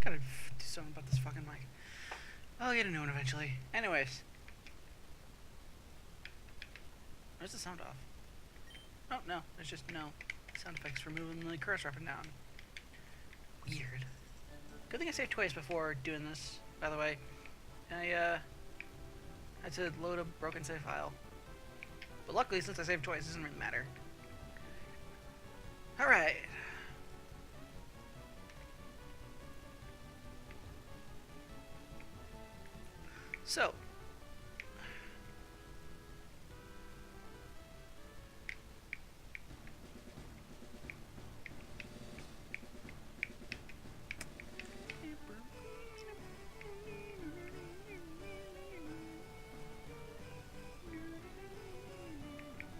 Gotta do something about this fucking mic. I'll get a new one eventually. Anyways. Where's the sound off? Oh, no. There's just no sound effects for moving the cursor up and down. Weird. Good thing I saved twice before doing this, by the way. I had to load a broken save file. But luckily, since I saved twice, it doesn't really matter. Alright. So.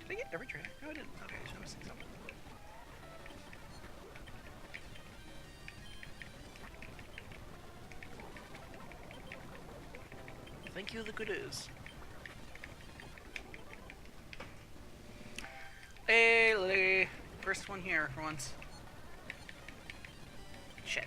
Did I get every trainer? No, I didn't. Okay, so I'm missing something. Thank you, the good is. Hey, Lily. First one here for once. Shit.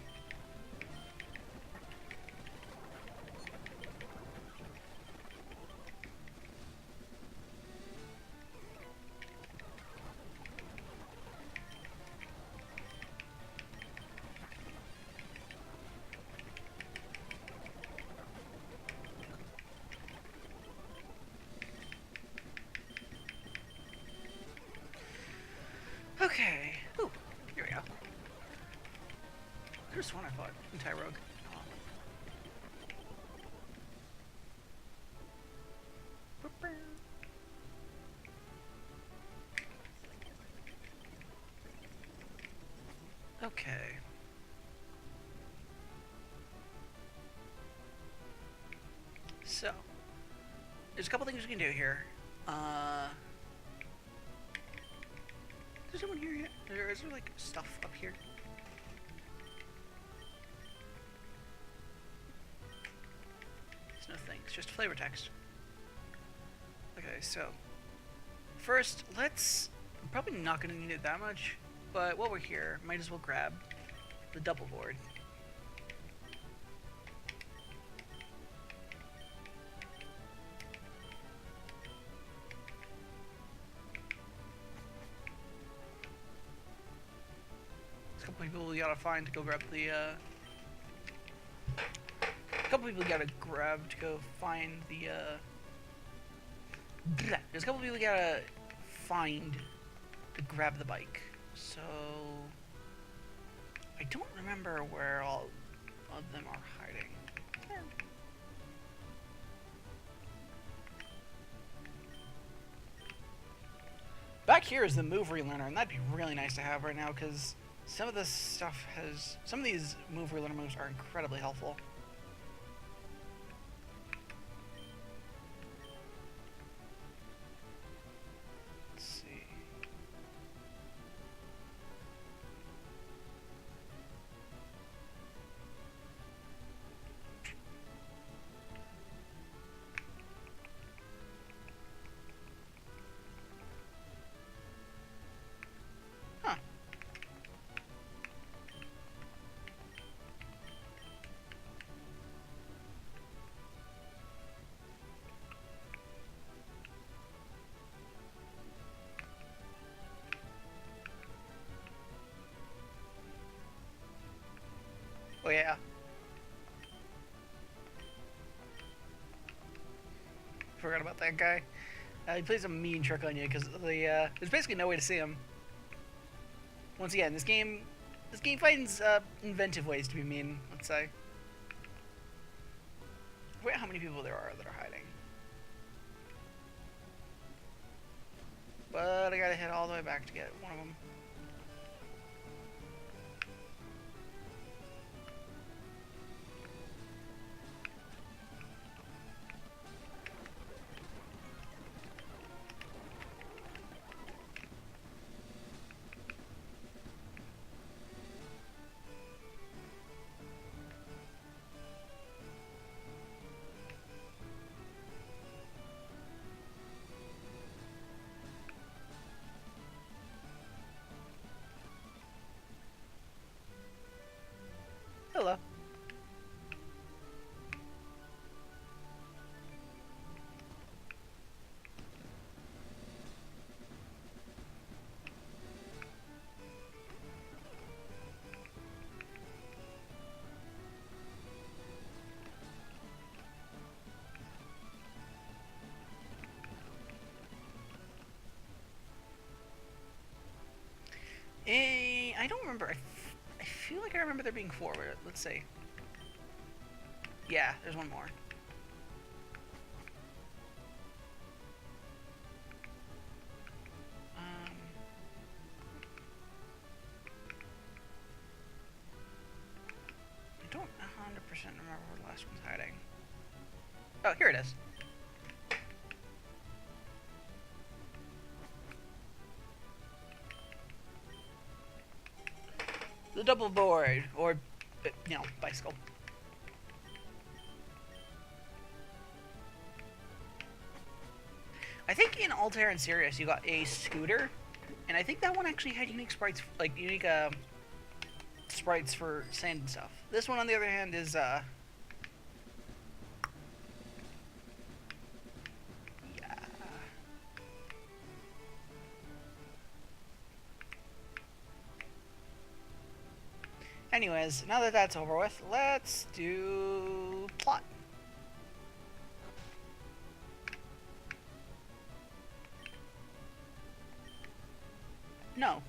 Okay. Ooh, here we go. There's one I thought. Anti-rogue. Okay. So, there's a couple things we can do here. Is there someone here yet? Is there like stuff up here? There's no things, just flavor text. Okay, so first, I'm probably not going to need it that much, but while we're here, might as well grab the double board. There's a couple people we gotta find to go grab the, a couple people we gotta grab to go find the, there's a couple people we gotta find to grab the bike. So I don't remember where all of them are hiding. Back here is the move relearner, and that'd be really nice to have right now because some of these move relearner moves are incredibly helpful. Oh yeah. Forgot about that guy. He plays a mean trick on you because there's basically no way to see him. Once again, this game finds inventive ways to be mean. Let's say. Wait, how many people there are that are hiding? But I gotta head all the way back to get one of them. Hello. I don't remember. I feel like I remember there being 4, but let's see. Yeah, there's one more. I don't 100% remember where the last one's hiding. Oh, here it is. The double board, or, you know, bicycle. I think in Altair and Sirius you got a scooter, and I think that one actually had unique sprites, like unique sprites for sand and stuff. This one, on the other hand, is yeah. Anyways, now that that's over with, let's do plot. No.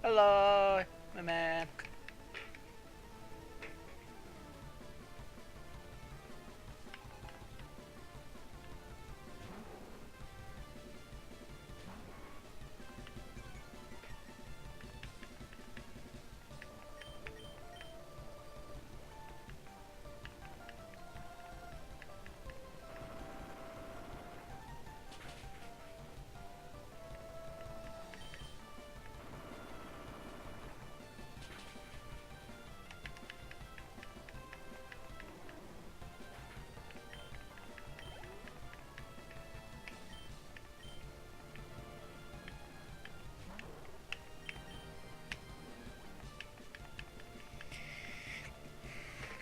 Hello, my man.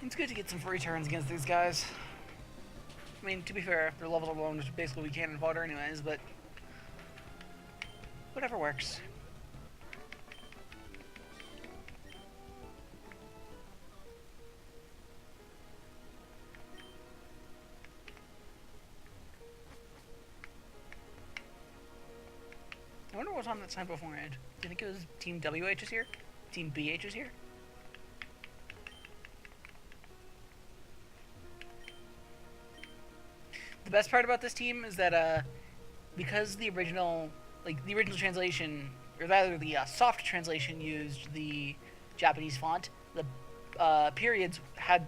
It's good to get some free turns against these guys. I mean, to be fair, they're leveled alone, which basically we cannon fodder anyways, but whatever works. I wonder what was on that sign beforehand. Do you think it was Team WH is here? Team BH is here? The best part about this team is that because the original translation, or rather the soft translation used the Japanese font, the periods had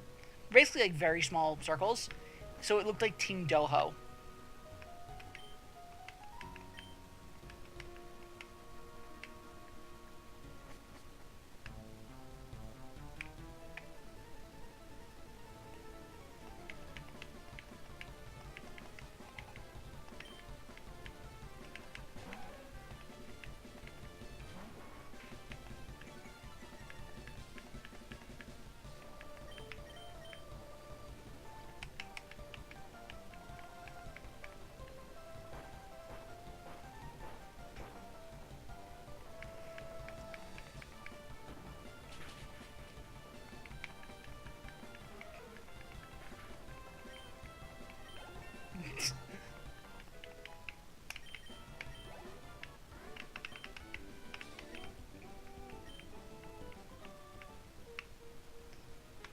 basically like very small circles, so it looked like Team Doho.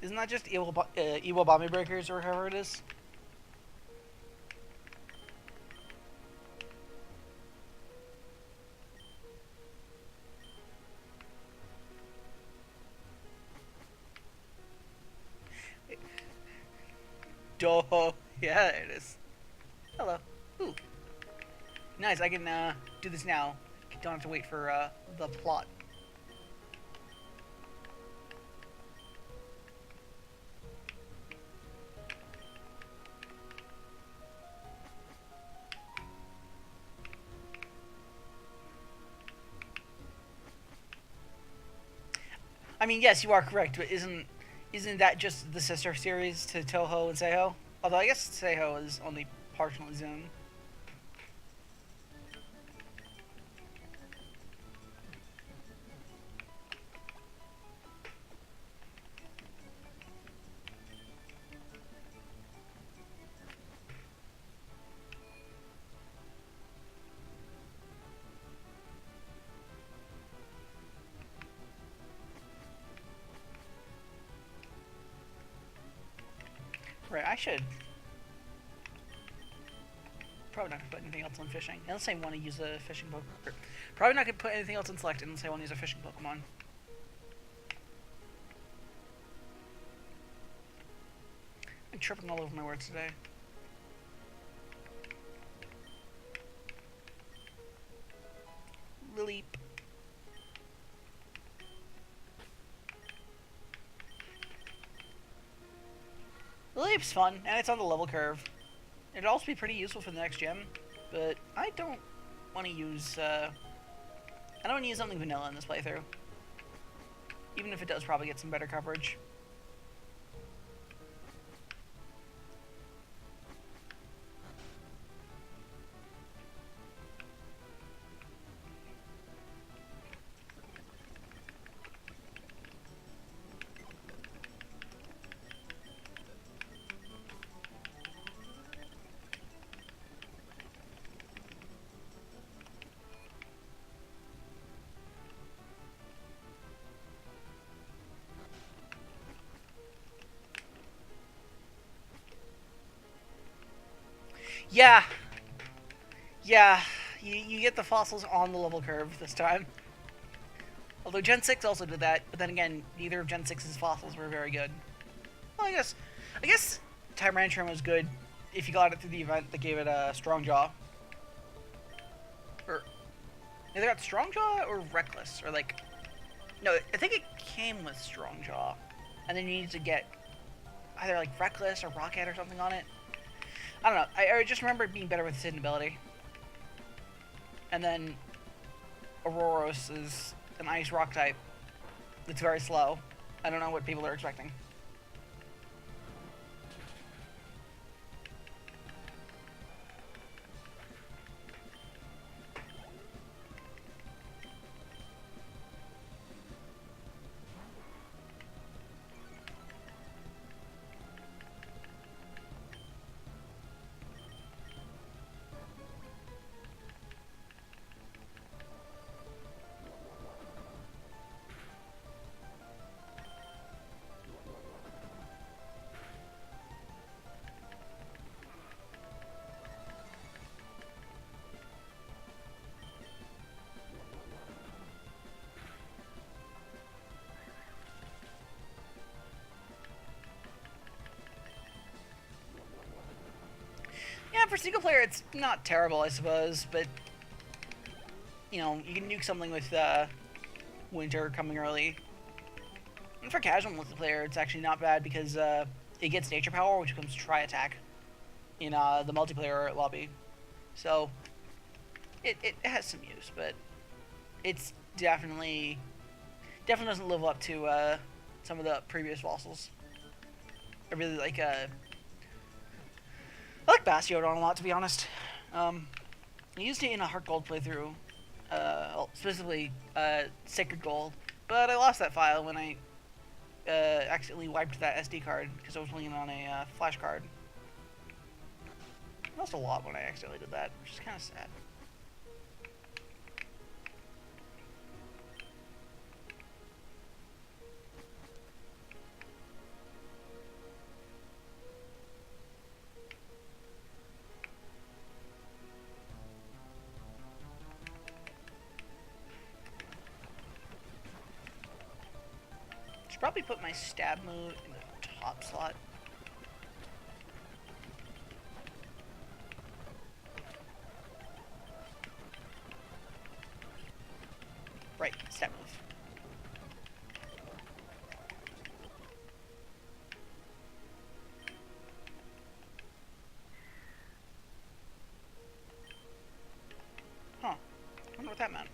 Isn't that just evil Bomby Breakers or however it is? Doho. Yeah, there it is. Hello. Ooh. Nice, I can do this now. Don't have to wait for the plot. I mean, yes, you are correct, but isn't that just the sister series to Toho and Seiho? Although I guess Seiho is only partially Zoom. Right, I should. Probably not gonna put anything else on fishing. Unless I want to use a fishing Pokemon. Probably not gonna put anything else on select unless I want to use a fishing Pokemon. I'm tripping all over my words today. Lily. Lily's fun, and it's on the level curve. It'd also be pretty useful for the next gym, but I don't want to use, I don't want to use something vanilla in this playthrough. Even if it does probably get some better coverage. Yeah. Yeah. You get the fossils on the level curve this time. Although Gen 6 also did that, but then again, neither of Gen 6's fossils were very good. Well, I guess Tyrantrum was good if you got it through the event that gave it a Strong Jaw. Or, either got Strong Jaw or Reckless, or like, no, I think it came with Strong Jaw, and then you need to get either like Reckless or Rocket or something on it. I don't know, I just remember it being better with its hidden ability. And then Auroros is an ice rock type. It's very slow. I don't know what people are expecting. Yeah, for single player, it's not terrible, I suppose, but you know, you can nuke something with winter coming early. And for casual multiplayer, it's actually not bad because it gets nature power, which becomes try attack in the multiplayer lobby. So it has some use, but it's definitely doesn't live up to some of the previous fossils. I really like I like Bastiodon a lot, to be honest. I used it in a Heart Gold playthrough, specifically Sacred Gold, but I lost that file when I accidentally wiped that SD card because I was playing on a flash card. I lost a lot when I accidentally did that, which is kind of sad. Should probably put my stab move in the top slot. Right, stab move. Huh. I wonder what that meant.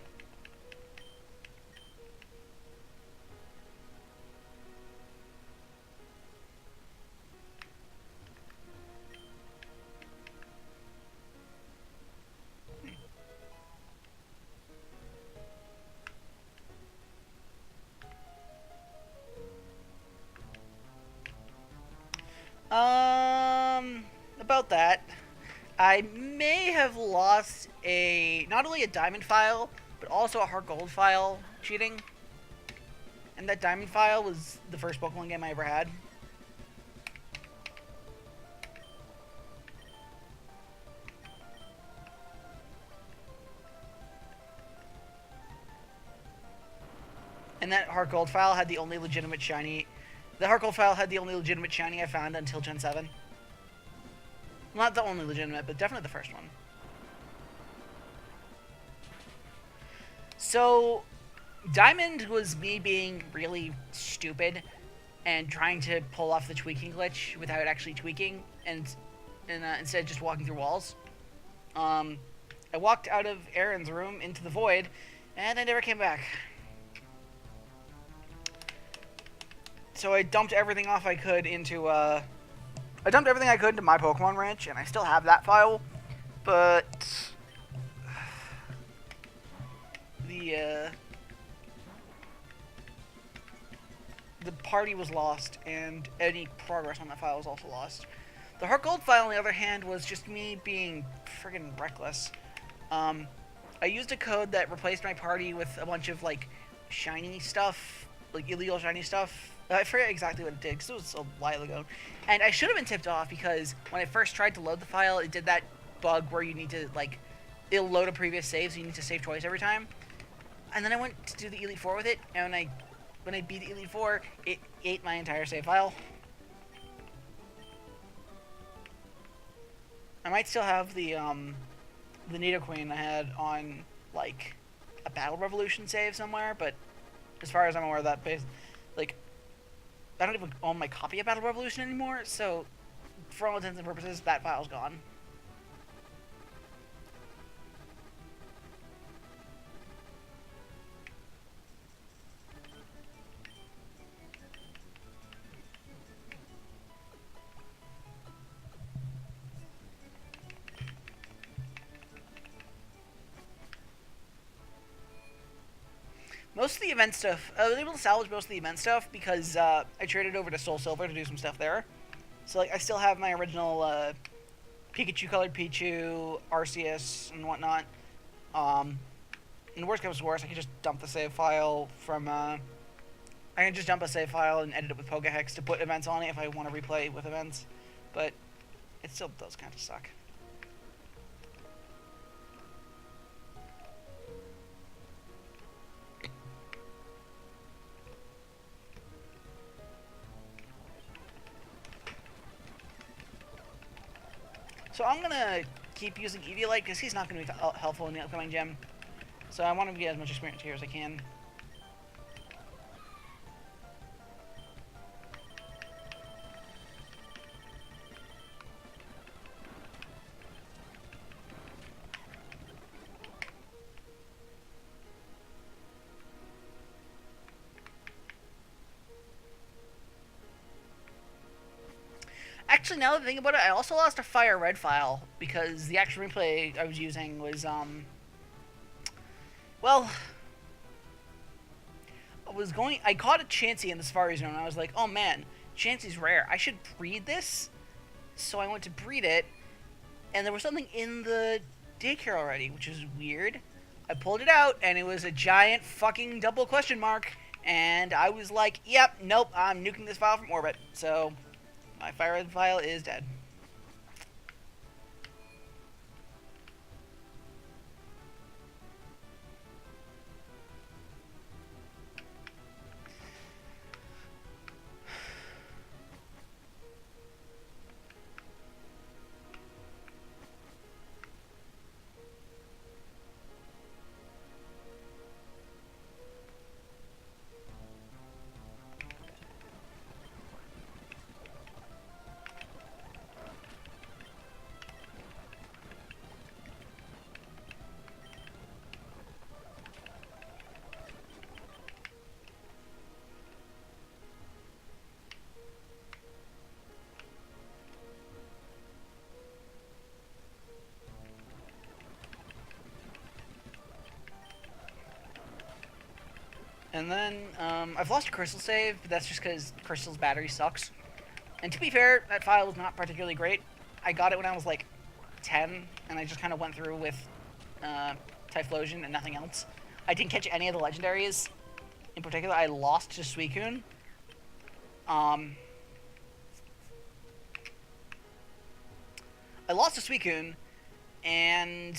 about that. I may have lost not only a diamond file, but also a heart gold file cheating. And that diamond file was the first Pokemon game I ever had. And that heart gold file had the only legitimate shiny. The heart gold file had the only legitimate shiny I found until Gen 7. Not the only legitimate, but definitely the first one. So, Diamond was me being really stupid and trying to pull off the tweaking glitch without actually tweaking, and instead of just walking through walls. I walked out of Aaron's room into the void, and I never came back. So I dumped everything off I could into my Pokemon Ranch, and I still have that file, but the party was lost, and any progress on that file was also lost. The Heart Gold file, on the other hand, was just me being friggin' reckless. I used a code that replaced my party with a bunch of, like, shiny stuff, like illegal shiny stuff. I forget exactly what it did, because it was a while ago. And I should have been tipped off, because when I first tried to load the file, it did that bug where you need to, like, it'll load a previous save, so you need to save twice every time. And then I went to do the Elite Four with it, and when I beat the Elite Four, it ate my entire save file. I might still have the Nidoqueen I had on, like, a Battle Revolution save somewhere, but as far as I'm aware, that like, I don't even own my copy of Battle Revolution anymore, so for all intents and purposes, that file's gone. Most of the event stuff, I was able to salvage most of the event stuff because I traded over to Soul Silver to do some stuff there. So, like, I still have my original Pikachu-colored Pichu, Arceus, and whatnot. And worst comes to worst, I can just dump the save file from, I can just dump a save file and edit it with Pokehex to put events on it if I want to replay with events. But it still does kind of suck. So I'm gonna keep using Eviolite because he's not gonna be helpful in the upcoming gem. So I want to get as much experience here as I can. Actually, now that I think about it, I also lost a Fire Red file because the action replay I was using was, well, I caught a Chansey in the Safari Zone, and I was like, oh man, Chansey's rare. I should breed this. So I went to breed it, and there was something in the daycare already, which is weird. I pulled it out, and it was a giant fucking double question mark, and I was like, yep, nope, I'm nuking this file from orbit. So my Fire Red file is dead. And then, I've lost a Crystal save, but that's just because Crystal's battery sucks. And to be fair, that file was not particularly great. I got it when I was like 10, and I just kind of went through with Typhlosion and nothing else. I didn't catch any of the legendaries. In particular, I lost to Suicune. I lost to Suicune, and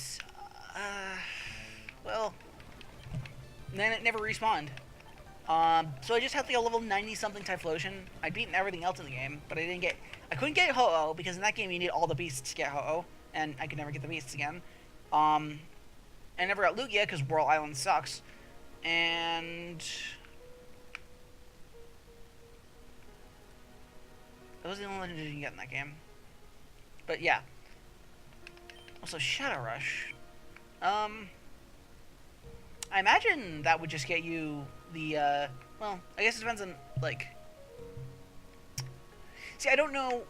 well, then it never respawned. So I just had like a level 90 something Typhlosion. I'd beaten everything else in the game, but I couldn't get Ho-Oh because in that game you need all the beasts to get Ho-Oh, and I could never get the beasts again. I never got Lugia because Whirl Island sucks, and those are the only legendaries you can get in that game. But yeah. Also, Shadow Rush. I imagine that would just get you the, well, I guess it depends on, like... See, I don't know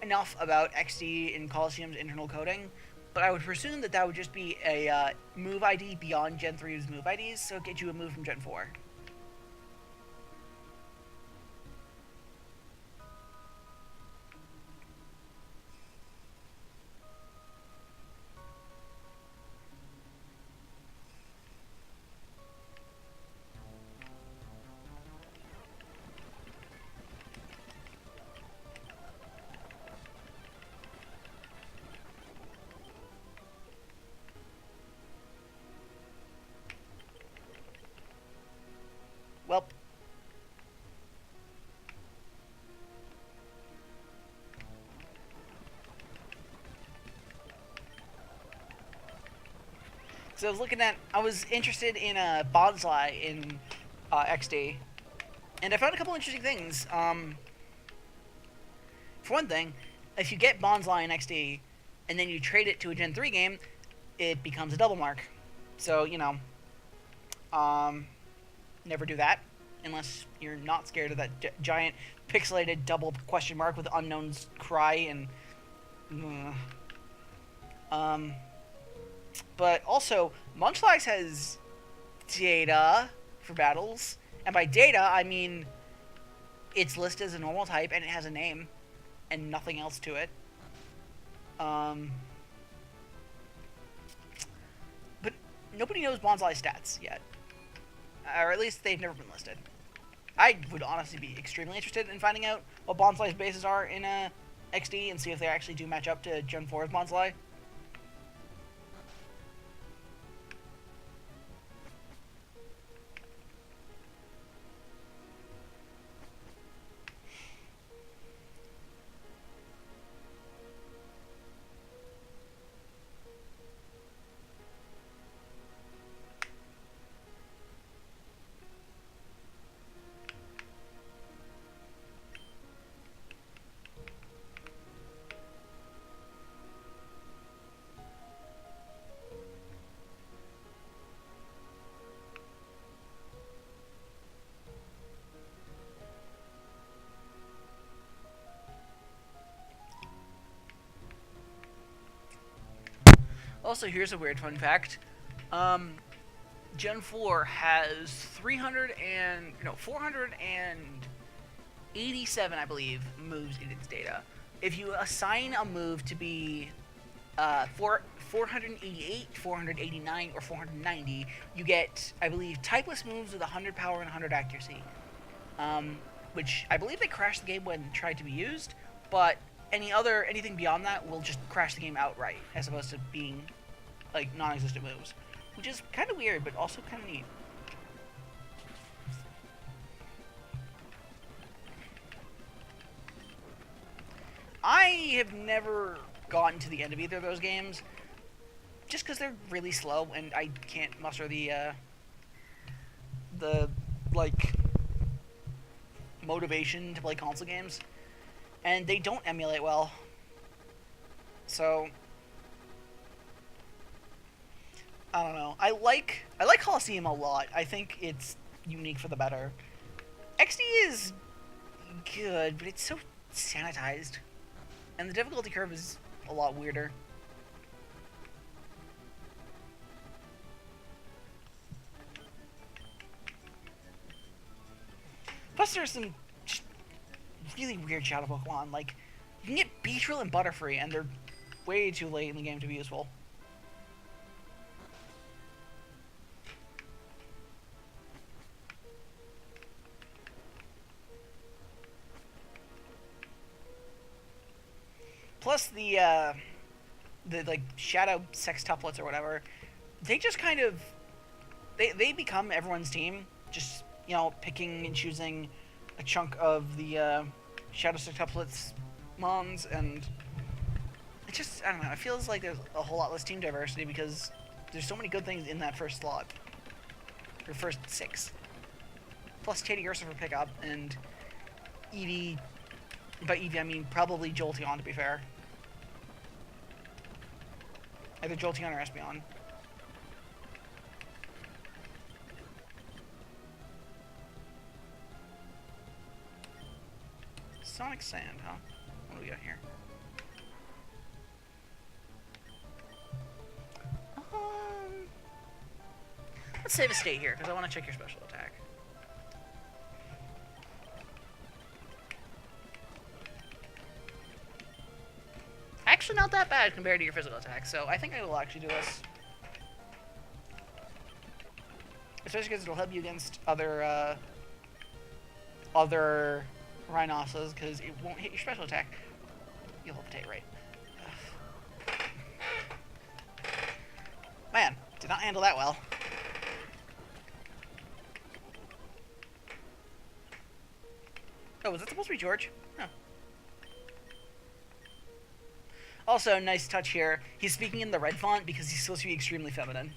enough about XD in Coliseum's internal coding, but I would presume that that would just be a move ID beyond Gen 3's move IDs, so it gets you a move from Gen 4. Well, so I was interested in Bonsai in XD, and I found a couple interesting things. For one thing, if you get Bonsai in XD, and then you trade it to a Gen 3 game, it becomes a double mark. So, you know, never do that unless you're not scared of that giant pixelated double question mark with Unknown's cry and but also Munchlax has data for battles, and by data I mean it's listed as a normal type and it has a name and nothing else to it. But nobody knows Bonsai's stats yet. Or at least they've never been listed. I would honestly be extremely interested in finding out what Bonsai's bases are in XD and see if they actually do match up to Gen 4's Bonsai. Also, here's a weird fun fact. Gen 4 has 487, I believe, moves in its data. If you assign a move to be 488, 489, or 490, you get, I believe, typeless moves with 100 power and 100 accuracy. Which I believe they crashed the game when tried to be used, but anything beyond that will just crash the game outright, as opposed to being like non-existent moves, which is kind of weird, but also kind of neat. I have never gotten to the end of either of those games, just because they're really slow and I can't muster the like motivation to play console games, and they don't emulate well. So I don't know. I like Coliseum a lot. I think it's unique for the better. XD is good, but it's so sanitized, and the difficulty curve is a lot weirder. Plus, there's some just really weird shadow Pokemon. Like, You can get Beetril and Butterfree, and they're way too late in the game to be useful. Plus the like shadow sextuplets or whatever, they just kind of they become everyone's team. Just, you know, picking and choosing a chunk of the shadow sextuplets mons, and it just, I don't know, it feels like there's a whole lot less team diversity because there's so many good things in that first slot, or first 6. Plus Teddiursa for pickup, and Eevee. By Eevee, I mean probably Jolteon, to be fair. Either Jolteon or Espeon. Sonic Sand, huh? What do we got here? Let's save a state here, because I want to check your special attack. Actually not that bad compared to your physical attack, so I think I will actually do this. Especially because it'll help you against other Rhinoceros, because it won't hit your special attack. You'll levitate, right? Man, did not handle that well. Oh, was that supposed to be George? No. Also, nice touch here. He's speaking in the red font because he's supposed to be extremely feminine.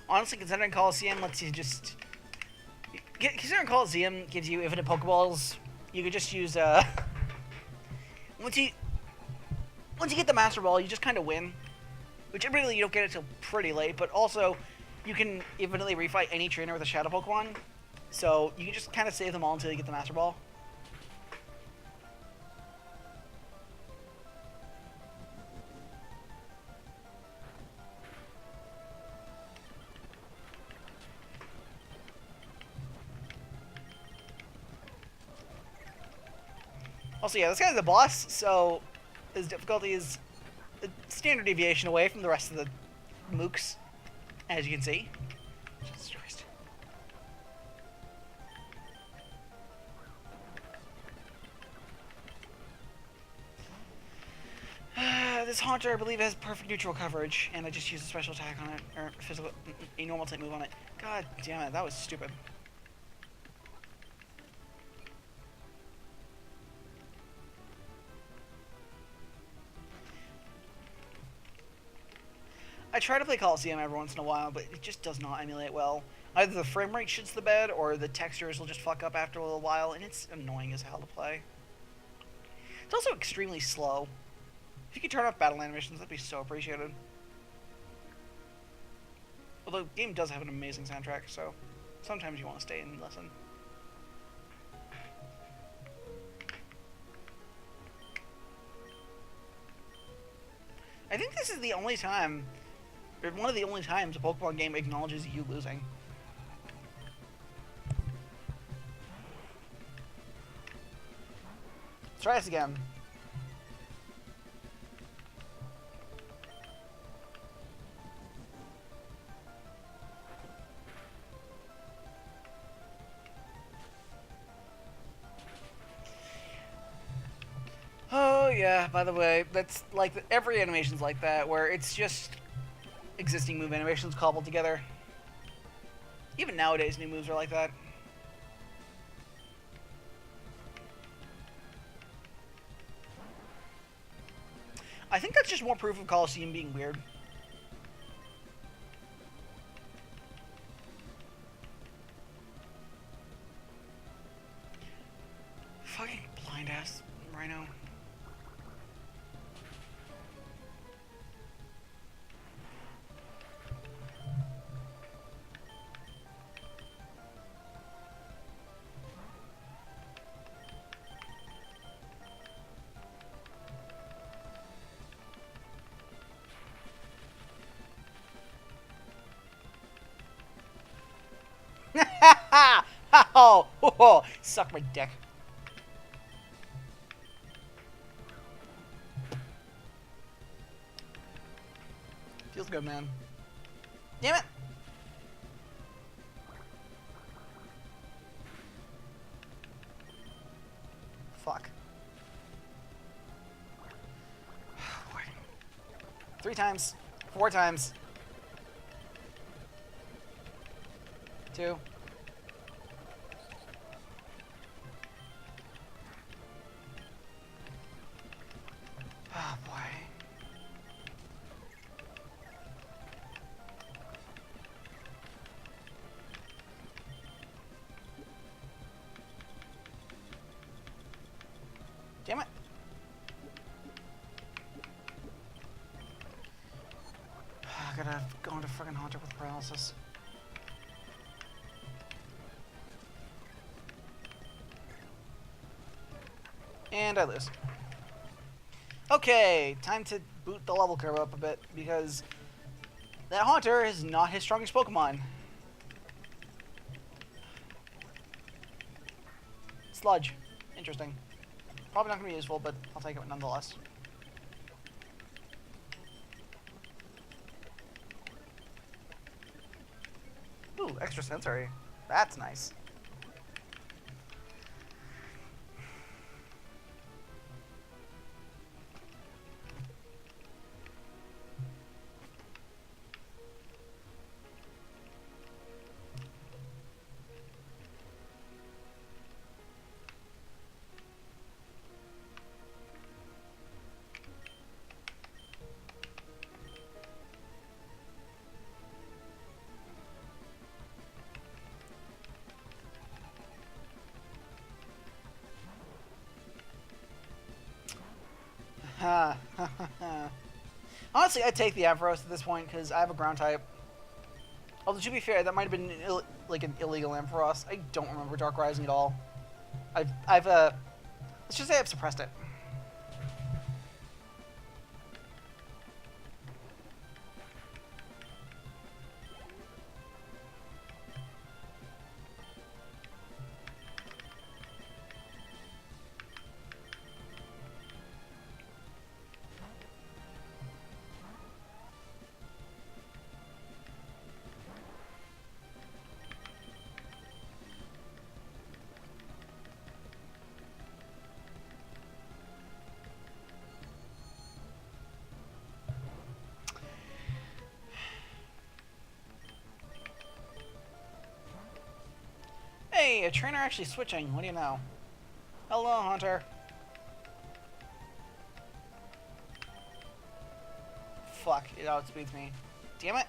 Honestly, considering Coliseum lets you just... Considering Coliseum gives you infinite Pokeballs, you could just use, Once you get the Master Ball, you just kind of win. Which, really, you don't get it till pretty late, but also, you can infinitely refight any trainer with a Shadow Pokemon. So, you can just kind of save them all until you get the Master Ball. Also, yeah, this guy's a boss, so his difficulty is a standard deviation away from the rest of the mooks, as you can see. Jesus Christ. This Haunter, I believe, has perfect neutral coverage, and I just used a special attack on it, or a normal type move on it. God damn it, that was stupid. I try to play Coliseum every once in a while, but it just does not emulate well. Either the frame rate shits the bed, or the textures will just fuck up after a little while, and it's annoying as hell to play. It's also extremely slow. If you could turn off battle animations, that'd be so appreciated. Although the game does have an amazing soundtrack, so sometimes you want to stay and listen. I think this is the only time, or one of the only times a Pokemon game acknowledges you losing. Let's try this again. Oh yeah, by the way, that's like every animation's like that, where it's just existing move animations cobbled together. Even nowadays, new moves are like that. I think that's just more proof of Coliseum being weird. blind ass rhino. Oh, suck my dick. Feels good, man. Damn it! Fuck. Boy. 3 times. 4 times. 2. Oh, boy. Damn it. I gotta go into friggin' Haunter with paralysis. And I lose. Okay, time to boot the level curve up a bit, because that Haunter is not his strongest Pokemon. Sludge. Interesting. Probably not going to be useful, but I'll take it nonetheless. Ooh, extra sensory. That's nice. Honestly, I'd take the Ampharos at this point because I have a ground type. Although, to be fair, that might have been like an illegal Ampharos. I don't remember Dark Rising at all. Let's just say I've suppressed it. Hey, a trainer actually switching. What do you know? Hello, Hunter. Fuck, it outspeeds me. Damn it.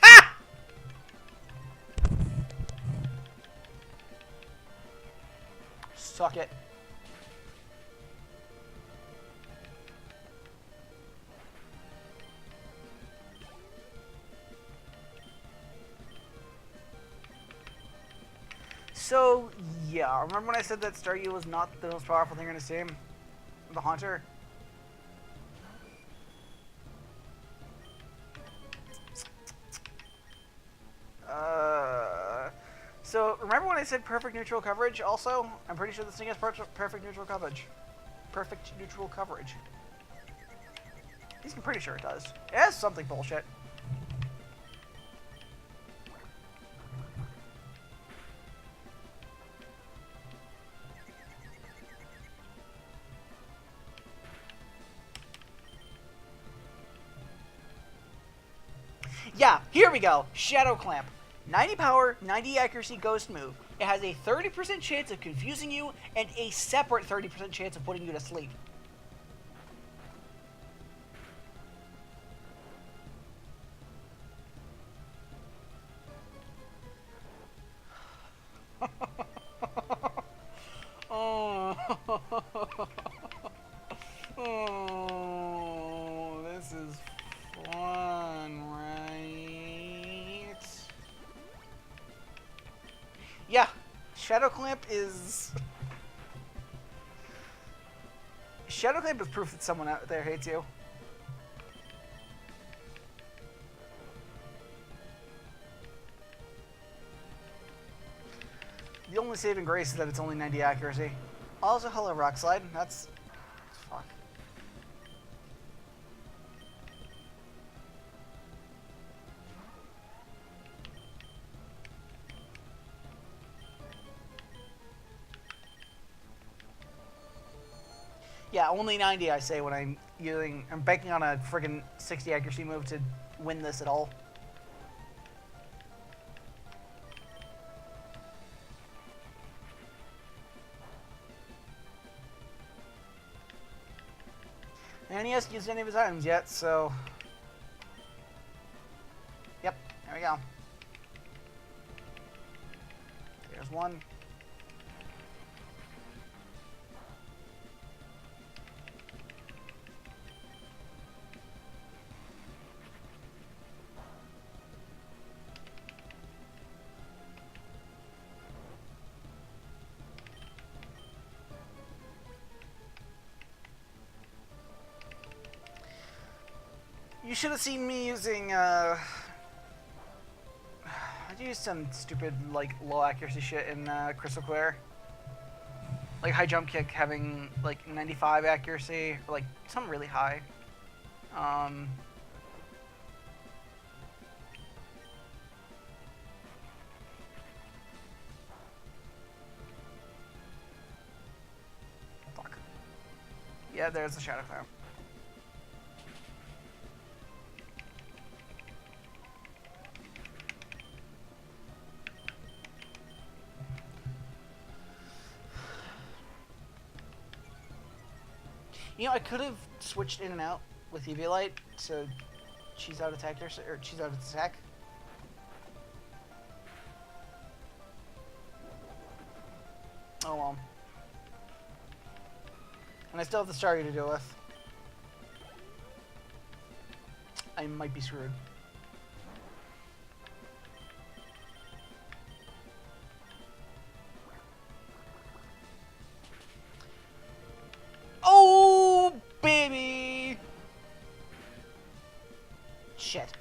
Ha! Suck it. So, yeah, remember when I said that Staryu was not the most powerful thing in his team? The Haunter? So, remember when I said perfect neutral coverage also? I'm pretty sure this thing has perfect neutral coverage. Perfect neutral coverage. At least I'm pretty sure it does. It has something bullshit. Yeah, here we go. Shadow Clamp. 90 power, 90 accuracy ghost move. It has a 30% chance of confusing you and a separate 30% chance of putting you to sleep. Yeah, Shadow Clamp is... Shadow Clamp is proof that someone out there hates you. The only saving grace is that it's only 90 accuracy. Also, hello, Rock Slide. That's... fuck. Yeah, only 90 I say when I'm banking on a friggin' 60 accuracy move to win this at all. And he hasn't used any of his items yet, so... Yep, there we go. There's one. You should have seen me using, I used some stupid, like, low accuracy shit in, Crystal Clear. Like, high jump kick having, like, 95 accuracy, or, like, something really high. Fuck. Yeah, there's the Shadow Clown. You know, I could have switched in and out with Eviolite, so she's out attack or she's out of attack. Oh well. And I still have the Starry to deal with. I might be screwed. Oh, baby! Shit.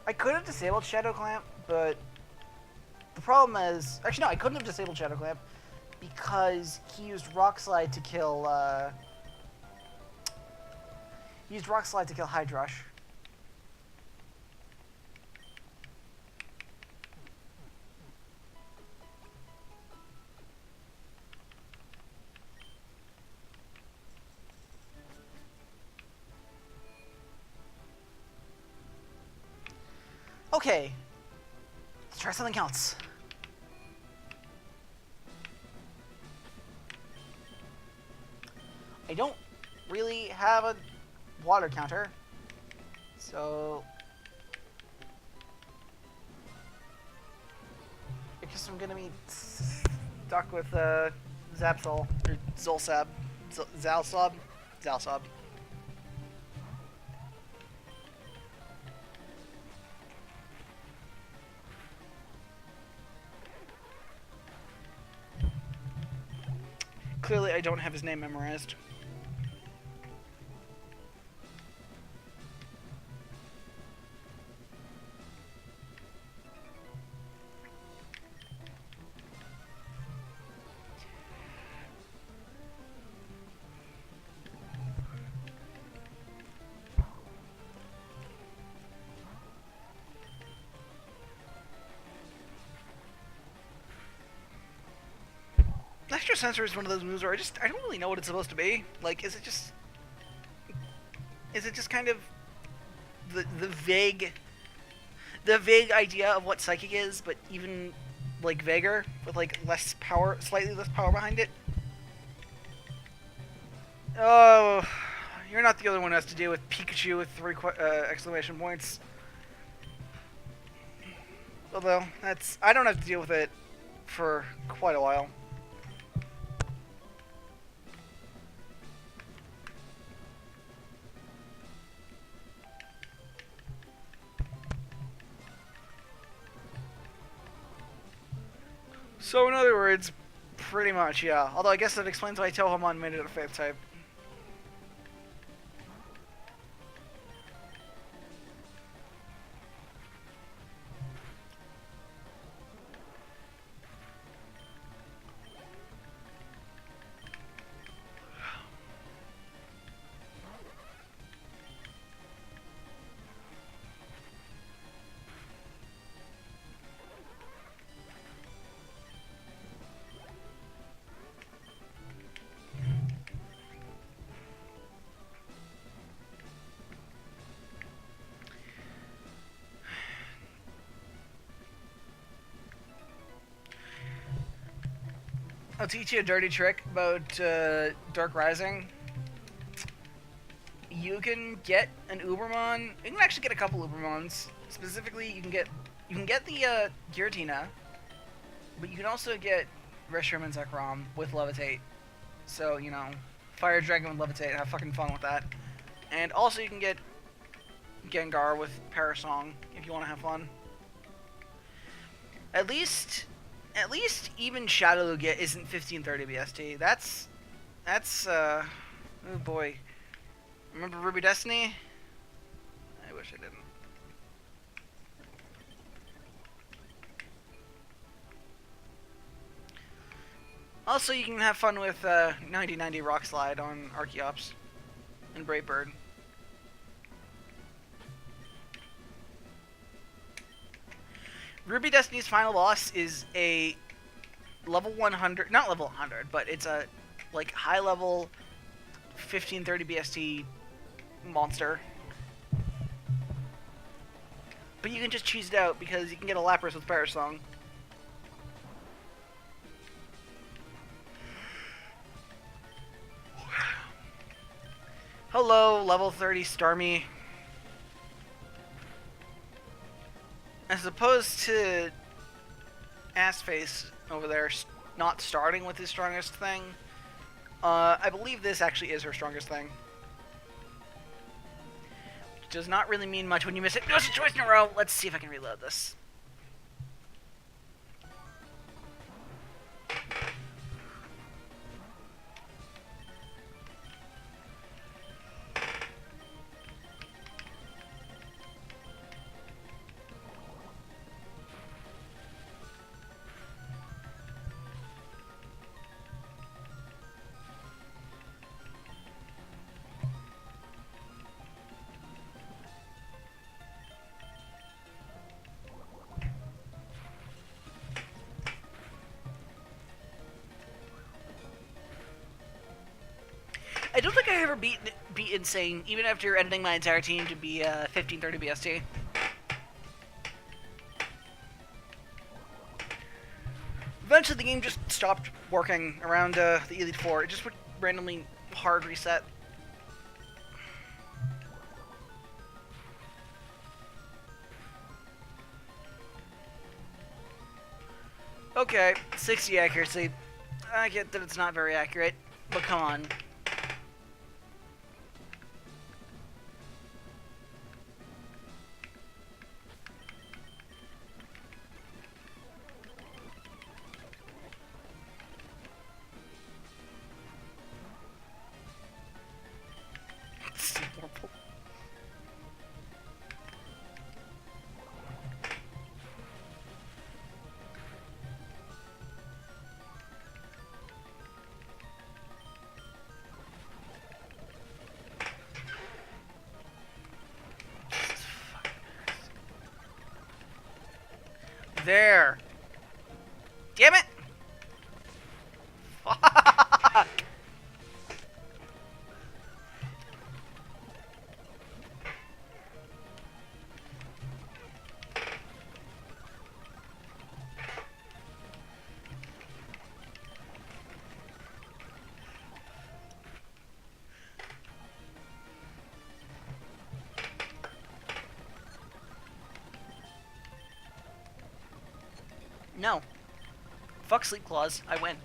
I could have disabled Shadow Clamp, but the problem is... Actually, no, I couldn't have disabled Shadow Clamp because he used Rock Slide to kill, he used Rock Slide to kill Hydrush. Okay, let's try something else. I don't really have a water counter, so I guess I'm gonna be stuck with Zapsol or Zolsab, Zalsob. Clearly, I don't have his name memorized. Extra Sensor is one of those moves where I don't really know what it's supposed to be. Like, is it just kind of the vague idea of what Psychic is, but even like vaguer with like slightly less power behind it? Oh, you're not the other one who has to deal with Pikachu with 3 exclamation points. Although, I don't have to deal with it for quite a while. So in other words, pretty much, yeah. Although I guess that explains why Tohomon made it a 5th type. I'll teach you a dirty trick about Dark Rising. You can get an Ubermon. You can actually get a couple Ubermons. Specifically, you can get the Giratina, but you can also get Reshiram and Zekrom with Levitate. So, you know, Fire Dragon with Levitate. Have fucking fun with that. And also, you can get Gengar with Parasong if you want to have fun. At least even Shadow Lugia isn't 1530 BST. That's oh boy. Remember Ruby Destiny? I wish I didn't. Also, you can have fun with 9090 Rock Slide on Archeops and Brave Bird. Ruby Destiny's final boss is a level 100, not level 100, but it's a like high level 1530 BST monster. But you can just cheese it out because you can get a Lapras with Parasong. Hello, level 30 Starmie. As opposed to Assface over there not starting with his strongest thing, I believe this actually is her strongest thing. Which does not really mean much when you miss it. No, it's a choice in a row. Let's see if I can reload this. I don't think I ever beat Insane, even after editing my entire team to be 1530 BST. Eventually the game just stopped working around the Elite Four. It just would randomly hard reset. Okay, 60 accuracy. I get that it's not very accurate, but come on. There. Damn it! Fuck! No. Fuck Sleep Claws. I win.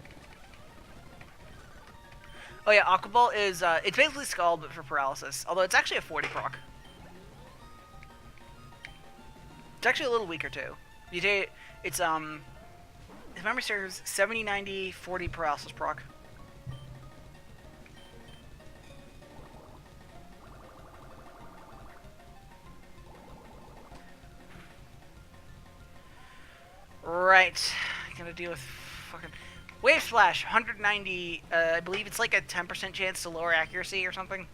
Oh yeah, Aqua Ball is, it's basically Scald, but for paralysis. Although it's actually a 40 proc. It's actually a little weaker, too. It's, if memory serves, 70, 90, 40 paralysis proc. Right. Gonna deal with fucking... Wave Splash, 190, I believe it's like a 10% chance to lower accuracy or something.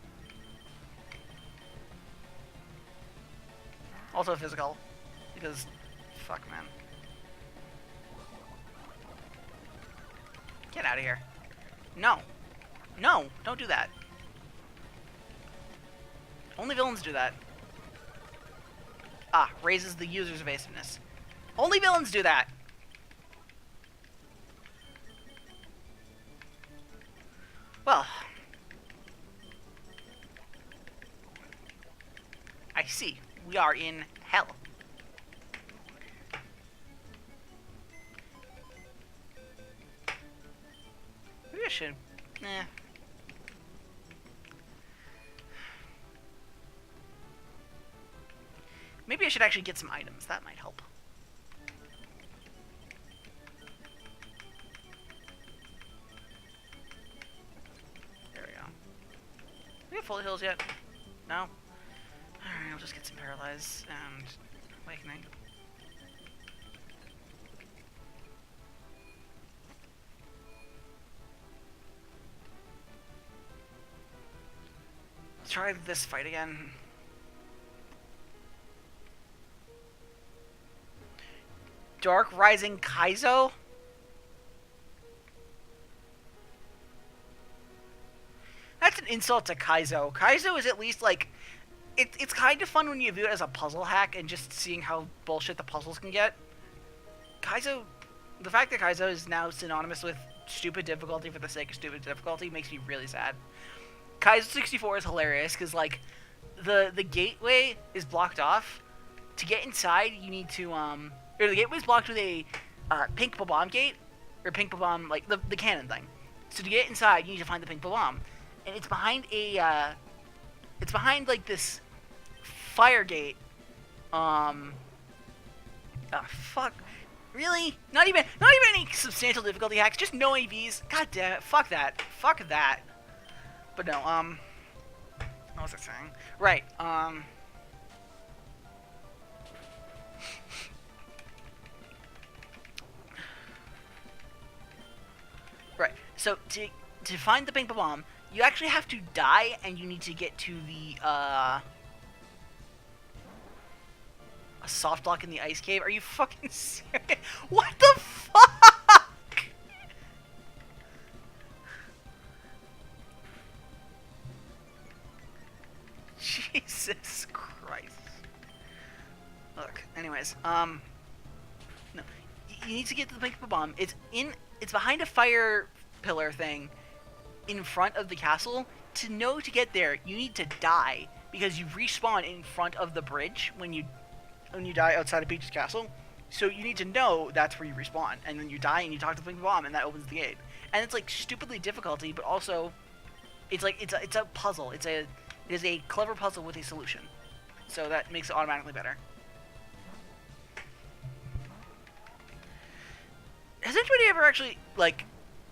Also physical. Because, fuck, man. Get out of here. No. No, don't do that. Only villains do that. Ah, raises the user's evasiveness. Only villains do that. Well, I see. We are in hell. Maybe I should. Eh. Maybe I should actually get some items. That might help. There we go. We have full heals yet? No? Alright, I'll just get some Paralyze and Awakening. Let's try this fight again. Dark Rising Kaizo? That's an insult to Kaizo. Kaizo is at least, like... It's kind of fun when you view it as a puzzle hack and just seeing how bullshit the puzzles can get. Kaizo... The fact that Kaizo is now synonymous with stupid difficulty for the sake of stupid difficulty makes me really sad. Kaizo 64 is hilarious, because, like, the gateway is blocked off. To get inside, you need to, or the gateway is blocked with a, pink bomb gate, or pink bomb, like, the cannon thing. So to get inside, you need to find the pink bomb. And it's behind a, it's behind, like, this fire gate. Fuck. Really? Not even any substantial difficulty hacks, just no AVs. God damn it, fuck that. Fuck that. But no, what was I saying? Right, right, so to find the pink bomb, you actually have to die, and you need to get to the, a soft lock in the ice cave. Are you fucking serious? What the fuck? Jesus Christ. Look, anyways, no. You need to get to the pink bomb. It's behind a fire pillar thing in front of the castle. To get there, you need to die, because you respawn in front of the bridge when you die outside of Peach's castle. So you need to know that's where you respawn, and then you die and you talk to the pink bomb, and that opens the gate. And it's like stupidly difficulty, but also it's like it's a puzzle. It is a clever puzzle with a solution. So that makes it automatically better. Has anybody ever actually, like,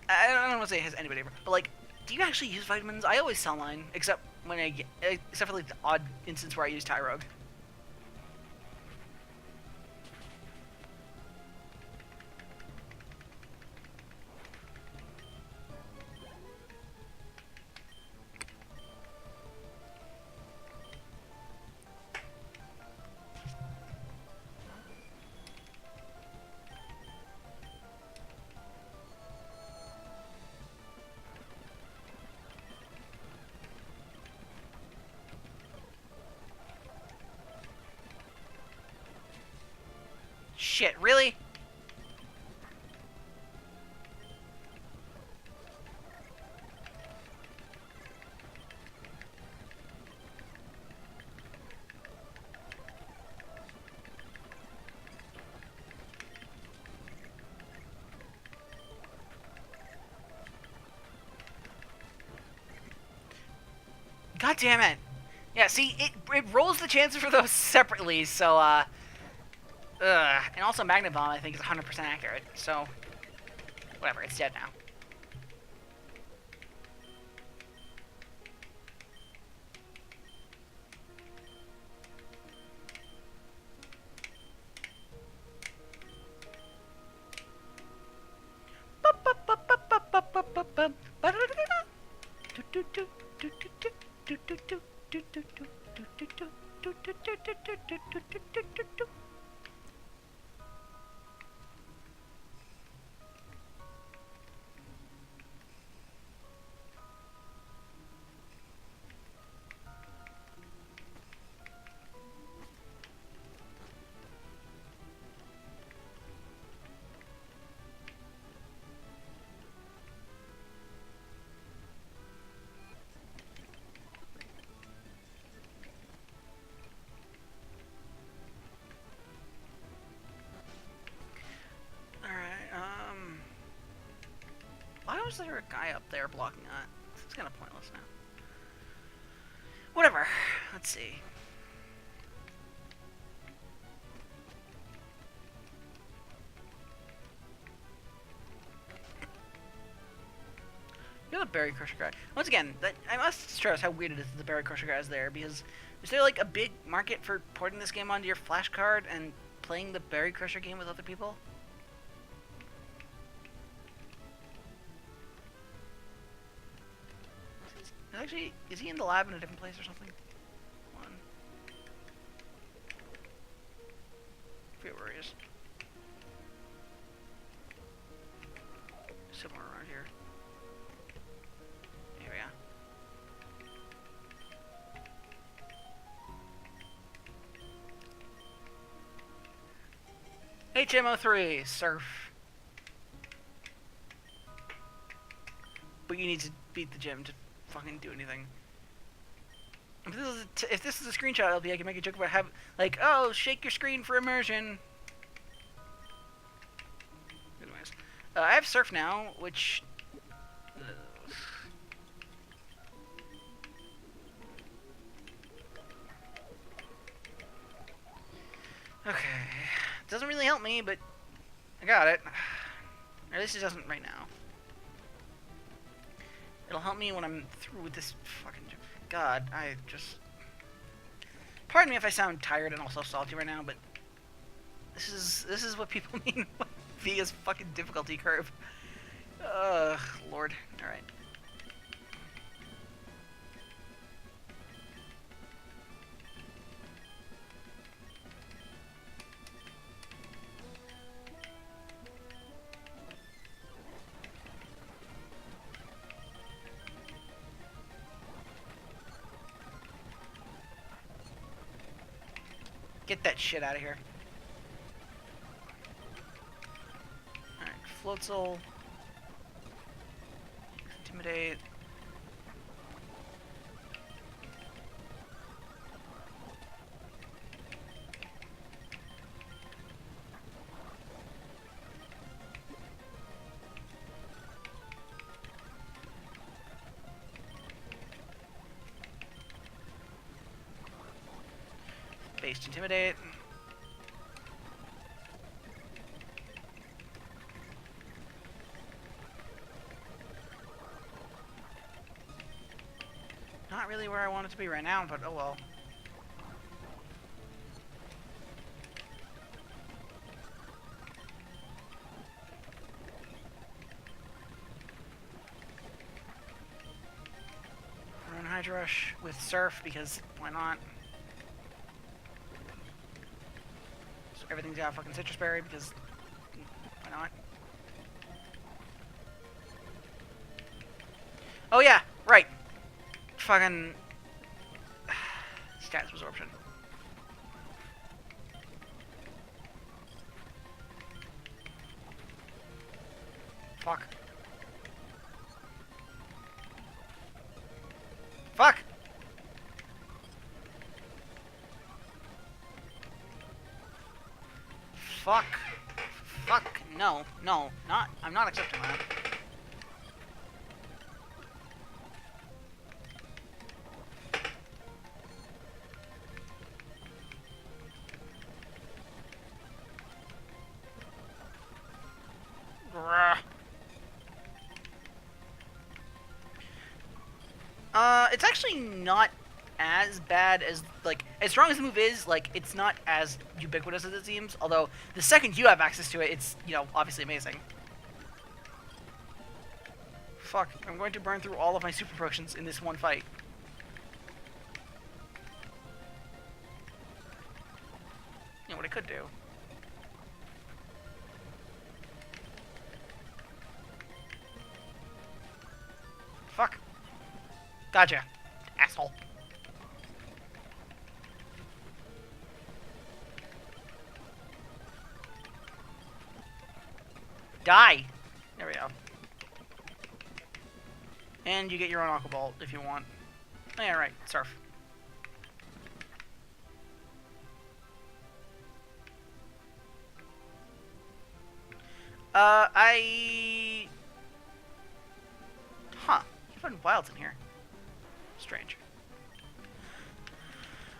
I don't want to say has anybody ever, but, like, do you actually use vitamins? I always sell mine, except for, like, the odd instance where I use Tyrogue. Shit, really? God damn it. Yeah, see, it rolls the chances for those separately, so, and also Magnet Bomb, I think, is 100% accurate, so, whatever, it's dead now. Why was there a guy up there blocking that? It's kind of pointless now. Whatever. Let's see. You're the Berry Crusher guy. Once again, I must stress how weird it is that the Berry Crusher guy is there, because is there like a big market for porting this game onto your flash card and playing the Berry Crusher game with other people? Actually, is he in the lab in a different place or something? One. I forget where he is. Somewhere around here. Here we go. HMO3, surf. But you need to beat the gym to fucking do anything. If this is a screenshot LP, I can make a joke about like, oh, shake your screen for immersion. Anyways, I have surf now, which okay, doesn't really help me, but I got it. Or at least it doesn't right now. It'll help me when I'm through with this fucking... God, I just... Pardon me if I sound tired and also salty right now, but... This is what people mean by Vega's fucking difficulty curve. Ugh, Lord. Alright. Get that shit out of here. Alright, Floatzel. Intimidate. Based Intimidate. Not really where I want it to be right now, but oh well. Run Hydra Rush with Surf because why not? Everything's got fucking Citrus Berry because why not? Oh yeah, right. Fucking status absorption. Fuck. Fuck. Fuck. Fuck. No. No. Not. I'm not accepting that. It's actually not as bad as, like, as strong as the move is, like, it's not as ubiquitous as it seems, although the second you have access to it, it's, you know, obviously amazing. Fuck, I'm going to burn through all of my super potions in this one fight. You know what I could do? Fuck. Gotcha. Asshole. Die! There we go. And you get your own Aqua Bolt if you want. Oh, yeah, right. Surf. Huh. You find wilds in here. Strange.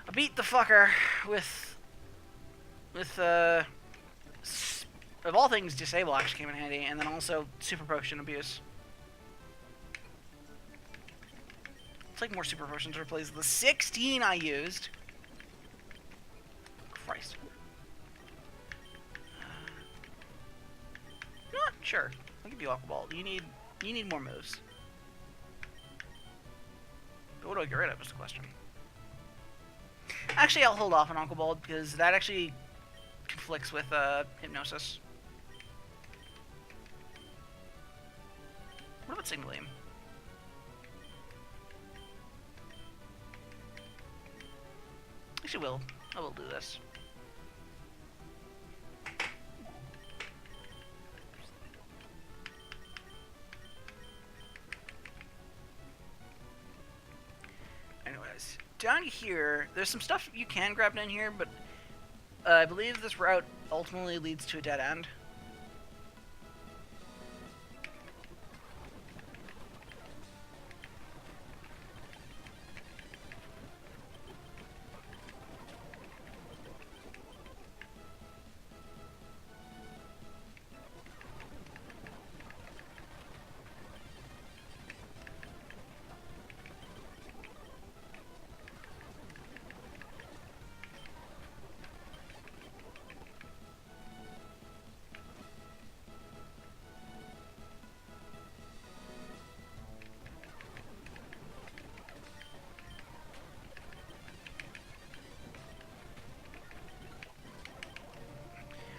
I beat the fucker with, of all things, Disable actually came in handy, and then also Super Potion Abuse. It's like more Super Potions to replace the 16 I used. Christ. Sure. I'll give you Aqua Ball. You need more moves. But what do I get rid of is the question. Actually, I'll hold off on Aqua Ball because that actually conflicts with Hypnosis. What about Signal Beam? Actually, I will do this. Anyways, down here, there's some stuff you can grab down here, but I believe this route ultimately leads to a dead end.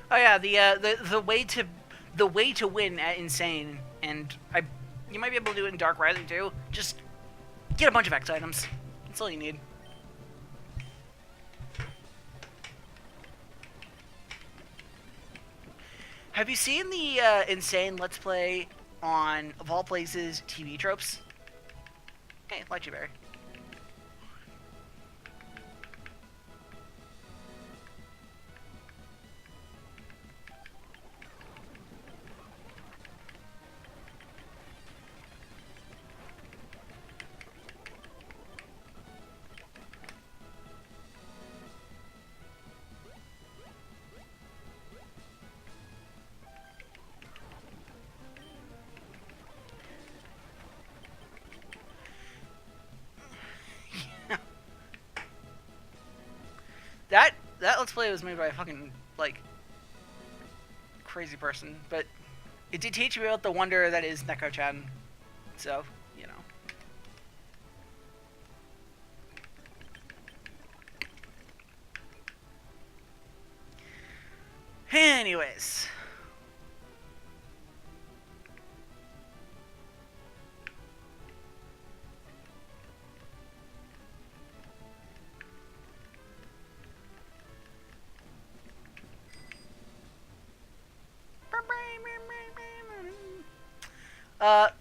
Oh yeah, the way to win at Insane, and you might be able to do it in Dark Rising too. Just get a bunch of X items. That's all you need. Have you seen the Insane Let's Play on, of all places, TV tropes? Hey, Lychee Berry. That Let's Play was made by a fucking, like, crazy person, but it did teach me about the wonder that is Neko-chan, so, you know. Anyways.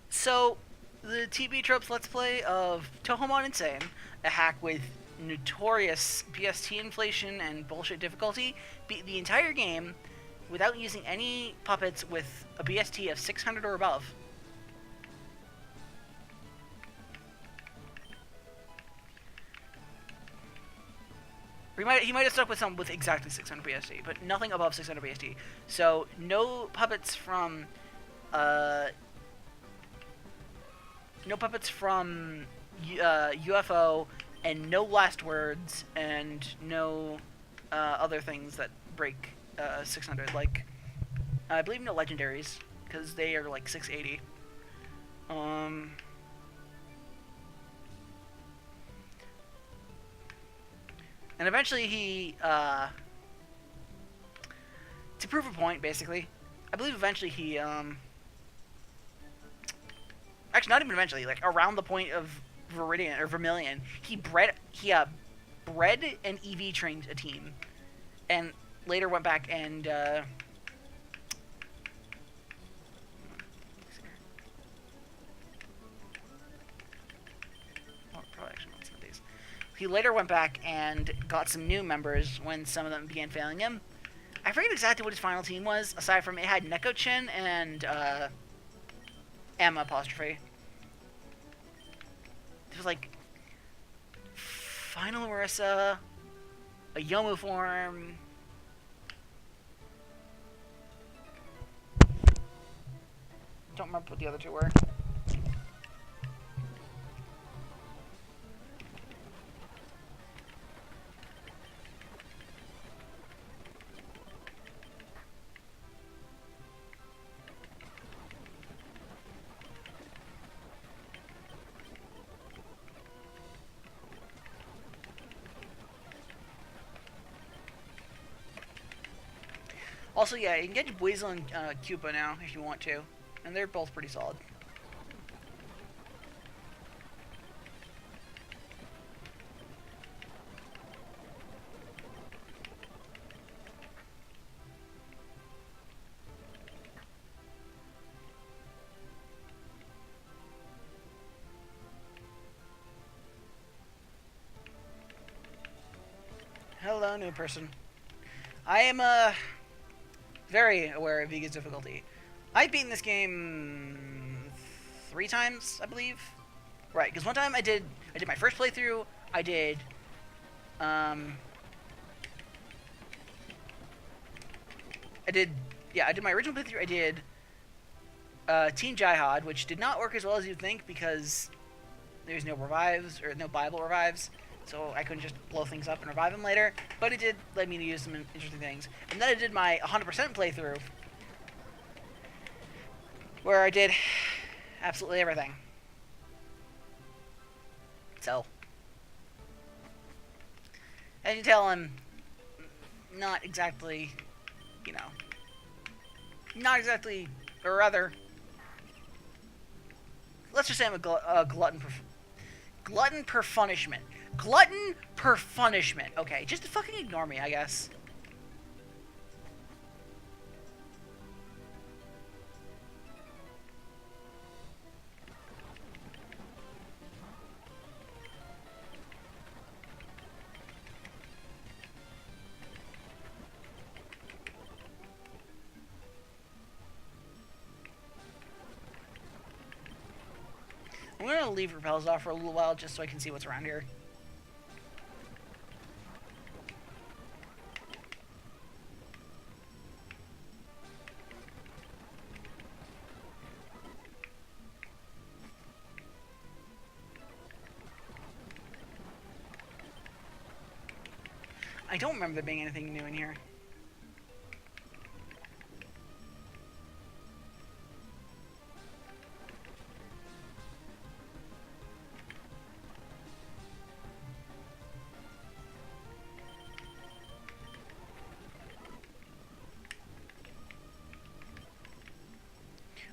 So, the TB Tropes Let's Play of Tohomon Insane, a hack with notorious BST inflation and bullshit difficulty, beat the entire game without using any puppets with a BST of 600 or above. He might have stuck with some with exactly 600 BST, but nothing above 600 BST. So, no puppets from UFO, and no last words, and no other things that break 600. Like, I believe no legendaries, because they are like 680. And eventually he, to prove a point, basically, I believe eventually he, actually not even eventually, like around the point of Viridian or Vermilion, he bred and EV trained a team, and later went back and he later went back and got some new members when some of them began failing him. I forget exactly what his final team was, aside from it had Neko-chin and M apostrophe. It was like Final Orisa, a Yomu form. Don't remember what the other two were. Also, yeah, you can get Weasel and Cupa now if you want to, and they're both pretty solid. Hello, new person. I am very aware of Vega's difficulty. I've beaten this game 3 times, I believe. Right, because one time I did my first playthrough. I did I did my original playthrough. I did Team Jihad, which did not work as well as you'd think because there's no revives or no Bible revives. So I couldn't just blow things up and revive them later. But it did let me use some interesting things. And then I did my 100% playthrough, where I did absolutely everything. So, as you can tell, I'm not exactly, or rather, let's just say I'm a glutton per punishment. Glutton per punishment. Okay, just to fucking ignore me, I guess. I'm gonna leave repels off for a little while just so I can see what's around here. I don't remember there being anything new in here.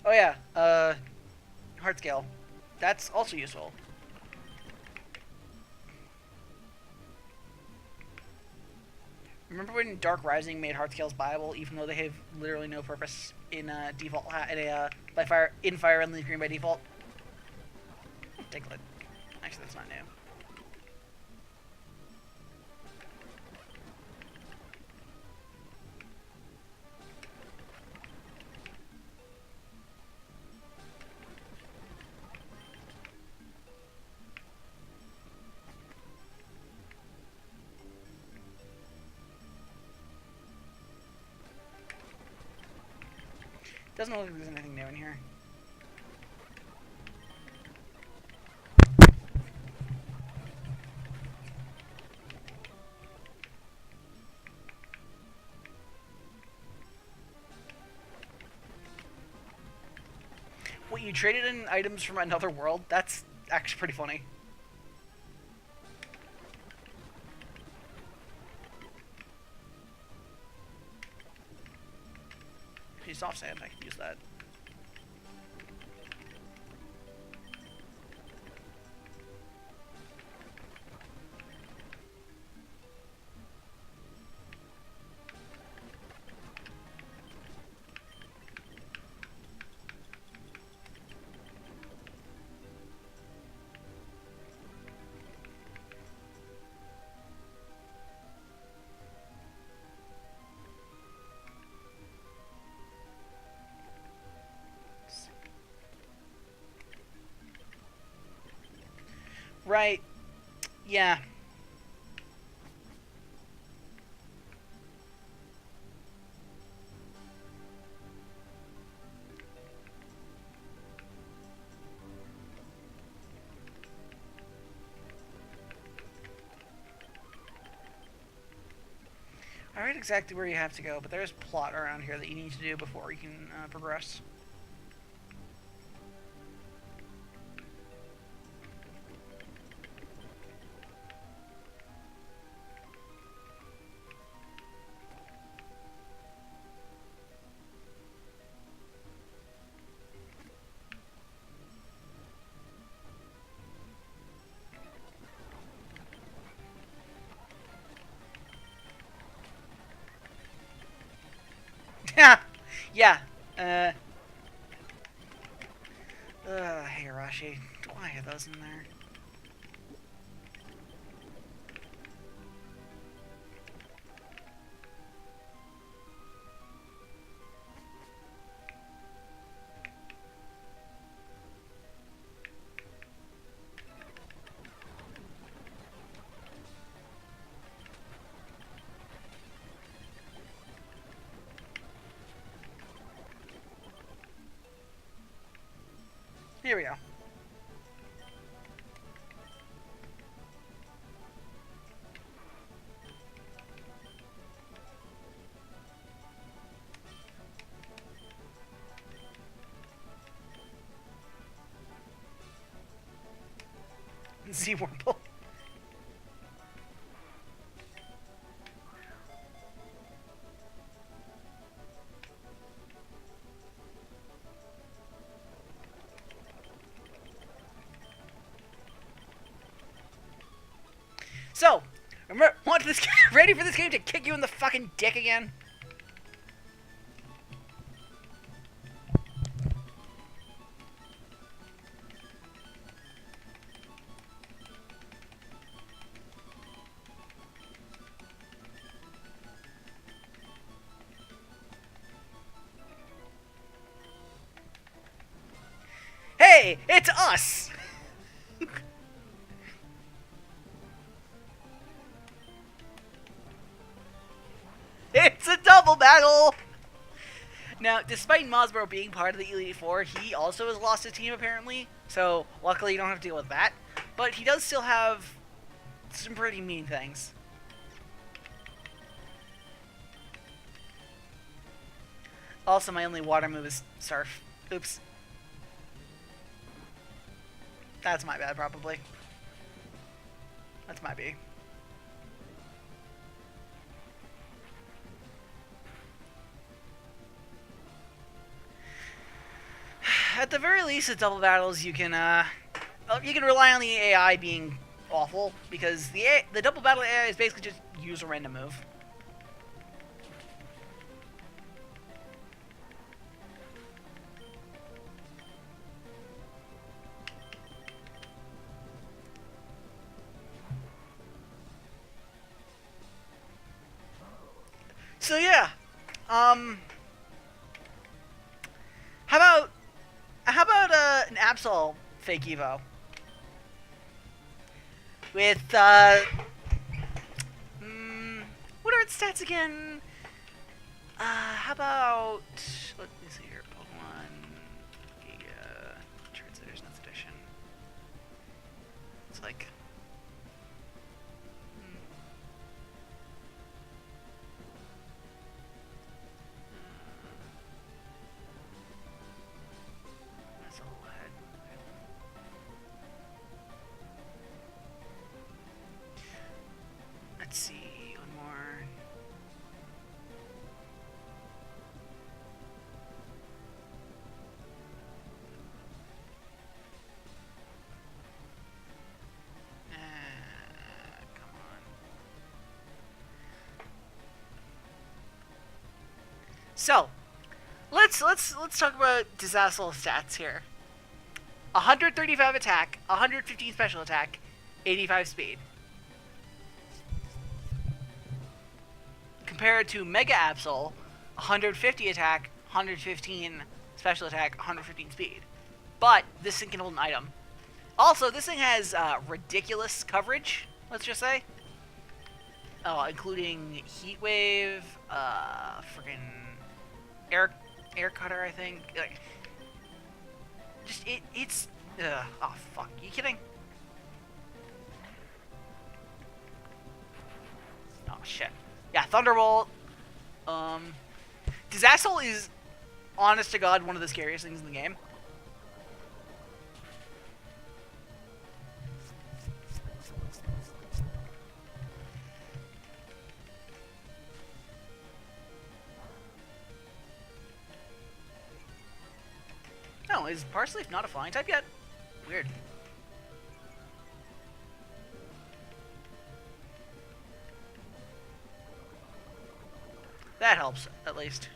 Oh yeah, heart scale. That's also useful. Remember when Dark Rising made heart scales buyable, even though they have literally no purpose in default in Fire and Leaf Green by default? Take a look. Actually, that's not new. Doesn't look like there's anything new in here. you traded in items from another world? That's actually pretty funny. If you soft sand, I can use that. Right. Yeah. I read exactly where you have to go, but there's plot around here that you need to do before you can progress. Yeah. Yeah. Hey, Arashi. Why are those in there? Here we go. Z-Warble. So, remember, want this ready for this game to kick you in the fucking dick again? Hey, it's us! It's a double battle! Now, despite Mosbro being part of the Elite Four, he also has lost his team apparently, so luckily you don't have to deal with that. But he does still have some pretty mean things. Also, my only water move is Surf. Oops. That's my bad, probably. That's my B. At the very least, at double battles, you can rely on the AI being awful, because the double battle AI is basically just use a random move. So yeah, how about an Absol fake Evo with what are its stats again? How about, let me see here, Pokemon Vega Translators Nuts Edition. It's like that's a Let's see, one more. Come on. So, let's talk about disaster stats here. 135 attack, 115 special attack, 85 speed. Compared to Mega Absol, 150 attack, 115 special attack, 115 speed. But this thing can hold an item. Also, this thing has ridiculous coverage, let's just say. Including Heat Wave, friggin' Air Cutter, I think. Like, just, it's... oh, fuck. Are you kidding? Oh, shit. Yeah, Thunderbolt. Disassol is, honest to God, one of the scariest things in the game. No, is Parsley not a flying type yet? Weird. That helps, at least.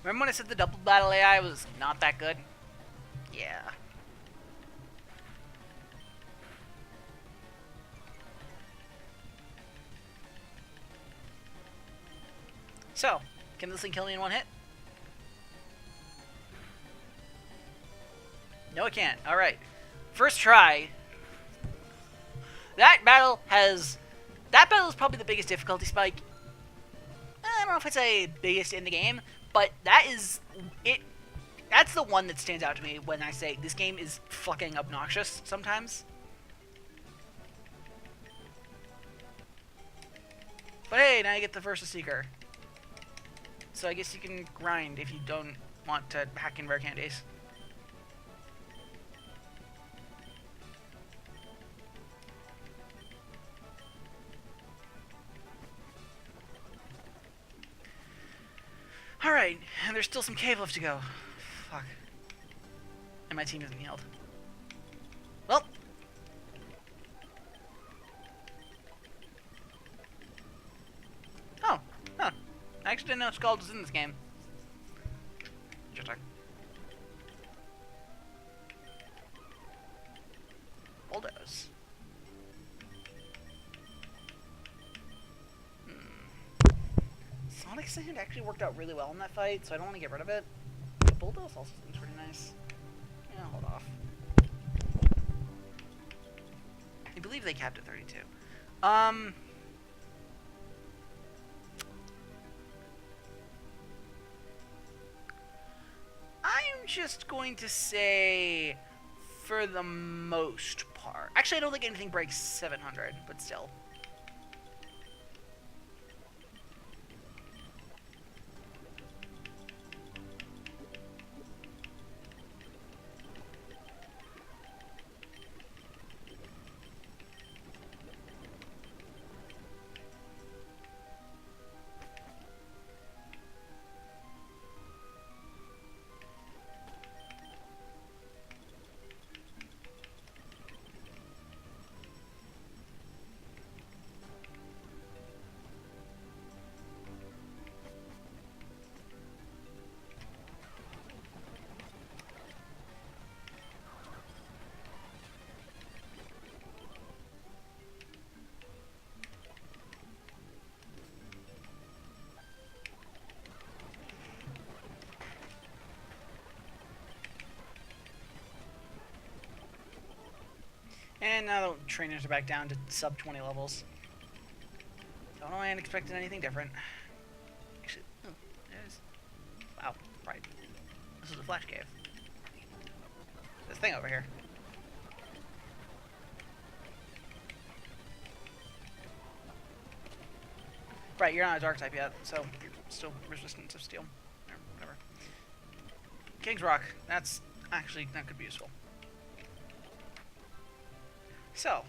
Remember when I said the double battle AI was not that good? Yeah. So, can this thing kill me in one hit? No, it can't. Alright. First try. That battle is probably the biggest difficulty spike. I don't know if I'd say biggest in the game, but that is it. That's the one that stands out to me when I say this game is fucking obnoxious sometimes. But hey, now you get the Versus Seeker. So I guess you can grind if you don't want to hack in rare candies. Alright, and there's still some cave left to go. Fuck. And my team isn't healed. Well. Oh. Huh. I actually didn't know Scald was in this game. Just bulldoze. Sonic Sand actually worked out really well in that fight, so I don't want to get rid of it. Bulldoze also seems pretty nice. Yeah, hold off. I believe they capped at 32. I'm just going to say, for the most part. Actually, I don't think anything breaks 700, but still. And now the trainers are back down to sub 20 levels. Don't know, I ain't expecting anything different. Actually, oh, there it is. Wow, right. This is a flash cave. This thing over here. Right, you're not a dark type yet, so you're still resistant to steel. Or whatever. King's Rock. That's actually, that could be useful. So.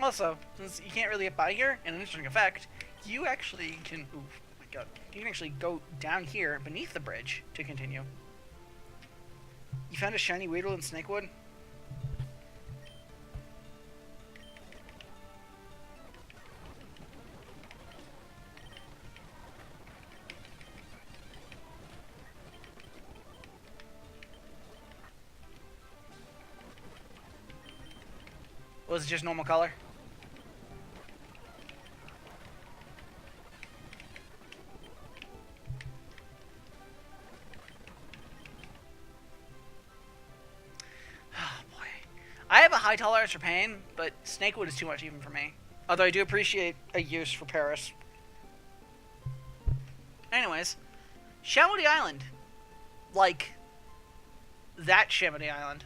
Also, since you can't really get by here, an interesting effect, you actually can, ooh, oh my god, you can actually go down here beneath the bridge to continue. You found a shiny Weedle in Snakewood? Was it just normal color? I have a high tolerance for pain, but Snakewood is too much even for me. Although I do appreciate a use for Paris. Anyways, Shamody Island. Like, that Shamody Island.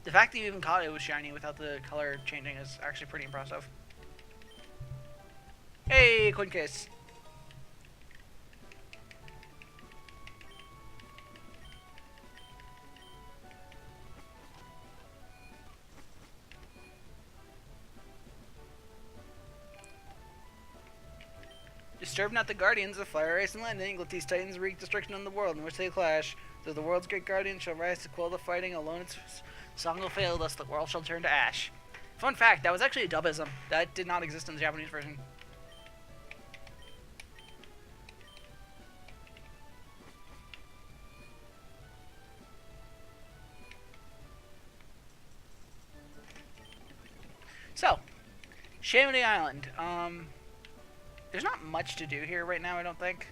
The fact that you even caught it was shiny without the color changing is actually pretty impressive. Hey, coin case. Disturb not the guardians of fire, ice, and lightning. Let these titans wreak destruction on the world in which they clash. Though the world's great guardian shall rise to quell the fighting, alone its song will fail, thus the world shall turn to ash. Fun fact, that was actually a dubism. That did not exist in the Japanese version. So, Shamony Island. There's not much to do here right now, I don't think.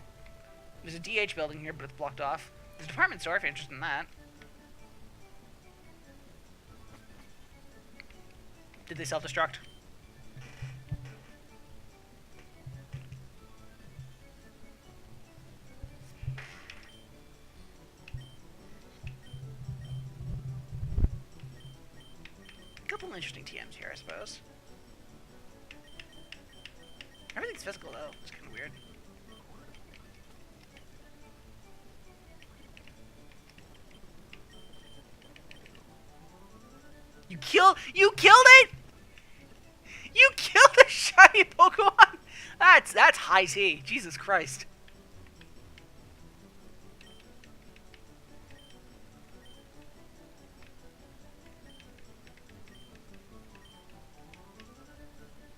There's a DH building here, but it's blocked off. There's a department store if you're interested in that. Did they self-destruct? A couple interesting TMs here, I suppose. Everything's physical, though. It's kind of weird. You killed it! You killed a shiny Pokemon! That's high tea. Jesus Christ.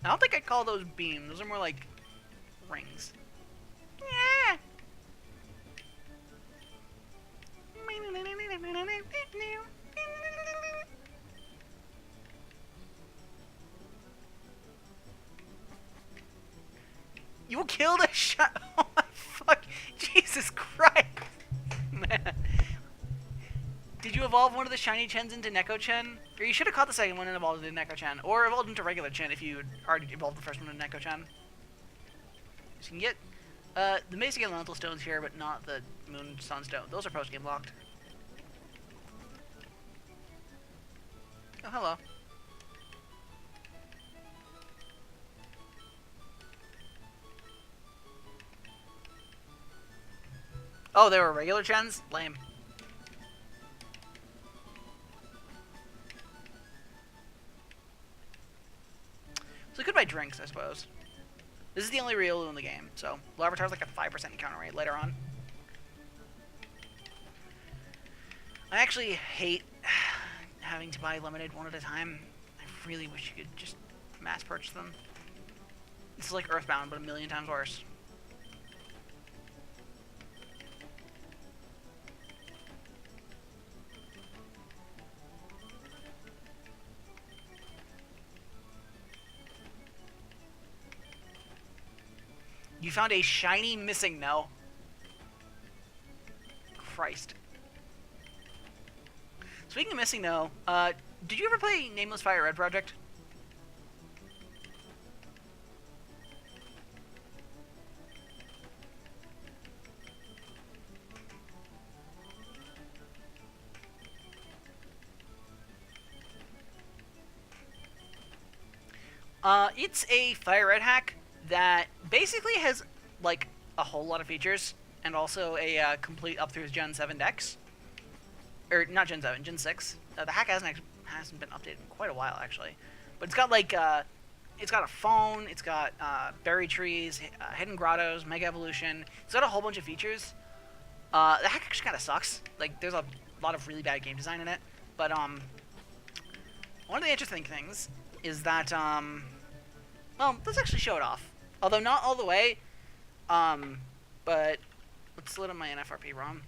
I don't think I'd call those beams. Those are more like rings. Yeah. You killed a shot. Oh my fuck. Jesus Christ. Man. Did you evolve one of the shiny Chens into Neko-Chen? Or you should have caught the second one and evolved into Neko-Chen. Or evolved into regular Chen if you already evolved the first one into Neko-Chen. So you can get the basic elemental stones here, but not the moon sunstone. Those are post-game locked. Oh, hello. Oh, they were regular Chens? Lame. So we could buy drinks, I suppose. This is the only real in the game, so Larvitar's like a 5% encounter rate later on. I actually hate having to buy limited one at a time. I really wish you could just mass purchase them. This is like Earthbound, but a million times worse. You found a shiny missing no. Christ. Speaking of missing no, did you ever play Nameless Fire Red Project? It's a Fire Red hack that basically has, like, a whole lot of features, and also a complete up through Gen 7 dex. Or, not Gen 7, Gen 6. The hack hasn't been updated in quite a while, actually. But it's got, like, it's got a phone, it's got berry trees, hidden grottos, mega evolution. It's got a whole bunch of features. The hack actually kind of sucks. Like, there's a lot of really bad game design in it. But, one of the interesting things is that, well, let's actually show it off. Although not all the way, but let's load up my NFRP ROM.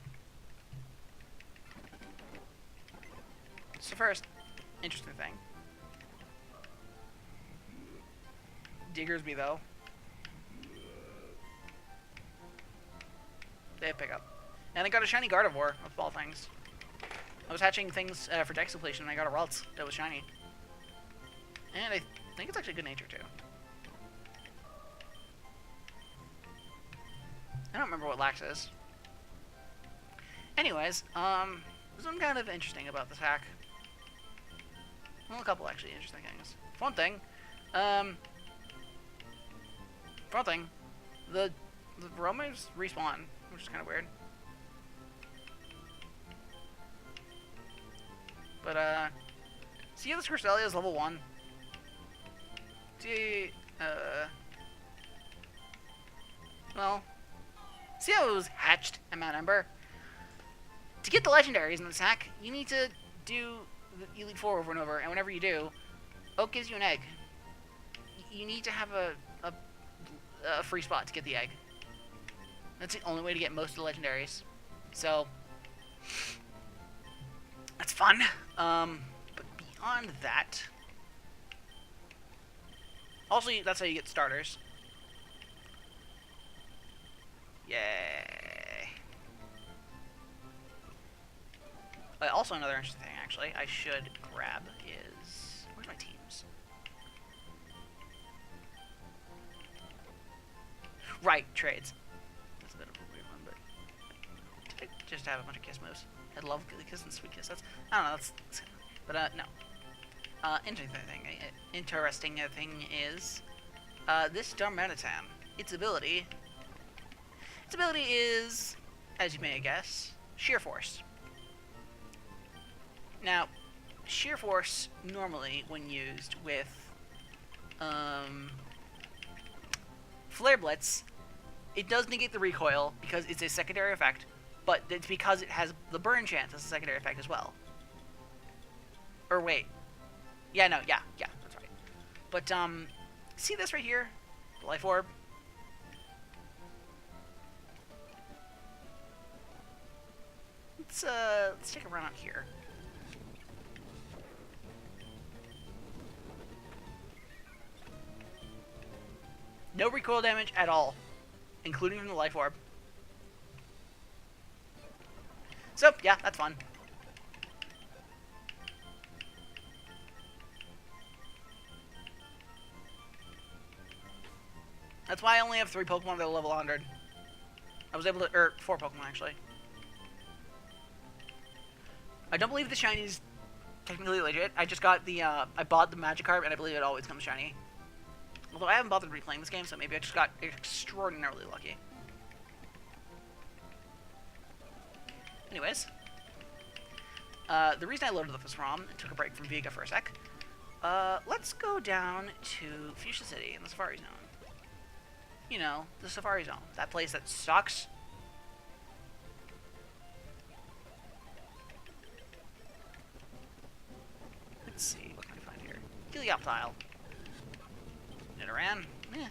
So first, interesting thing. Diggersby, though. They have pickup. And I got a shiny Gardevoir, of all things. I was hatching things for dex depletion, and I got a Ralts that was shiny. And I think it's actually good nature, too. I don't remember what Lax is. Anyways, there's something kind of interesting about this hack. Well, a couple actually interesting things. For one thing, the Romas respawn, which is kind of weird. But, see how this Cresselia is level 1? See, well, see how it was hatched at Mount Ember? To get the legendaries in this hack, you need to do the Elite Four over and over, and whenever you do, Oak gives you an egg. You need to have a free spot to get the egg. That's the only way to get most of the legendaries. So, that's fun. But beyond that, also, that's how you get starters. Yay. Also, another interesting thing, actually, I should grab is... Where's my teams? Right, trades. That's a bit of a weird one, but... Just to have a bunch of kiss moves. I love the kiss and sweet kiss. That's... I don't know, that's... But, no. Interesting thing is... this Darmanitan. Its ability is, as you may guess, Sheer Force. Now, Sheer Force, normally, when used with Flare Blitz, it does negate the recoil because it's a secondary effect, but it's because it has the burn chance as a secondary effect as well. Or wait. Yeah, that's right. But, see this right here? The Life Orb? Let's take a run out here. No recoil damage at all, including from the Life Orb. So, yeah, that's fun. That's why I only have 3 Pokemon that are level 100. I was able to, or 4 Pokemon actually. I don't believe the shini's technically legit. I just got the, I bought the Magikarp and I believe it always comes shiny. Although I haven't bothered replaying this game, so maybe I just got extraordinarily lucky. Anyways. The reason I loaded up this ROM and took a break from Vega for a sec. Let's go down to Fuchsia City in the Safari Zone. You know, the Safari Zone. That place that sucks. Let's see, what can I find here? Helioptile. Nidoran. Eh.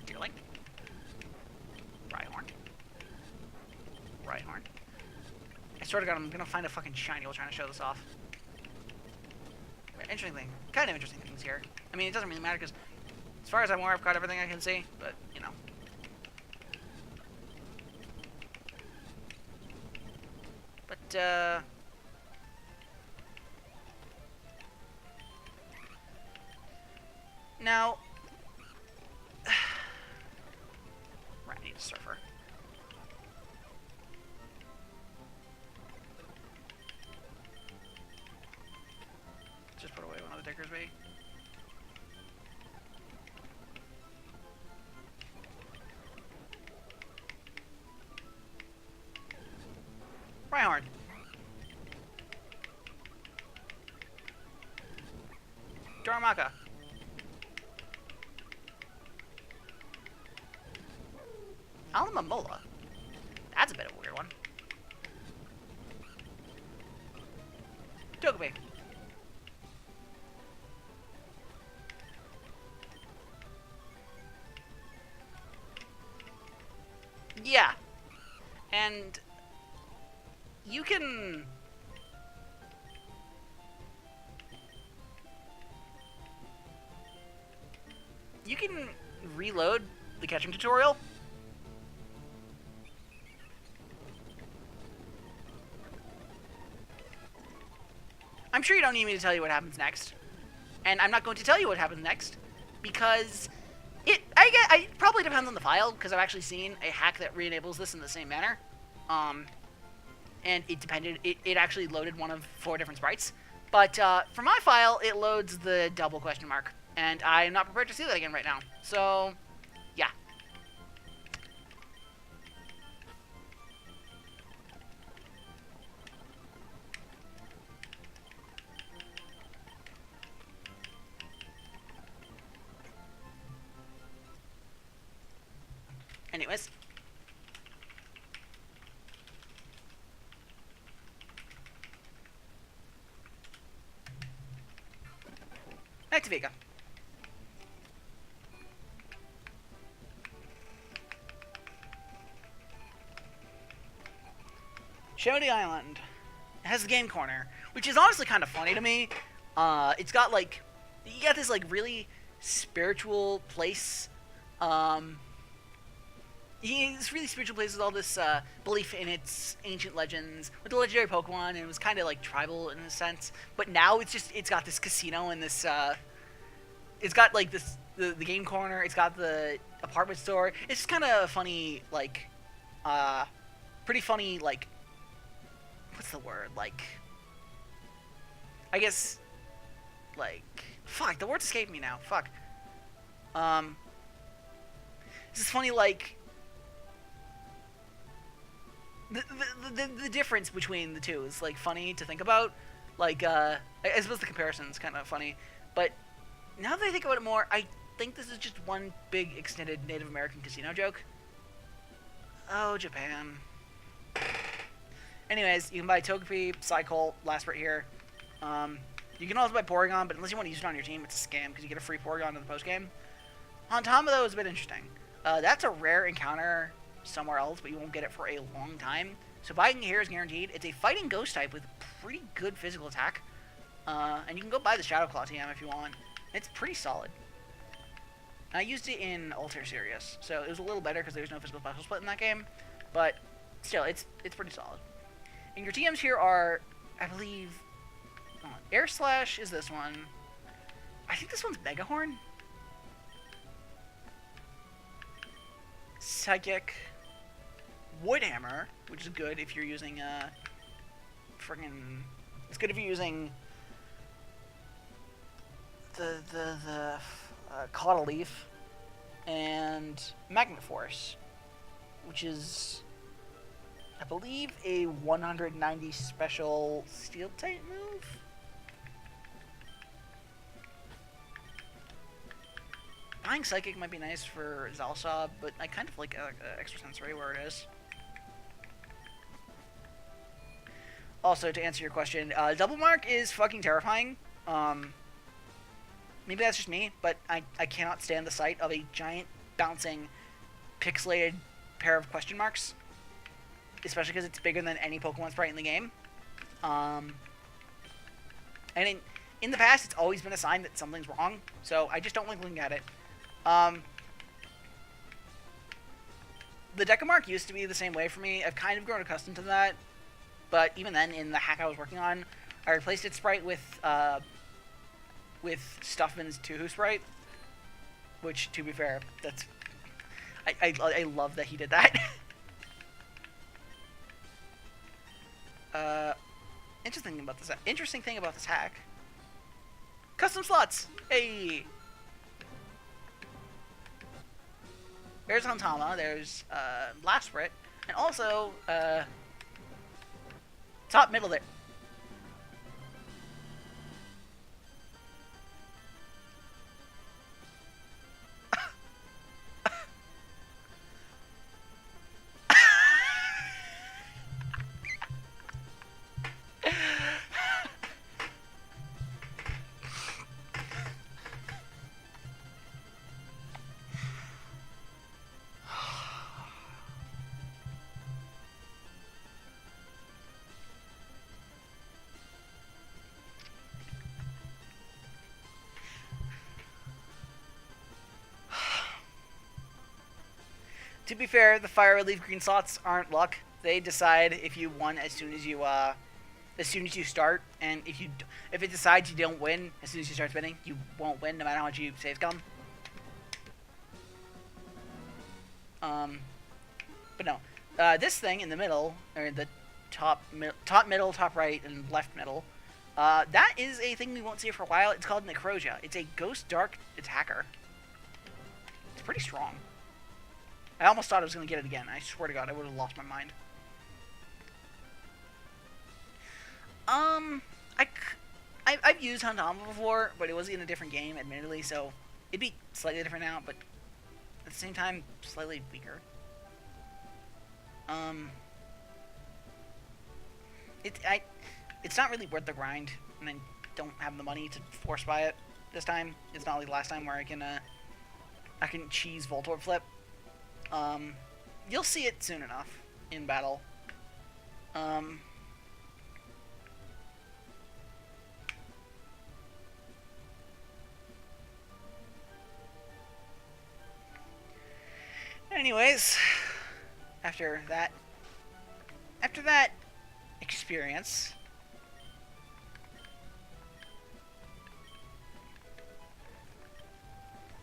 Deerling. Rhyhorn. Rhyhorn. I swear to God, I'm gonna find a fucking shiny while trying to show this off. Interesting thing. Kind of interesting things here. I mean, it doesn't really matter because, as far as I'm aware, I've got everything I can see, but, you know. But, now, right, I need a surfer. Just put away one of the diggers, maybe. Rhyhorn. Darumaka. Alamamola. That's a bit of a weird one. Togepi. Yeah. And you can reload the catching tutorial. I'm sure you don't need me to tell you what happens next. And I'm not going to tell you what happens next because it probably depends on the file, because I've actually seen a hack that re-enables this in the same manner. And it actually loaded one of 4 different sprites. But for my file, it loads the double question mark. And I'm not prepared to see that again right now. So, yeah. Anyways. Back to Vega. Shody Island. It has the game corner, which is honestly kind of funny to me. It's got like, you got this like really spiritual place. This really spiritual place with all this belief in its ancient legends with the legendary Pokemon, and it was kind of like tribal in a sense. But now it's got this casino and this it's got like this the game corner. It's got the apartment store. It's just kind of funny, like pretty funny, like, what's the word, like, I guess, like, fuck, the words escape me now. Fuck. This is funny, like, the difference between the two is, like, funny to think about. Like, I suppose the comparison's kind of funny. But now that I think about it more, I think this is just one big extended Native American casino joke. Oh, Japan. Anyways, you can buy Togepi, Psycholt, last right here. You can also buy Porygon, but unless you want to use it on your team, it's a scam because you get a free Porygon in the post-game. Hantama, though, is a bit interesting. That's a rare encounter somewhere else, but you won't get it for a long time. So buying it here is guaranteed. It's a fighting ghost type with pretty good physical attack. And you can go buy the Shadow Claw TM if you want. It's pretty solid. I used it in Altair Sirius, so it was a little better because there was no physical special split in that game. But still, it's pretty solid. And your TMs here are, I believe, Air Slash is this one. I think this one's Mega Horn. Psychic. Woodhammer, which is good if you're using it's good if you're using the Caudal Leaf, and Magnet Force, which is, I believe, a 190 special Steel type move. Buying Psychic might be nice for Zalsab, but I kind of like Extrasensory where it is. Also, to answer your question, double mark is fucking terrifying. Maybe that's just me, but I cannot stand the sight of a giant, bouncing, pixelated pair of question marks. Especially because it's bigger than any Pokemon sprite in the game. And in the past, it's always been a sign that something's wrong, so I just don't like looking at it. The Decamark used to be the same way for me. I've kind of grown accustomed to that, but even then, in the hack I was working on, I replaced its sprite with Stuffman's Tuhu sprite, which, to be fair, that's... I love that he did that. Interesting thing about this hack. Custom slots! Hey! There's Hantama, there's Lasprit, and also top middle there. To be fair, the fire relief green slots aren't luck. They decide if you won as soon as you start, and if it decides you don't win as soon as you start spinning, you won't win no matter how much you save come. But no, this thing in the middle, or in the top middle, top right, and left middle, that is a thing we won't see for a while. It's called Necrosia. It's a ghost dark attacker. It's pretty strong. I almost thought I was going to get it again. I swear to God, I would have lost my mind. I've used Hantama before, but it was in a different game, admittedly, so it'd be slightly different now, but at the same time, slightly weaker. It's not really worth the grind, and I don't have the money to force buy it this time. It's not like last time where I can cheese Voltorb flip. You'll see it soon enough in battle. Anyways, after that experience,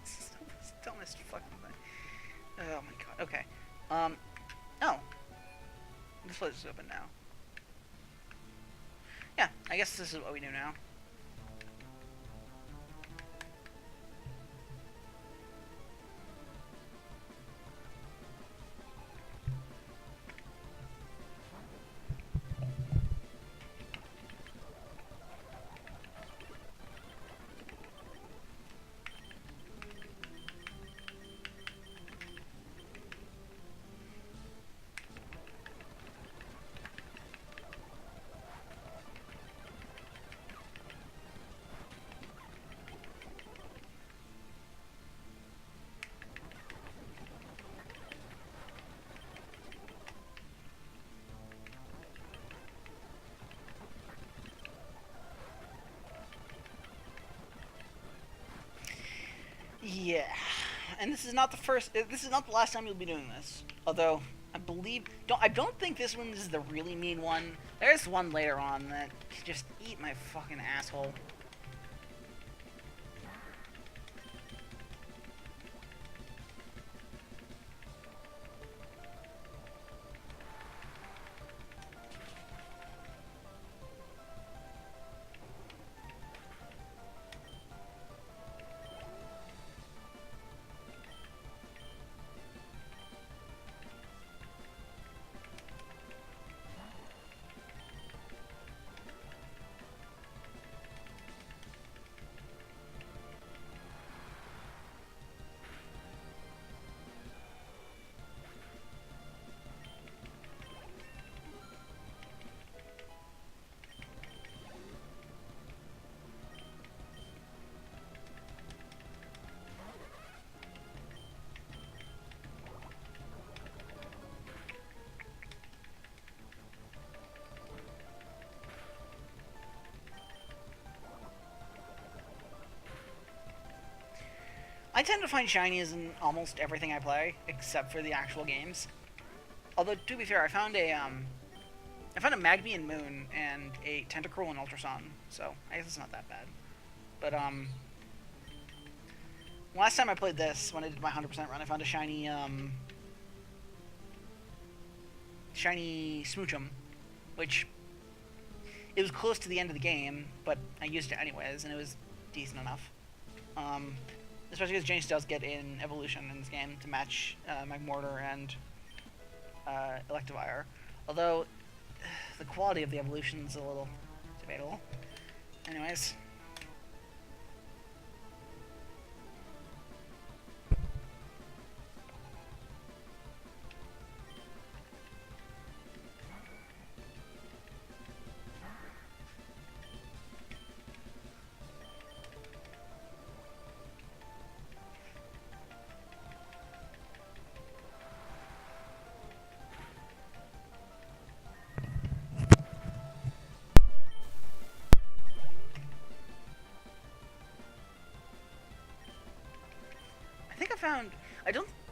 this is the dumbest fucking thing. Oh my God. Okay. Oh. This place is open now. Yeah, I guess this is what we do now. Yeah, and this is not the last time you'll be doing this. Although I don't think this one is the really mean one. There's one later on that just eat my fucking asshole. I tend to find shinies in almost everything I play, except for the actual games. Although, to be fair, I found a Magby and Moon and a Tentacruel and Ultrason, so I guess it's not that bad. But, last time I played this, when I did my 100% run, I found a shiny, shiny Smoochum, which, it was close to the end of the game, but I used it anyways, and it was decent enough. Especially because Janice does get an evolution in this game to match Magmortar and Electivire. Although, the quality of the evolution is a little debatable. Anyways.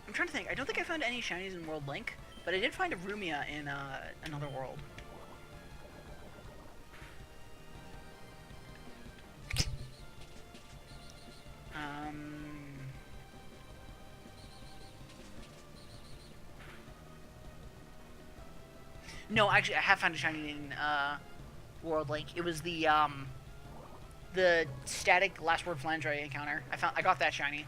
I'm trying to think. I don't think I found any shinies in World Link, but I did find a Rumia in another world. No, actually, I have found a shiny in World Link. It was the static last word Flandre encounter. I got that shiny.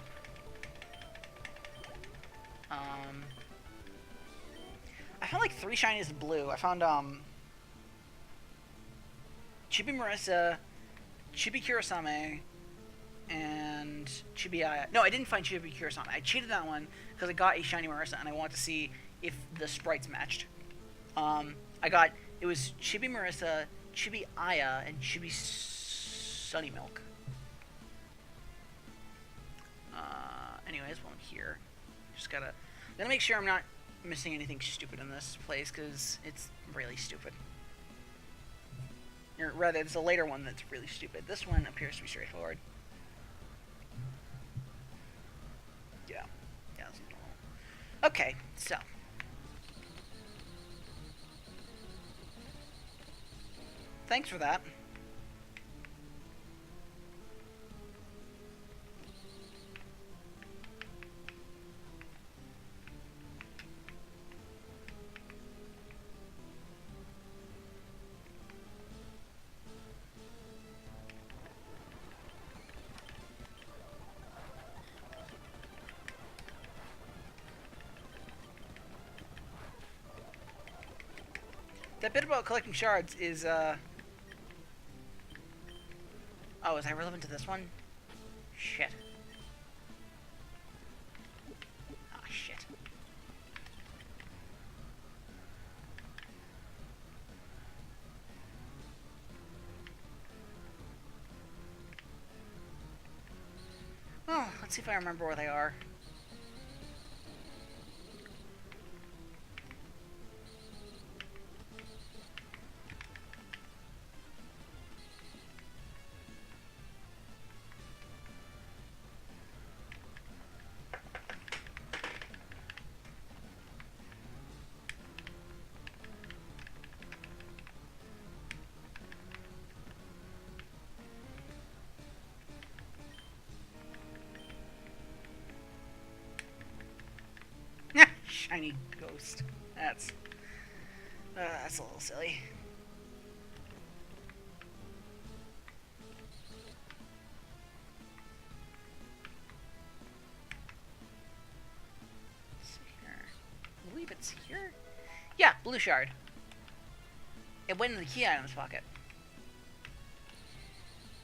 I found like 3 shinies in blue. I found Chibi Marissa, Chibi Kurosame, and Chibi Aya. No, I didn't find Chibi Kurosame. I cheated that one because I got a shiny Marissa and I wanted to see if the sprites matched. It was Chibi Marissa, Chibi Aya, and Chibi Sunny Milk. Anyways, while I'm here, just gotta make sure I'm not missing anything stupid in this place, because it's really stupid. Or rather, there's a later one that's really stupid. This one appears to be straightforward. Yeah. Yeah, that's normal. Okay, so. Thanks for that. That bit about collecting shards is, Oh, is that relevant to this one? Shit. Ah, shit. Oh, let's see if I remember where they are. Shiny ghost. That's a little silly. Let's see here. I believe it's here. Yeah, blue shard. It went in the key items pocket.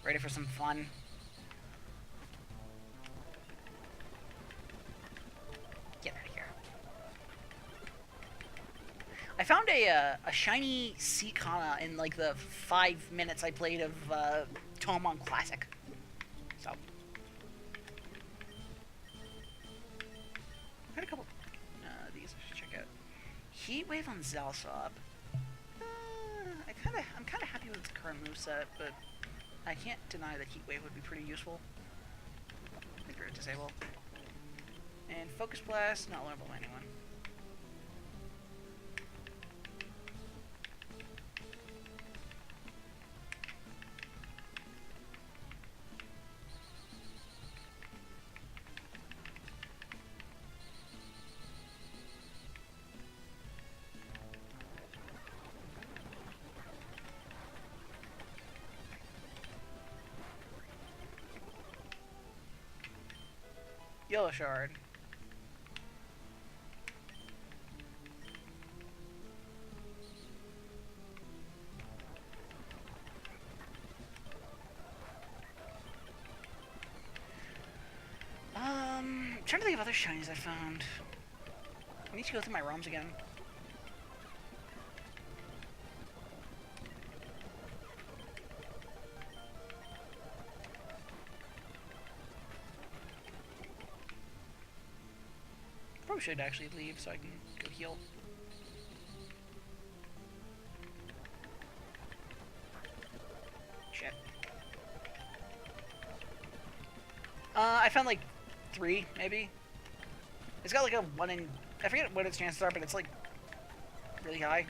Ready for some fun? I found a shiny Seakana in like the 5 minutes I played of Tomon Classic. So I had a couple these I should check out. Heatwave on Zalsop. I'm kinda happy with its current moveset, but I can't deny that Heatwave would be pretty useful. I think we're at disable. And Focus Blast, not learnable by anyone. Yellow Shard. I'm trying to think of other shinies I found. I need to go through my ROMs again. Probably should actually leave so I can go heal. Shit. I found like 3, maybe. It's got like a 1 in... I forget what its chances are, but it's like really high.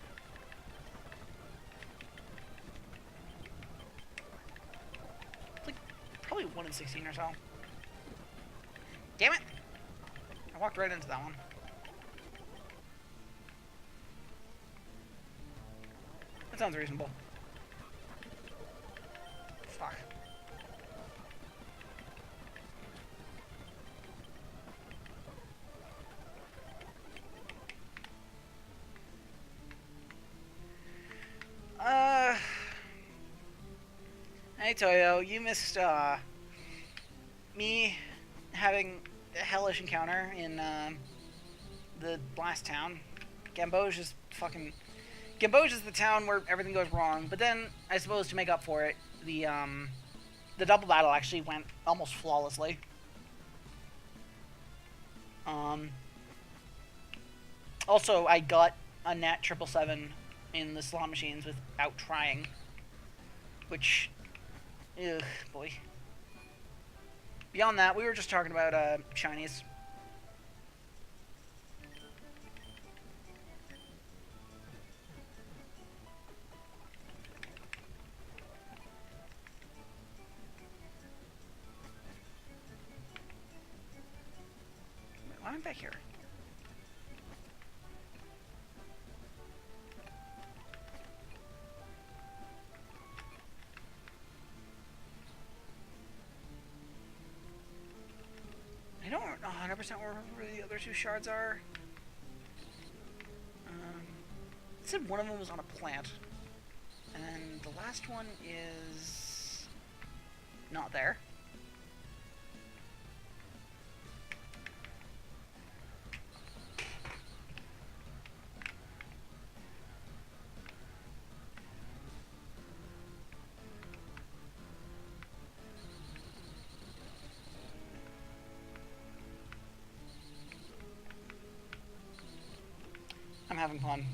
It's like probably 1 in 16 or so. Damn it! I walked right into that one. That sounds reasonable. Fuck. Hey Toyo, you missed me having a hellish encounter in the last town. Gamboge is fucking... Gamboge is the town where everything goes wrong, but then, I suppose to make up for it, the double battle actually went almost flawlessly. Also, I got a nat 777 in the slot machines without trying, which, ugh, boy. Beyond that, we were just talking about shinies. Why am I back here? I don't know 100% where the other 2 shards are. It said one of them was on a plant. And the last one is not there. I'm having fun.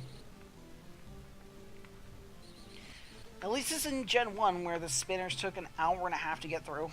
At least it's in Gen 1 where the spinners took an hour and a half to get through.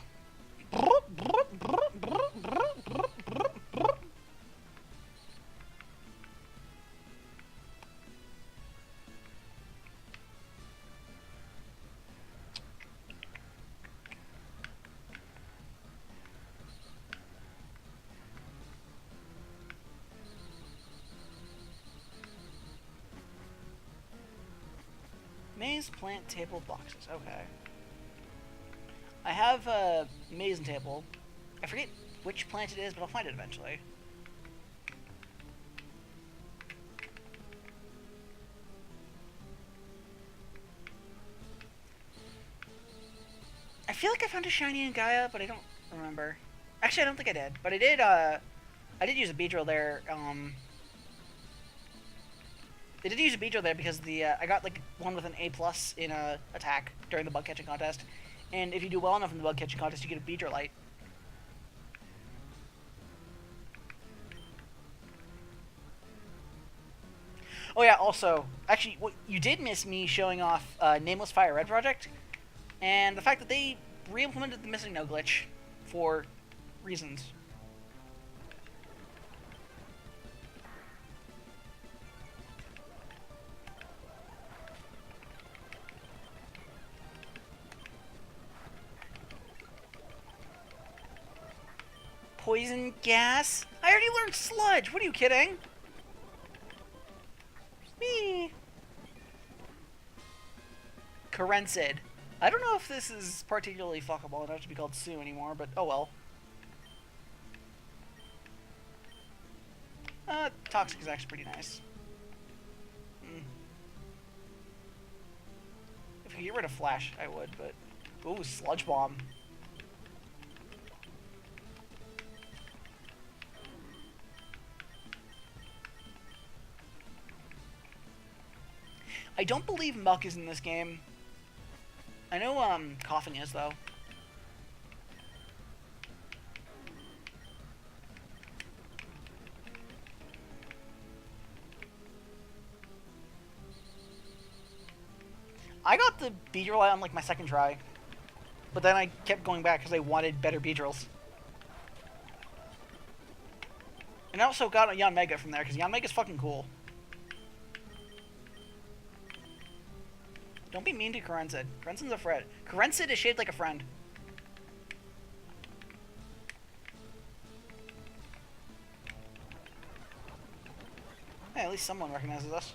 Maze, plant, table, boxes. Okay. I have a maze and table. I forget which plant it is, but I'll find it eventually. I feel like I found a shiny in Gaia, but I don't remember. Actually, I don't think I did. But I did use a Beedrill there, I did use a Beedrill there because I got like one with an A+ in attack during the bug catching contest, and if you do well enough in the bug catching contest, you get a Beedrill light. Oh yeah, also, actually, you did miss me showing off Nameless Fire Red Project, and the fact that they re-implemented the missing no glitch for reasons. Poison gas? I already learned sludge. What are you kidding? Me. Carencid. I don't know if this is particularly fuckable. It doesn't have to be called Sue anymore, but oh well. Toxic is actually pretty nice. If we could get rid of Flash, I would, but... Ooh, Sludge Bomb. I don't believe Muck is in this game. I know, Coughing is, though. I got the Beedrill on, like, my second try. But then I kept going back because I wanted better Beedrills. And I also got a Yanmega from there, because Yanmega's fucking cool. Don't be mean to Carencid. Carencid's a friend. Carencid is shaped like a friend. Hey, at least someone recognizes us.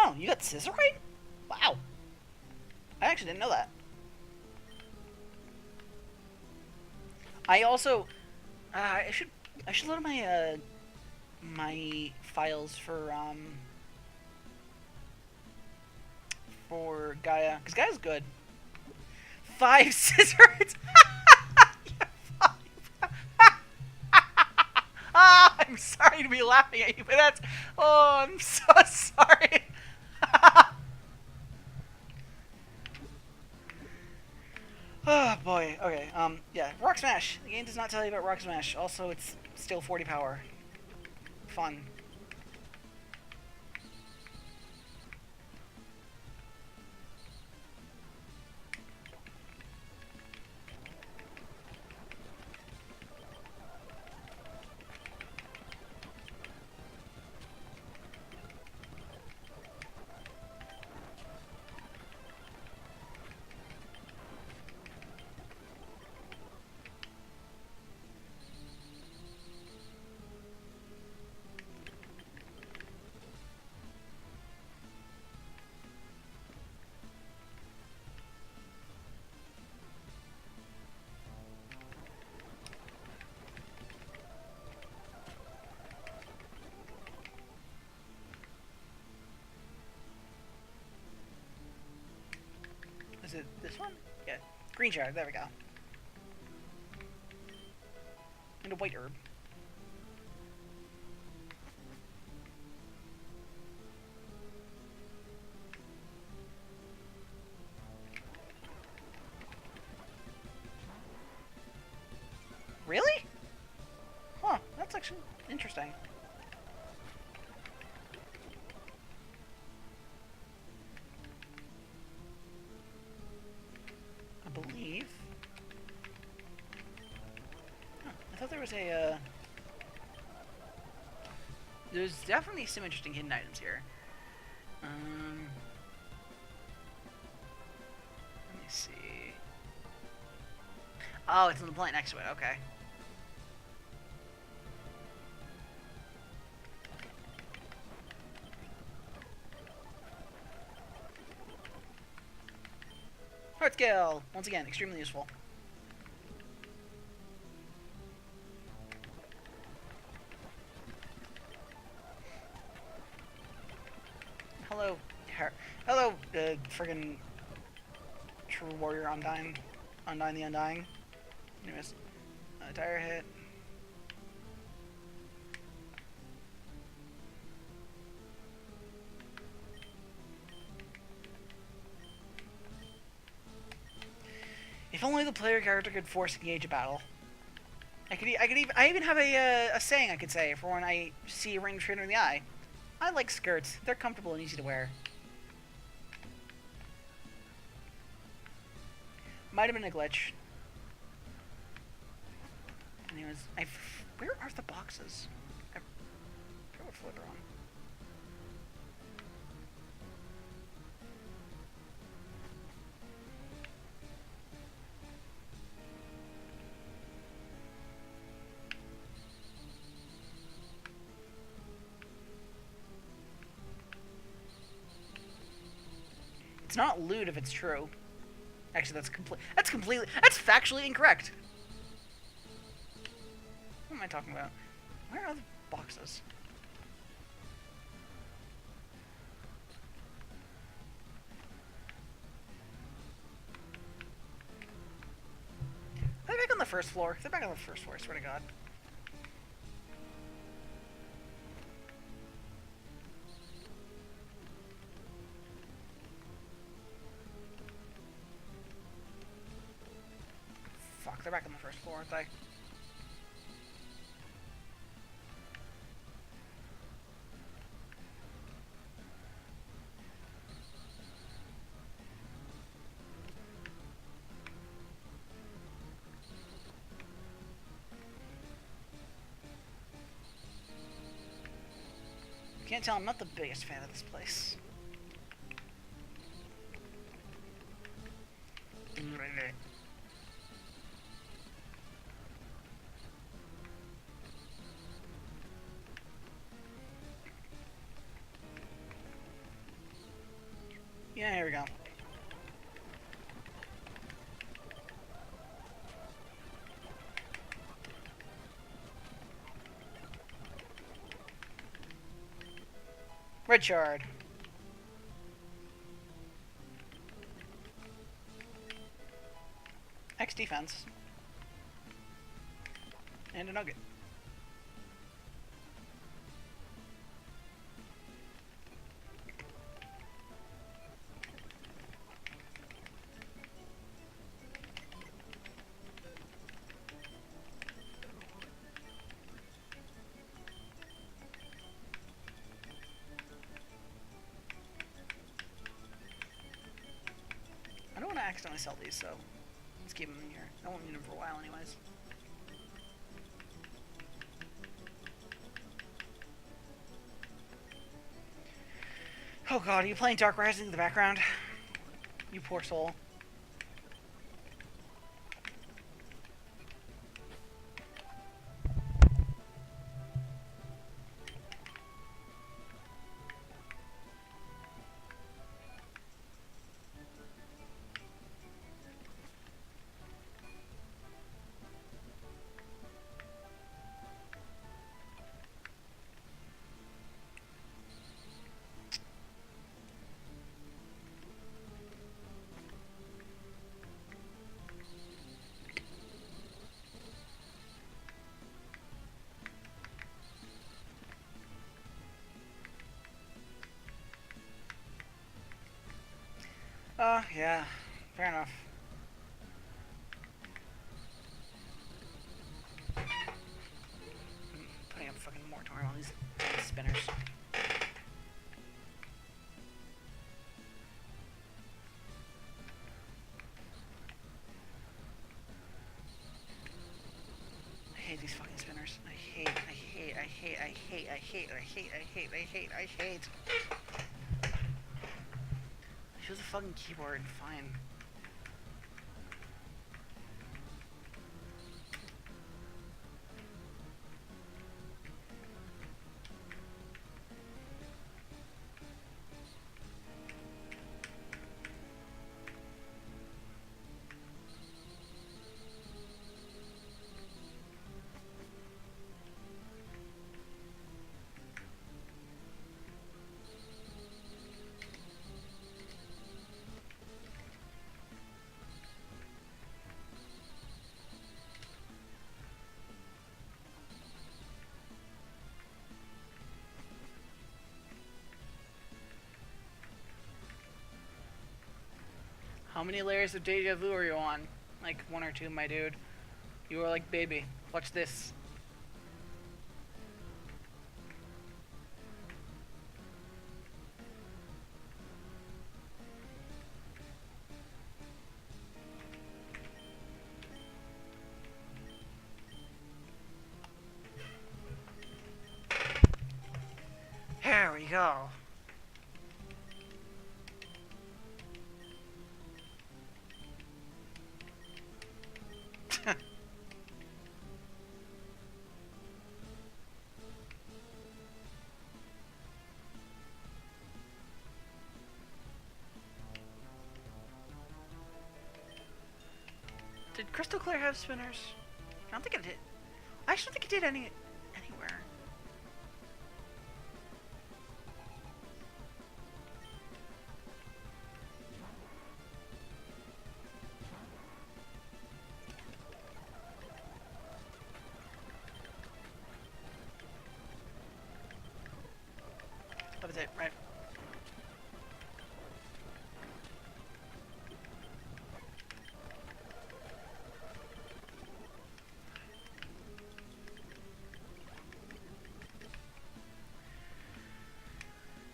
Oh, you got Scissorite? Wow. I actually didn't know that. I also... I should load my, my files for Gaia. Because Gaia's good. 5 Scissorite! I'm sorry to be laughing at you, but that's... Oh, I'm so sorry. Oh boy, okay, yeah, Rock Smash. The game does not tell you about Rock Smash. Also, it's still 40 power. Fun. Is it this one? Yeah. Green shard, there we go. And a white herb. Really? Huh, that's actually interesting. I believe. Huh, I thought there was a, there's definitely some interesting hidden items here. Let me see. Oh, it's on the plant next to it, okay. Heart scale! Once again, extremely useful. Hello, hello, friggin' True Warrior Undyne. Undyne the Undying. Anyways, tire hit. If only the player character could force engage a battle. I even have a saying I could say for when I see a ranged trainer in the eye. I like skirts. They're comfortable and easy to wear. Might have been a glitch. Anyways, where are the boxes? I forgot what floor they're on. It's not loot if it's true. Actually, that's factually incorrect. What am I talking about? Where are the boxes? Are they back on the first floor? They're back on the first floor, I swear to God. Fuck, they're back on the first floor, aren't they? Can't tell, I'm not the biggest fan of this place. Yeah, here we go. Red shard. X defense. And a nugget. I don't want to accidentally sell these, so let's keep them in here. I won't need them for a while anyways. Oh god, are you playing Dark Rising in the background? You poor soul. Yeah, fair enough. Putting up fucking moratorium on these spinners. I hate these fucking spinners. I hate. Use the fucking keyboard, fine. How many layers of deja vu are you on? Like 1 or 2, my dude. You were like, baby, watch this. Here we go. Did Crystal Clear have spinners? I don't think it did. I actually don't think it did anywhere. That was it, right?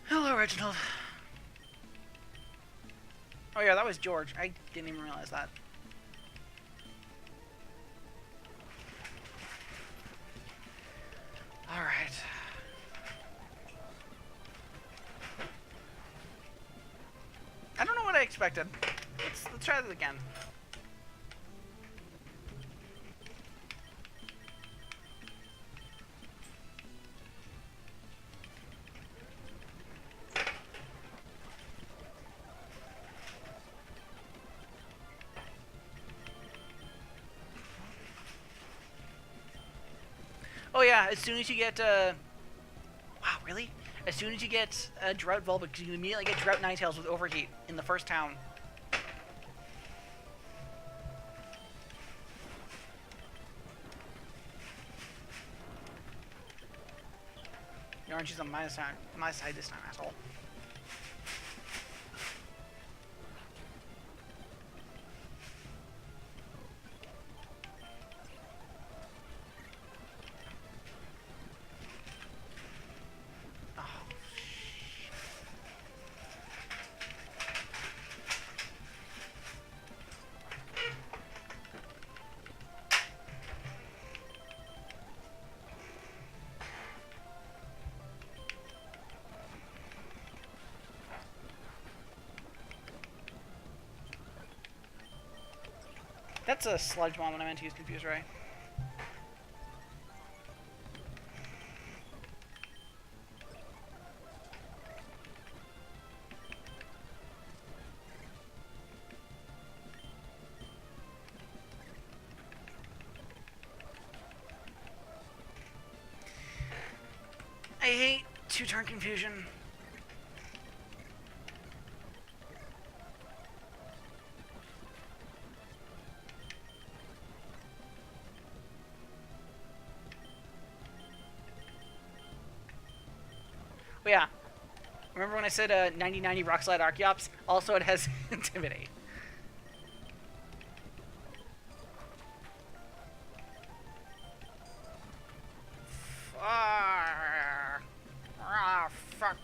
Hello, Reginald. Oh yeah, that was George. I didn't even realize that. Alright. I don't know what I expected. Let's try this again. Oh yeah, as soon as you get, wow, really? As soon as you get Drought Vulpix, you immediately get Drought Ninetales with Overheat in the first town. The orange is on my side this time, asshole. That's a Sludge Bomb when I meant to use Confuse Ray. I hate 2-turn confusion. But yeah, remember when I said 90-90 Rock Slide Archeops? Also, it has Intimidate. Ah, fuck.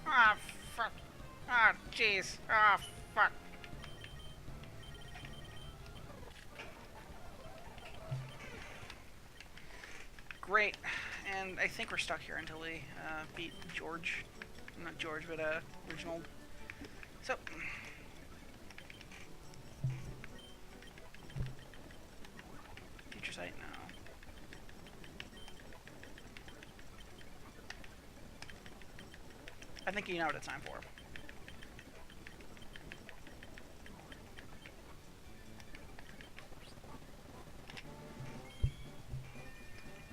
Ah, fuck. Ah, jeez. Ah, fuck. Great. And I think we're stuck here until we beat George. Not George, but Reginald. So. Future Sight? No. I think you know what it's time for.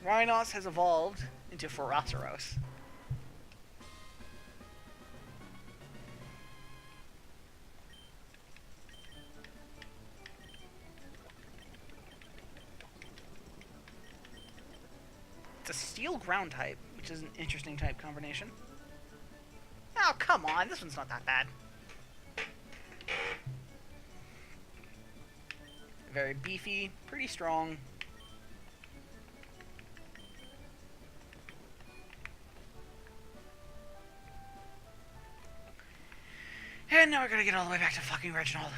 Rhinos has evolved into Feroceros. It's a steel ground type, which is an interesting type combination. Oh, come on. This one's not that bad. Very beefy, pretty strong. And now we're gonna get all the way back to fucking Reginald.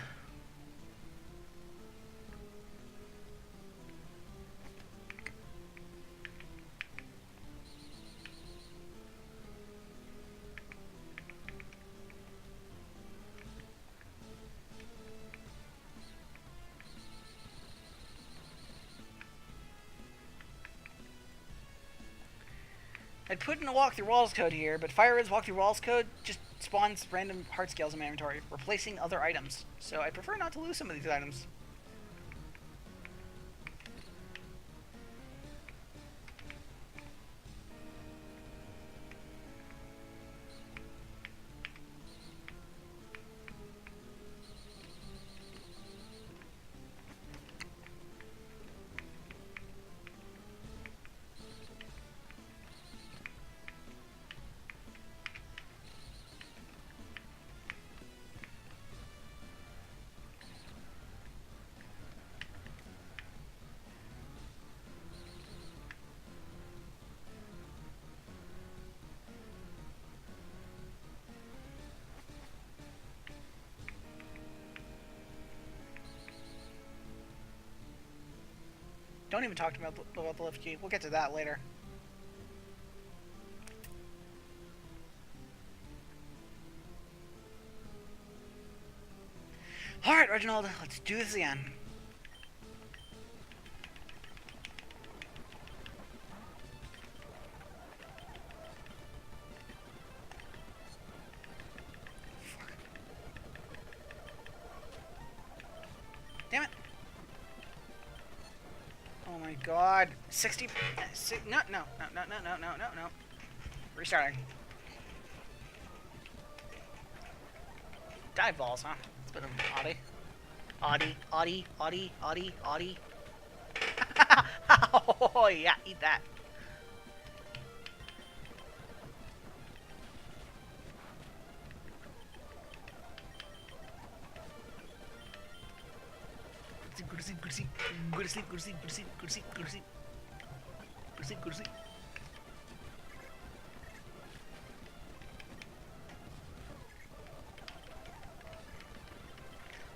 I'd put in a walk through walls code here, but Fire Red's walk through walls code just spawns random heart scales in my inventory, replacing other items. So I prefer not to lose some of these items. Don't even talk to me about the lift key. We'll get to that later. Alright, Reginald, let's do this again. Fuck. Damn it. Oh my god. 60... No. Restarting. Dive balls, huh? It's a bit of an Audie. Oh, yeah, eat that. Go to sleep.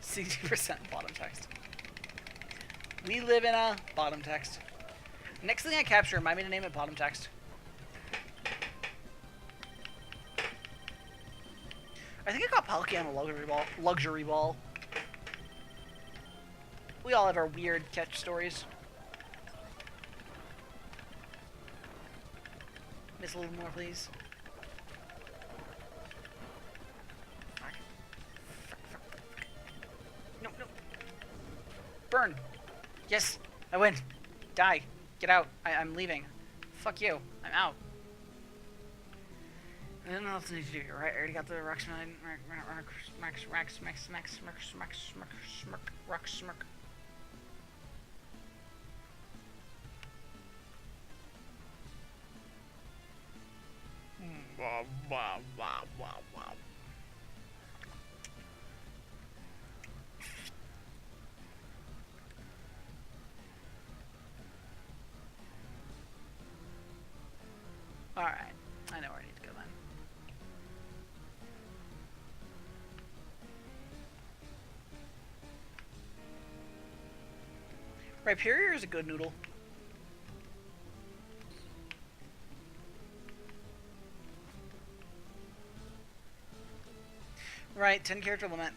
60% bottom text. We live in a bottom text. Next thing I capture, remind me to name it bottom text. I think I got Palkia on a luxury ball. We all have our weird catch stories. Miss a little more, please. Fuck. No. Burn. Yes, I win. Die. Get out. I'm leaving. Fuck you. I'm out. I don't know what else I need to do here, right? I already got the Rocksmith. Rock Smirk. Wow. Alright, I know where I need to go then. Rhyperior is a good noodle. Right, 10 character limit.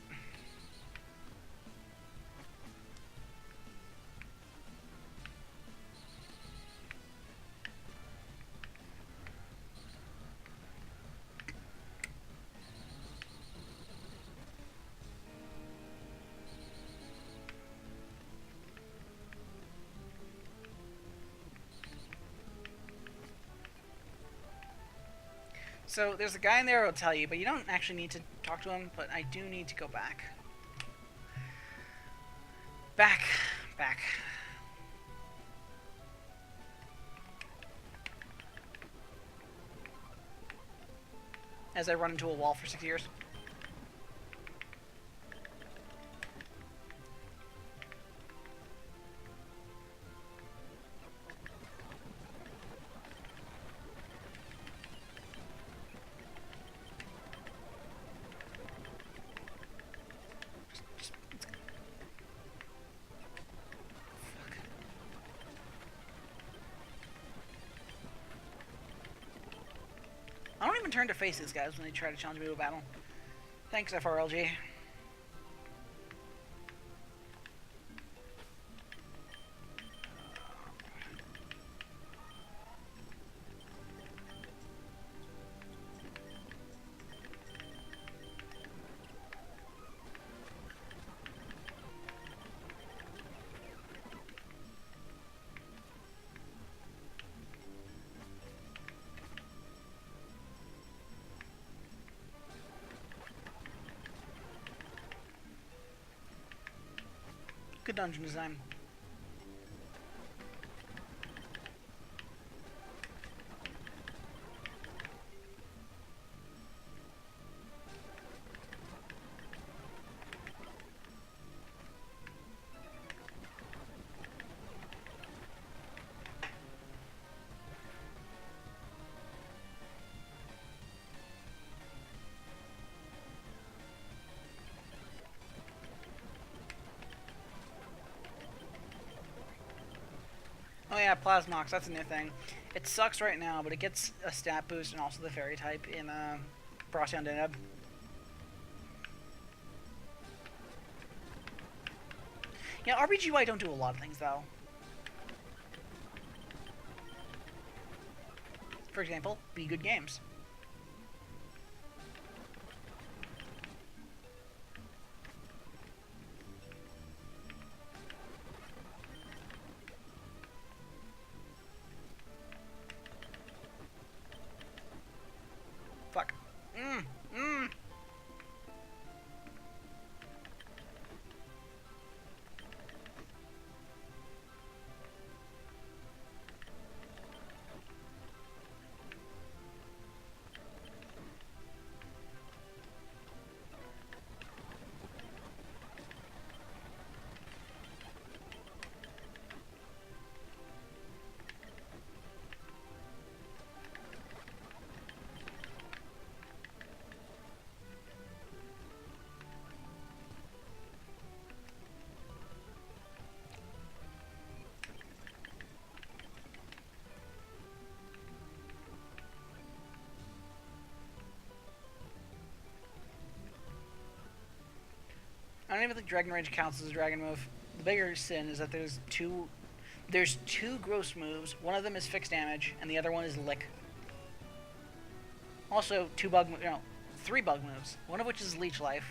So there's a guy in there who'll tell you, but you don't actually need to talk to him, but I do need to go back. Back. as I run into a wall for 6 years. I don't even turn to face these guys when they try to challenge me to a battle. Thanks, FRLG. Good dungeon design. Oh yeah, Plasmox, that's a new thing. It sucks right now, but it gets a stat boost and also the fairy type in Brausson Deneb. Yeah, RBGY don't do a lot of things though. For example, Be Good Games. Fuck. I don't even think Dragon Rage counts as a dragon move. The bigger sin is that there's two gross moves. One of them is fixed damage, and the other one is lick. Also, three bug moves. One of which is leech life.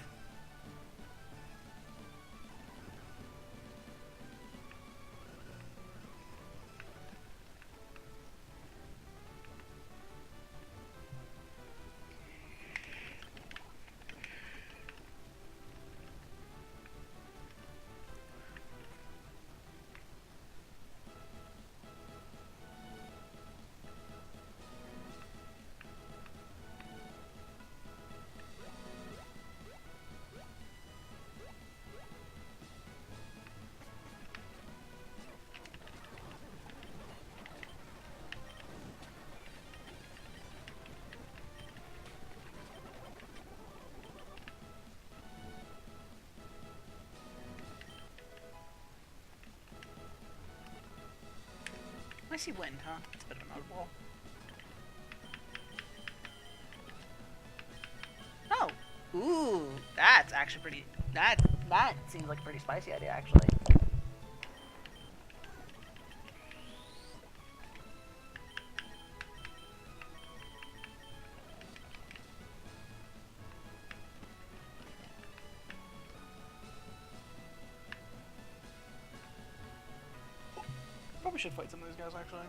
I see wind, huh? It's a bit of an oddball. Oh! Ooh! That's actually pretty... That seems like a pretty spicy idea, actually. Probably should fight some of these guys, actually.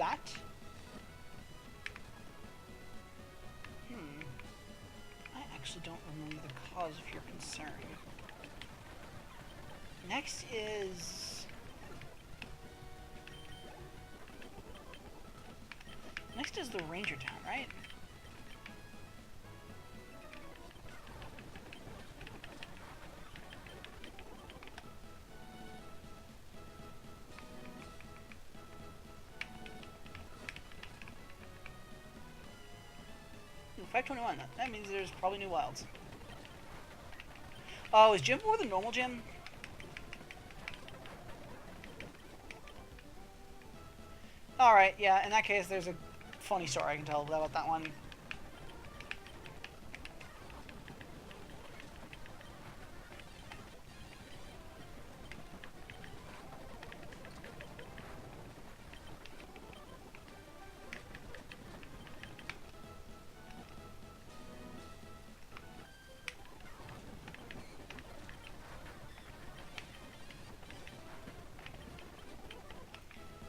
that. I actually don't remember the cause of your concern. Next is... the Ranger Town, right? Ooh, 521. That means there's probably new wilds. Oh, is Gym 4 the normal gym? Alright, yeah, in that case, there's a funny story I can tell about that one.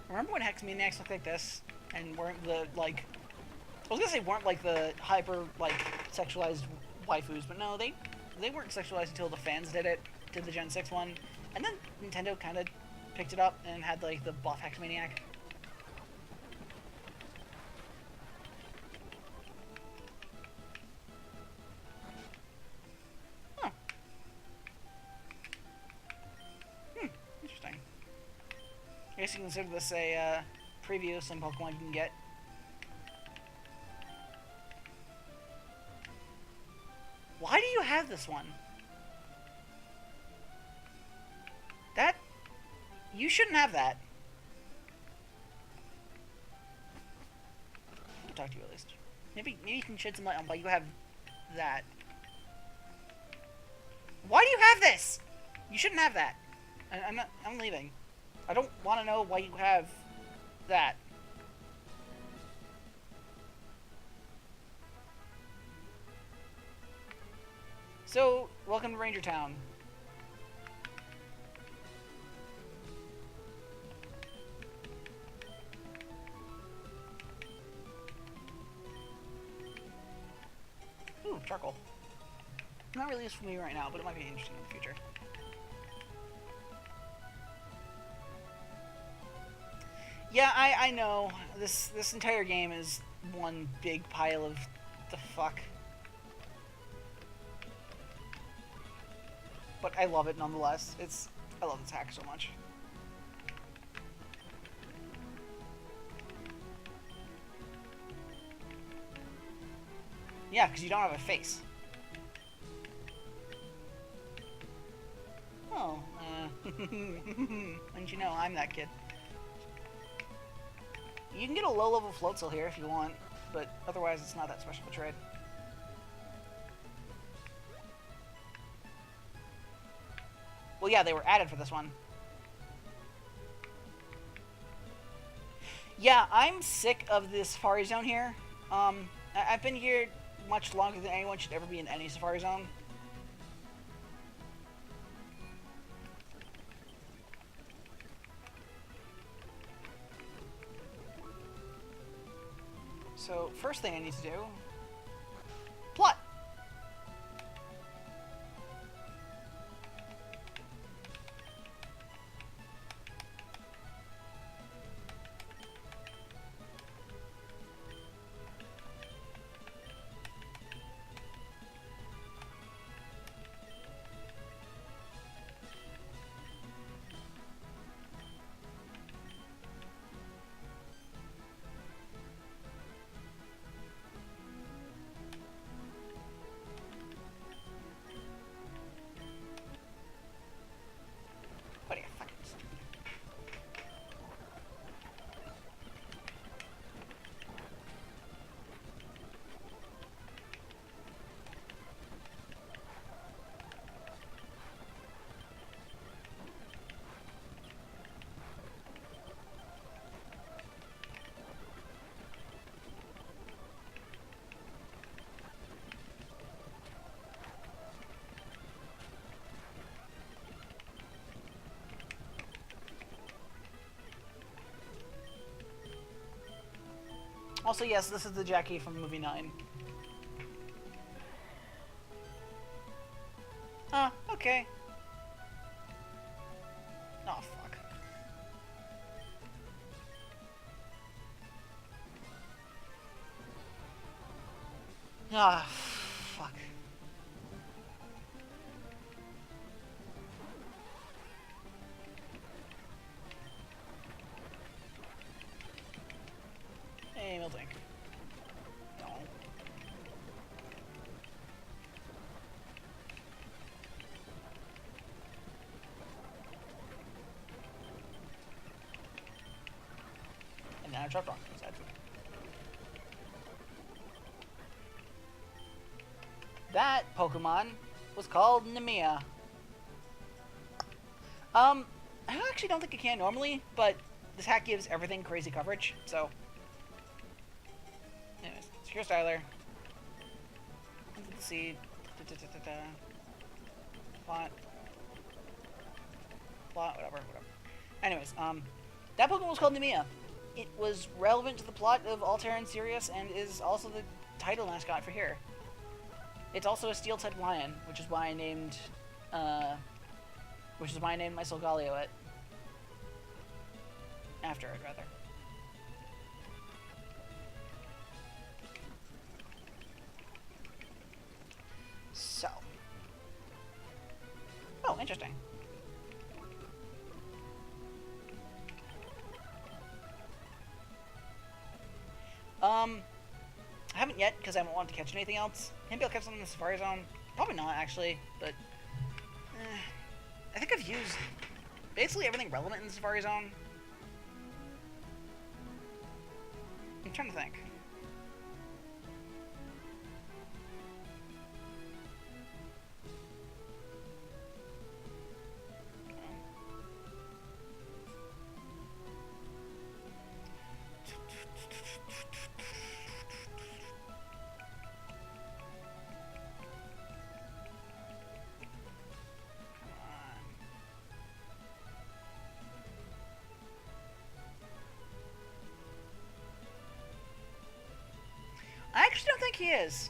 Remember when Hex Maniacs looked like this? And weren't the, like... I was gonna say weren't, like, the hyper, like, sexualized waifus, but no, they weren't sexualized until the fans did it, did the Gen 6 one. And then Nintendo kind of picked it up and had, like, the buff Hex Maniac. Huh. Interesting. I guess you consider this a preview of some Pokemon you can get. Why do you have this one? That... You shouldn't have that. I'll talk to you at least. Maybe you can shed some light on why you have that. Why do you have this? You shouldn't have that. I'm leaving. I don't want to know why you have that. So, welcome to Ranger Town. Ooh, charcoal. Not really useful for me right now, but it might be interesting in the future. Yeah, I know. This entire game is one big pile of the fuck. But I love it nonetheless. I love this hack so much. Yeah, because you don't have a face. Oh, and you know, I'm that kid. You can get a low-level Floatzel here if you want, but otherwise it's not that special of a trade. Well, yeah, they were added for this one. Yeah, I'm sick of the Safari Zone here. I've been here much longer than anyone should ever be in any Safari Zone. So, first thing I need to do... Plot! Also, yes, this is the Jackie from movie 9. Oh, okay. Oh, fuck. Ah, fuck. Hey, Miltank. No. And then I dropped wrong. Sad. That Pokemon was called Nemea. I actually don't think it can normally, but this hack gives everything crazy coverage, so. Anyways, Secure Styler. Let's see. Plot. Whatever. Anyways, that Pokemon was called Nemea. It was relevant to the plot of Altair and Sirius, and is also the title mascot for here. It's also a Steel-type lion, which is why I named my Solgaleo it. After it, rather. So. Oh, interesting. I haven't yet, because I haven't wanted to catch anything else. Maybe I'll catch something in the Safari Zone. Probably not, actually, but... I think I've used basically everything relevant in the Safari Zone. I'm trying to think. I actually don't think he is.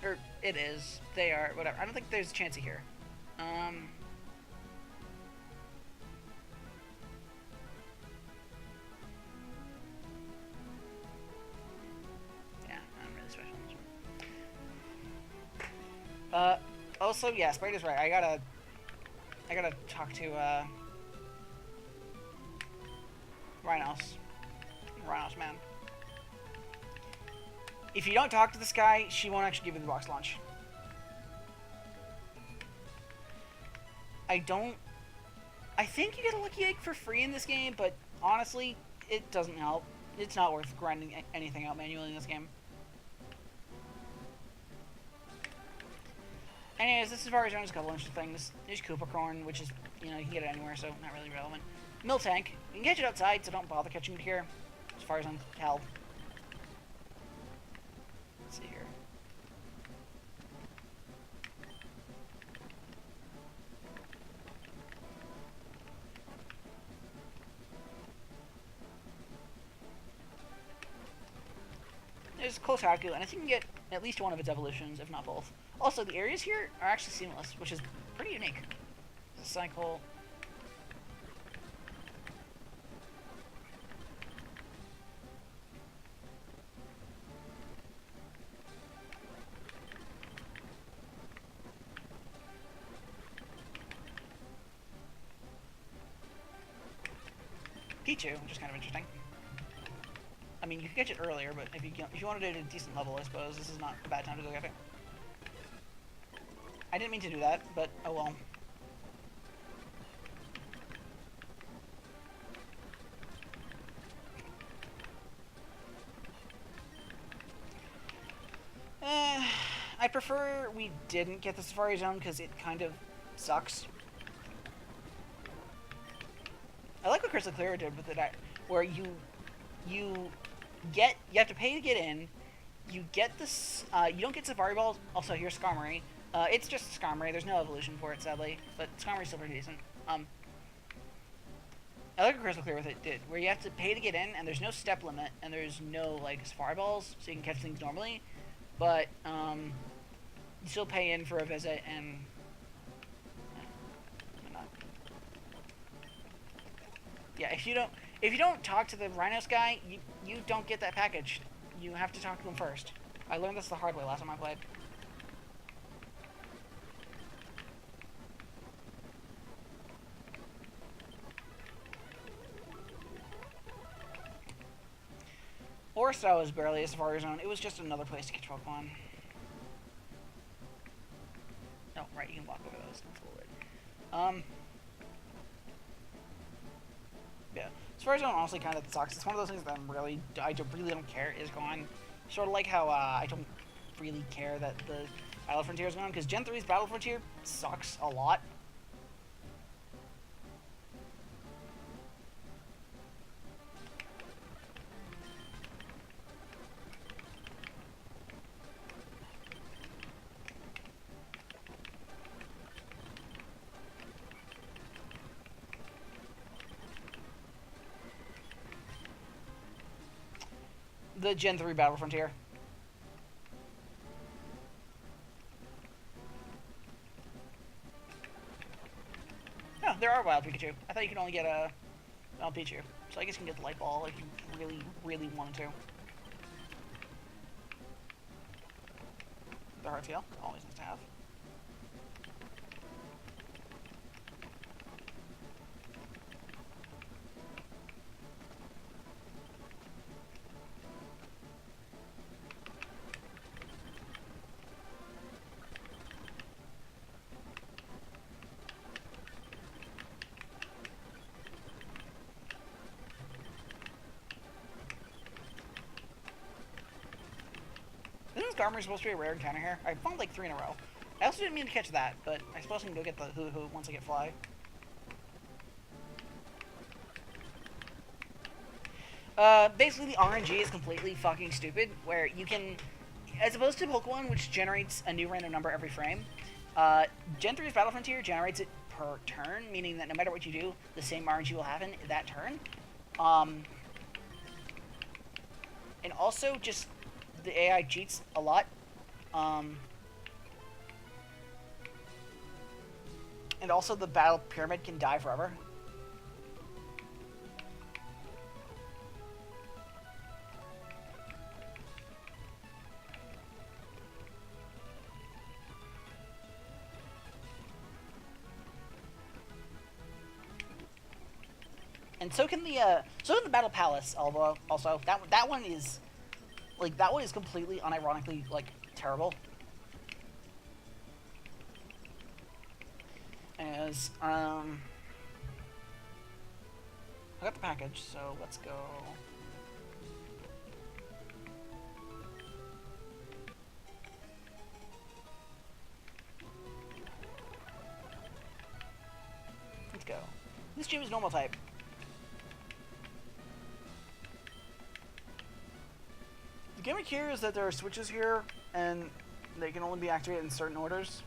Or, it is. They are. Whatever. I don't think there's a chance here. Yeah, I'm really special on this one. Also, yeah, Spider's right. I gotta talk to, Rhinos, man. If you don't talk to this guy, she won't actually give you the box launch. I think you get a lucky egg for free in this game, but honestly, it doesn't help. It's not worth grinding anything out manually in this game. Anyways, this is Safari Zone, just a couple interesting things. There's Koopacorn, which is, you know, you can get it anywhere, so not really relevant. Miltank, you can catch it outside, so don't bother catching it here. As far as I'm held. Let's see here. There's Kotaku, and I think you can get at least one of its evolutions, if not both. Also, the areas here are actually seamless, which is pretty unique. Cycle. Pichu, which is kind of interesting. I mean, you could catch it earlier, but if you wanted it at a decent level, I suppose this is not a bad time to go get it. I didn't mean to do that, but oh well. I prefer we didn't get the Safari Zone because it kind of sucks. I like what Crystal Clear did with it, where you have to pay to get in. You get this. You don't get Safari Balls. Also, here's Skarmory. It's just Skarmory. There's no evolution for it, sadly, but Skarmory's still pretty decent. I like a Crystal Clear with it did, where you have to pay to get in, and there's no step limit, and there's no like fireballs, so you can catch things normally, but you still pay in for a visit and. Yeah, if you don't talk to the Rhinos guy, you don't get that package. You have to talk to him first. I learned this the hard way last time I played. Orso is barely a Safari Zone. It was just another place to catch Pokemon. Oh, right, you can walk over those. That's a little weird. Yeah. Safari Zone honestly kind of sucks. It's one of those things that I really don't care is gone. Sort of like how I don't really care that the Battle Frontier is gone, because Gen 3's Battle Frontier sucks a lot. The Gen 3 Battle Frontier. No, there are Wild Pikachu. I thought you could only get a Wild Pikachu. So I guess you can get the Light Ball if you really, really wanted to. The Heart Tail, always nice to have. Isn't Garmer supposed to be a rare encounter here? I found like 3 in a row. I also didn't mean to catch that, but I suppose I can go get the Hoo-Hoo once I get Fly. Basically the RNG is completely fucking stupid, where you can, as opposed to Pokemon, which generates a new random number every frame, Gen 3's Battle Frontier generates it per turn, meaning that no matter what you do, the same RNG will happen that turn. And also, just, the AI cheats a lot. And also the Battle Pyramid can die forever. And so can the Battle Palace, although also that one is completely unironically like terrible. As I got the package, so let's go. Let's go. This gym is normal type. The gimmick here is that there are switches here, and they can only be activated in certain orders.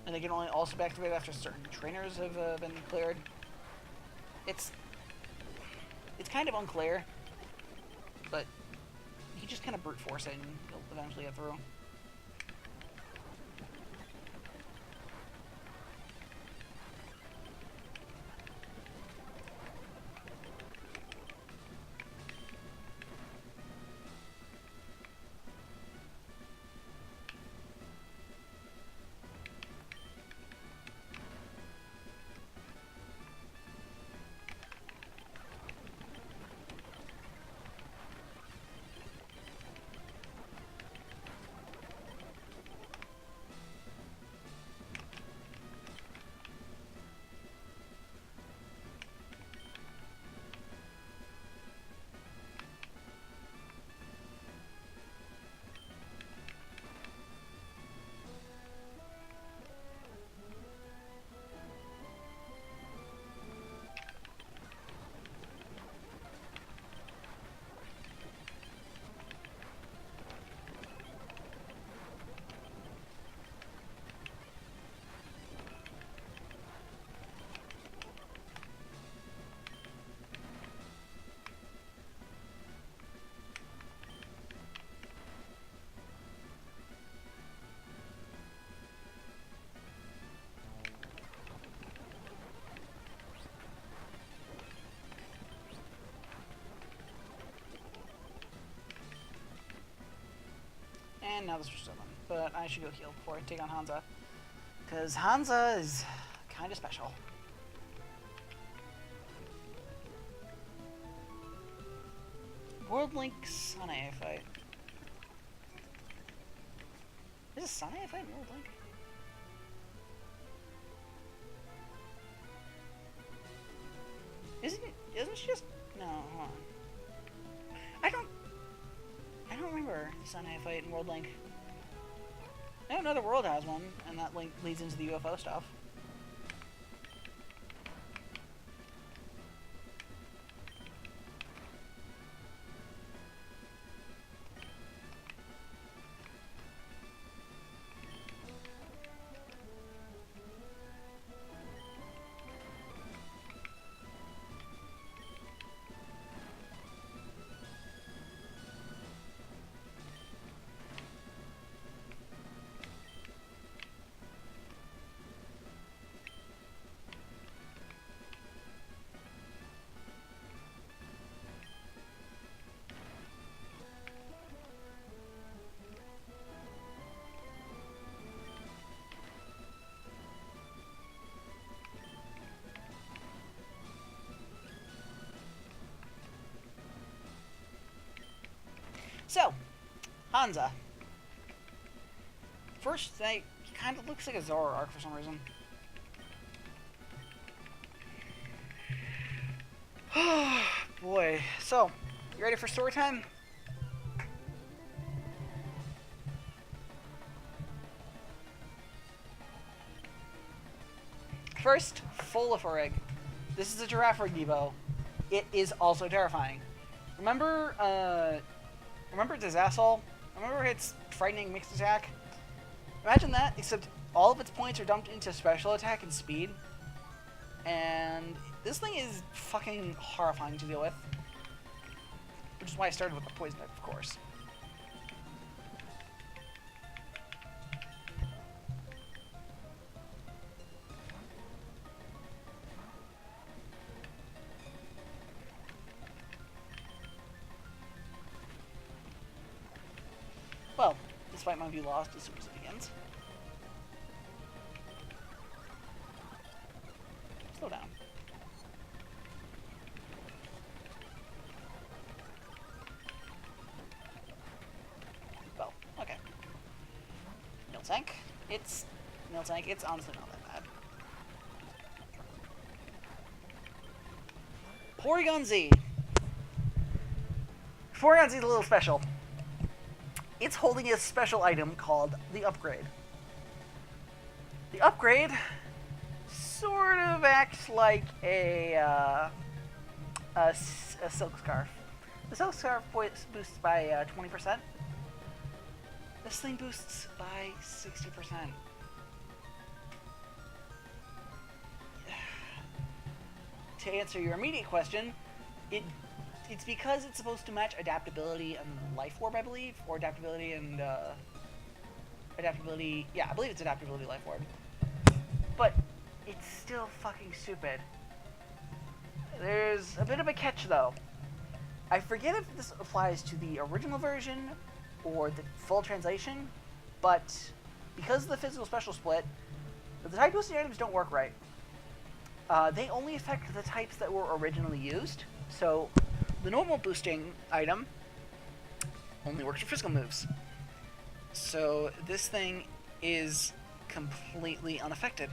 And they can only also be activated after certain trainers have been cleared. It's kind of unclear, but you just kind of brute force it and you'll eventually get through. And now the switch is open. But I should go heal before I take on Hansa. Because Hansa is kind of special. World Link Sanae fight. Is a Sanae fight in World Link? Isn't she just... No, hold on. I don't remember Sanae fight in World Link. I know another world has one, and that link leads into the UFO stuff. So, Hansa. First, he kind of looks like a Zora arc for some reason. Boy. So, you ready for story time? First, full of rig. This is a giraffe rig Evo. It is also terrifying. Remember Disassol? Remember its frightening mixed attack? Imagine that, except all of its points are dumped into special attack and speed. And this thing is fucking horrifying to deal with. Which is why I started with the poison type, of course. Well, this fight might be lost as soon as it begins. Slow down. Well, okay. Miltank, it's honestly not that bad. Porygon Z. Porygon Z is a little special. It's holding a special item called the Upgrade. The Upgrade sort of acts like a Silk Scarf. The Silk Scarf boosts by 20%. This thing boosts by 60%. To answer your immediate question, it's because it's supposed to match adaptability and life orb, I believe, or adaptability and adaptability. Yeah, I believe it's adaptability life orb. But it's still fucking stupid. There's a bit of a catch though. I forget if this applies to the original version or the full translation, but because of the physical special split, the type boosting items don't work right. They only affect the types that were originally used. So the normal boosting item only works for physical moves. So this thing is completely unaffected.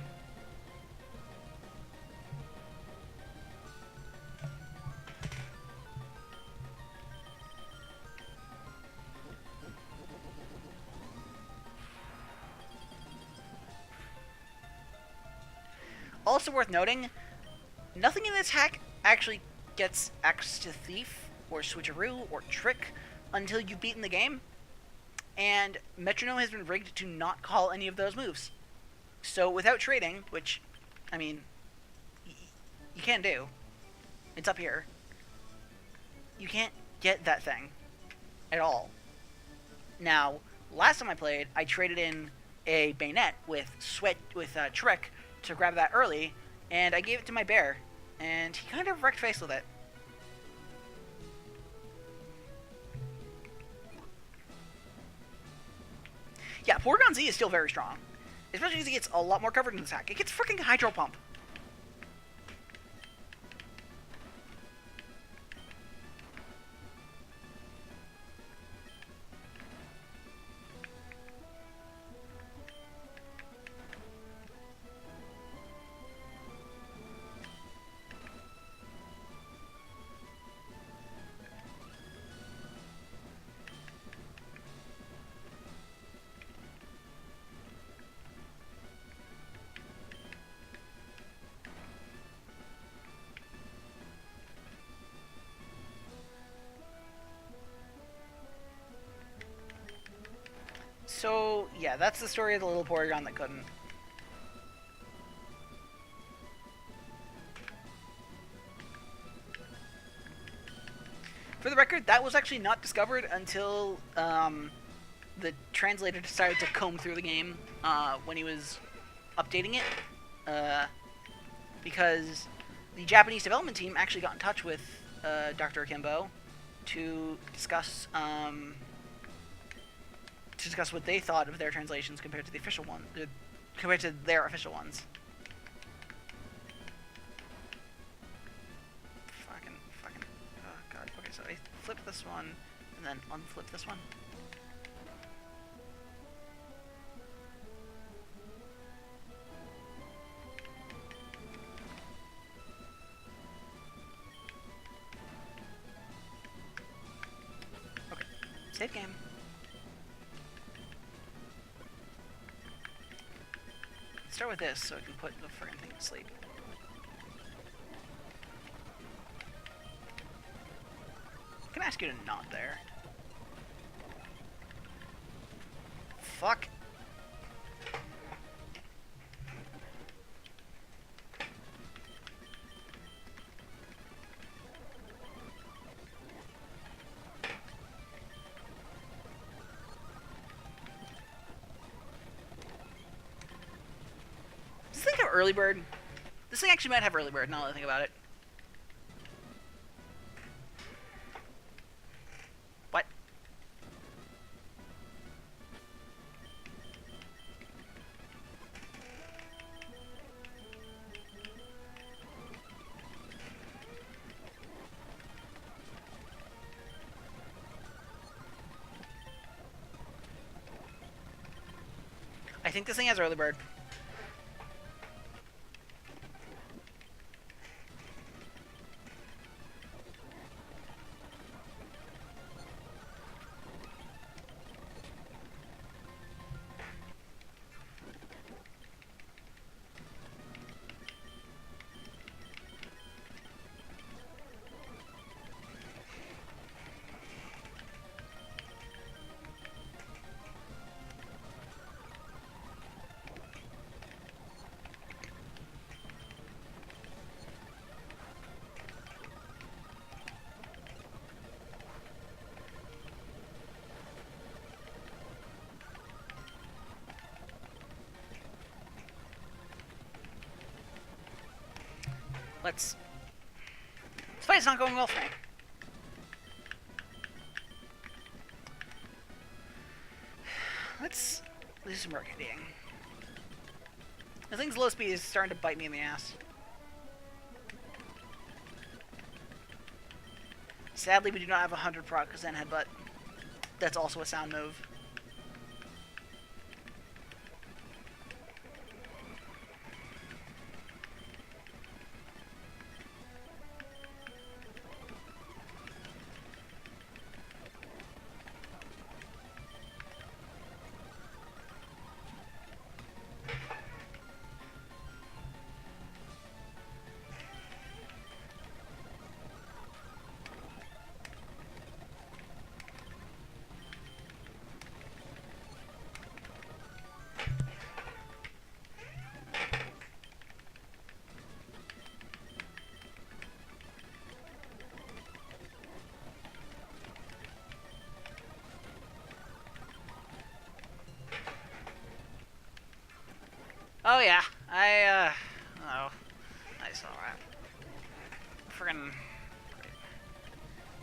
Also worth noting, nothing in this hack actually gets access to Thief, or Switcheroo, or Trick until you've beaten the game, and Metronome has been rigged to not call any of those moves. So without trading, which, I mean, you can do, it's up here, you can't get that thing at all. Now, last time I played, I traded in a Bayonet with Trick to grab that early, and I gave it to my bear, and he kind of wrecked face with it. Yeah, Porygon Z is still very strong. Especially as he gets a lot more coverage in this hack. It gets freaking Hydro Pump. So, yeah, that's the story of the little Porygon that couldn't. For the record, that was actually not discovered until the translator decided to comb through the game when he was updating it. Because the Japanese development team actually got in touch with Dr. Akimbo to discuss what they thought of their translations compared to the official one, compared to their official ones. Fucking, oh god. Okay, so I flip this one and then unflip this one. Okay, save game. Start with this so I can put the friggin' thing to sleep. Can I ask you to not there? Fuck. Does this thing have early bird? This thing actually might have early bird, now that I think about it. What? I think this thing has early bird. Let's... This fight's not going well for me. Let's do some marketing. The thing's low speed is starting to bite me in the ass. Sadly, we do not have 100 proc Zen Headbutt. That's also a sound move. Oh yeah, oh, I saw that. Friggin'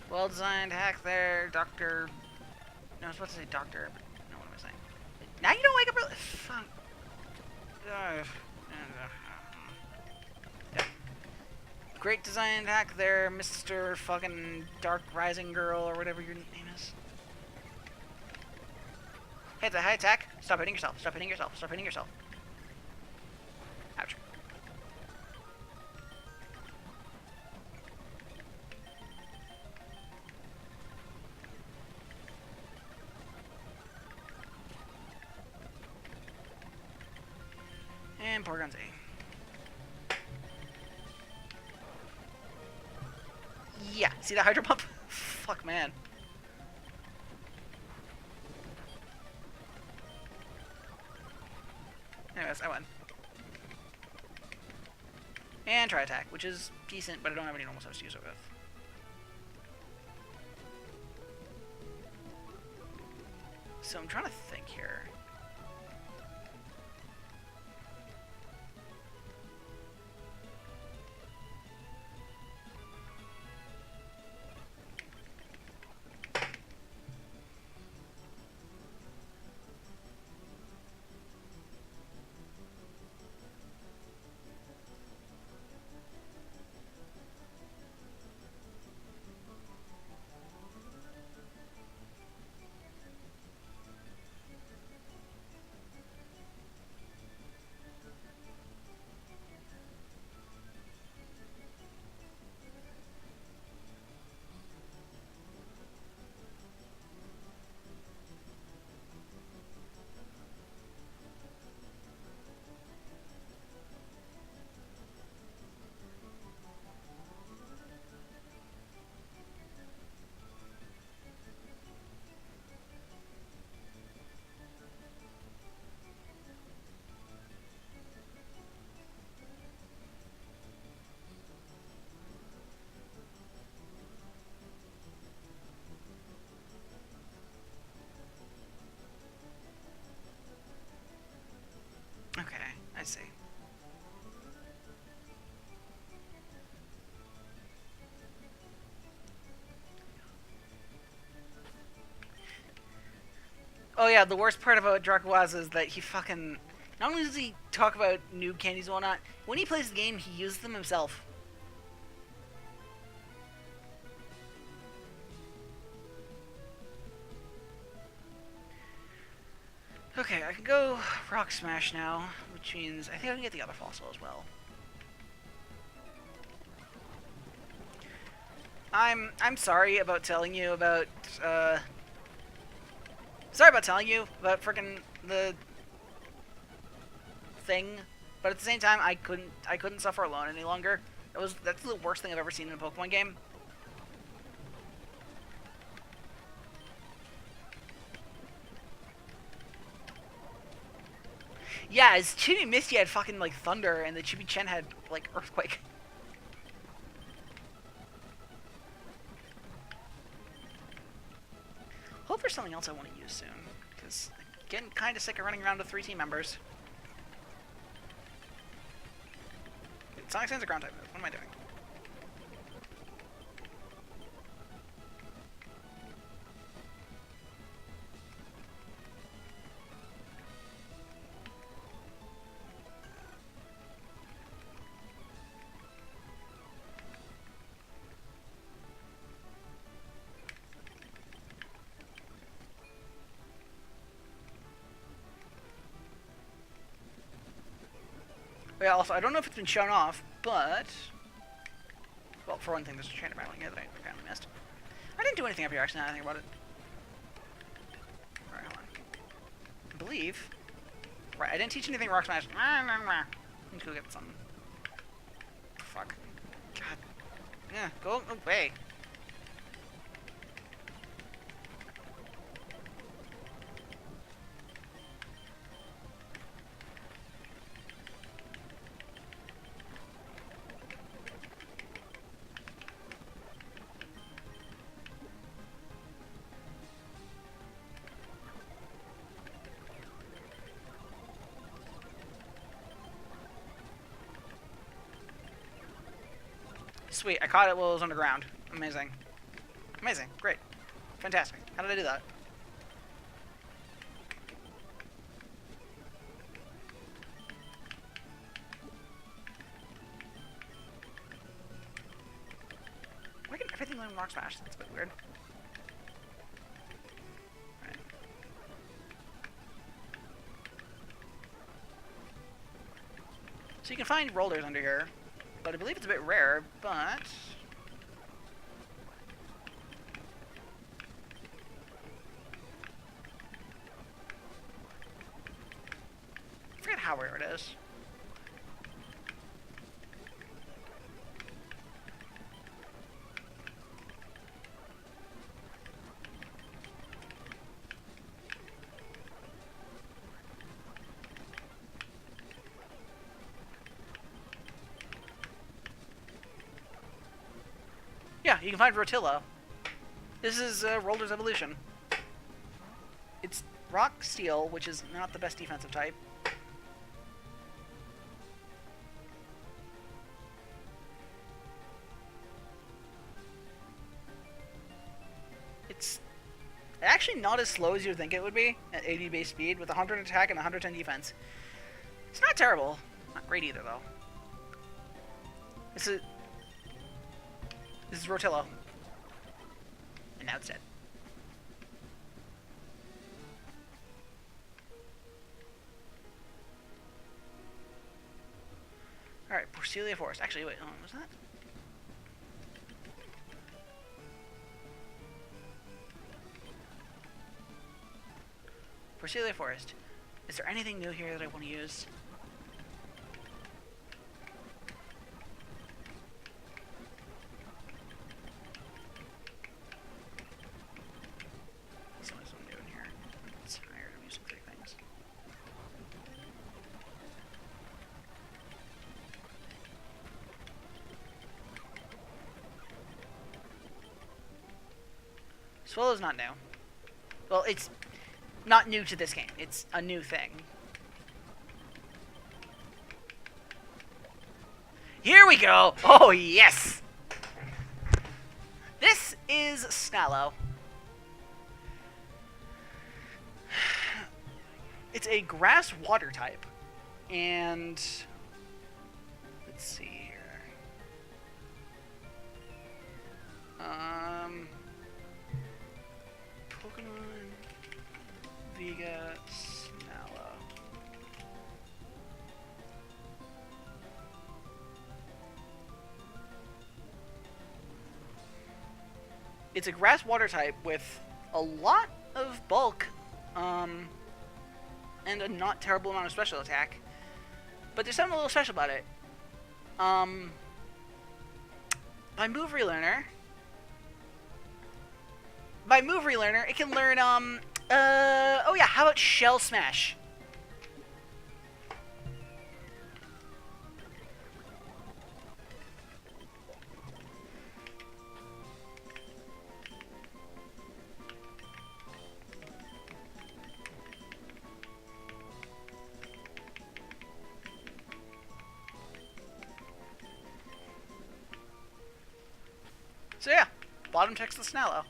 well-designed hack there, Doctor. No, I was about to say Doctor, but no, what am I saying? Now you don't wake up early. Fuck. Yeah. Great design attack there, Mr. fucking Dark Rising Girl or whatever your name is. Hey, the high attack. Stop hitting yourself. Stop hitting yourself. Stop hitting yourself. Ouch. And Porygon Z. Yeah, see that Hydro Pump? Fuck, man. Anyways, I won. And try attack, which is decent, but I don't have any normal stuff to use it with. So I'm trying to think here. Okay, I see. Oh yeah, the worst part about Dracoaz is that he fucking... Not only does he talk about noob candies and whatnot, when he plays the game, he uses them himself. Okay, I can go Rock Smash now, which means I think I can get the other fossil as well. I'm sorry about telling you about sorry about telling you about frickin' the thing, but at the same time I couldn't suffer alone any longer. That's the worst thing I've ever seen in a Pokemon game. Yeah, as Chibi Misty had fucking like thunder and the Chibi Chen had like earthquake. Hope there's something else I want to use soon, because I'm getting kind of sick of running around with 3 team members. Sonic Sand's a ground type move. What am I doing? Yeah, also, I don't know if it's been shown off, but... Well, for one thing, there's a trainer battling here that I apparently missed. I didn't do anything up here, actually, now that I think about it. Alright, hold on. I believe... Right, I didn't teach anything Rock Smash. Let's go get some... Fuck. God. Yeah, go away. Sweet, I caught it while it was underground. Amazing. Amazing, great. Fantastic. How did I do that? than Rock Smash. That's a bit weird. Right. So you can find rollers under here, but I believe it's a bit rare, but... I forget how rare it is. Yeah, you can find Rotilla. This is Rolder's evolution. It's Rock Steel, which is not the best defensive type. It's actually not as slow as you'd think it would be at 80 base speed with 100 attack and 110 defense. It's not terrible. Not great either, though. This is Rotilla. And now it's dead. Alright, Porcelia Forest. Actually, wait, was that? Porcelia Forest. Is there anything new here that I want to use? Someone's new in here. It's tired of using 3 things. Swallow's not new. Well, it's not new to this game. It's a new thing. Here we go! Oh, yes! This is Snallow. It's a grass water type. And let's see here. Pokemon Vega Snallow. It's a grass water type with a lot of bulk, and a not terrible amount of special attack. But there's something a little special about it. By move relearner, it can learn, oh yeah, how about Shell Smash? So yeah, bottom text the Snallow.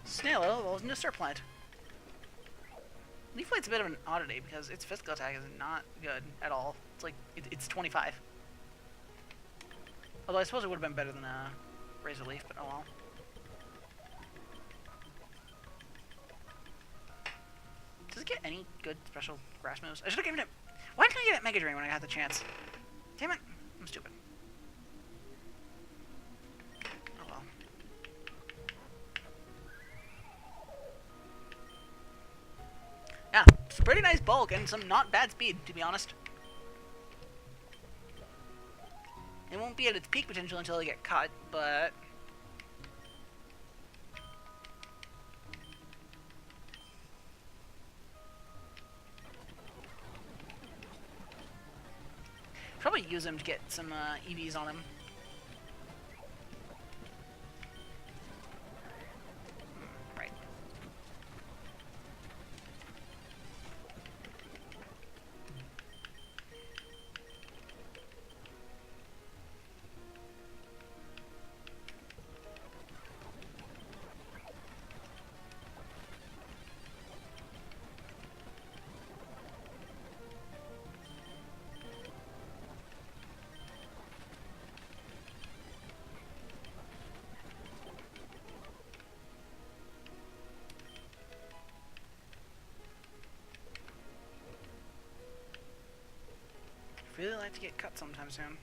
Snallow evolves into Surplant. Leaf Blade's a bit of an oddity because its physical attack is not good at all. It's like, it's 25. Although I suppose it would have been better than Razor Leaf, but oh well. Does it get any good special grass moves? I should have given it... Why didn't I get it Mega Drain when I had the chance? Damn it. I'm stupid. Oh well. nice bulk and some not bad speed, to be honest. It won't be at its peak potential until they get cut, but... Probably use him to get some EVs on him. Right. Really like to get cut sometime soon.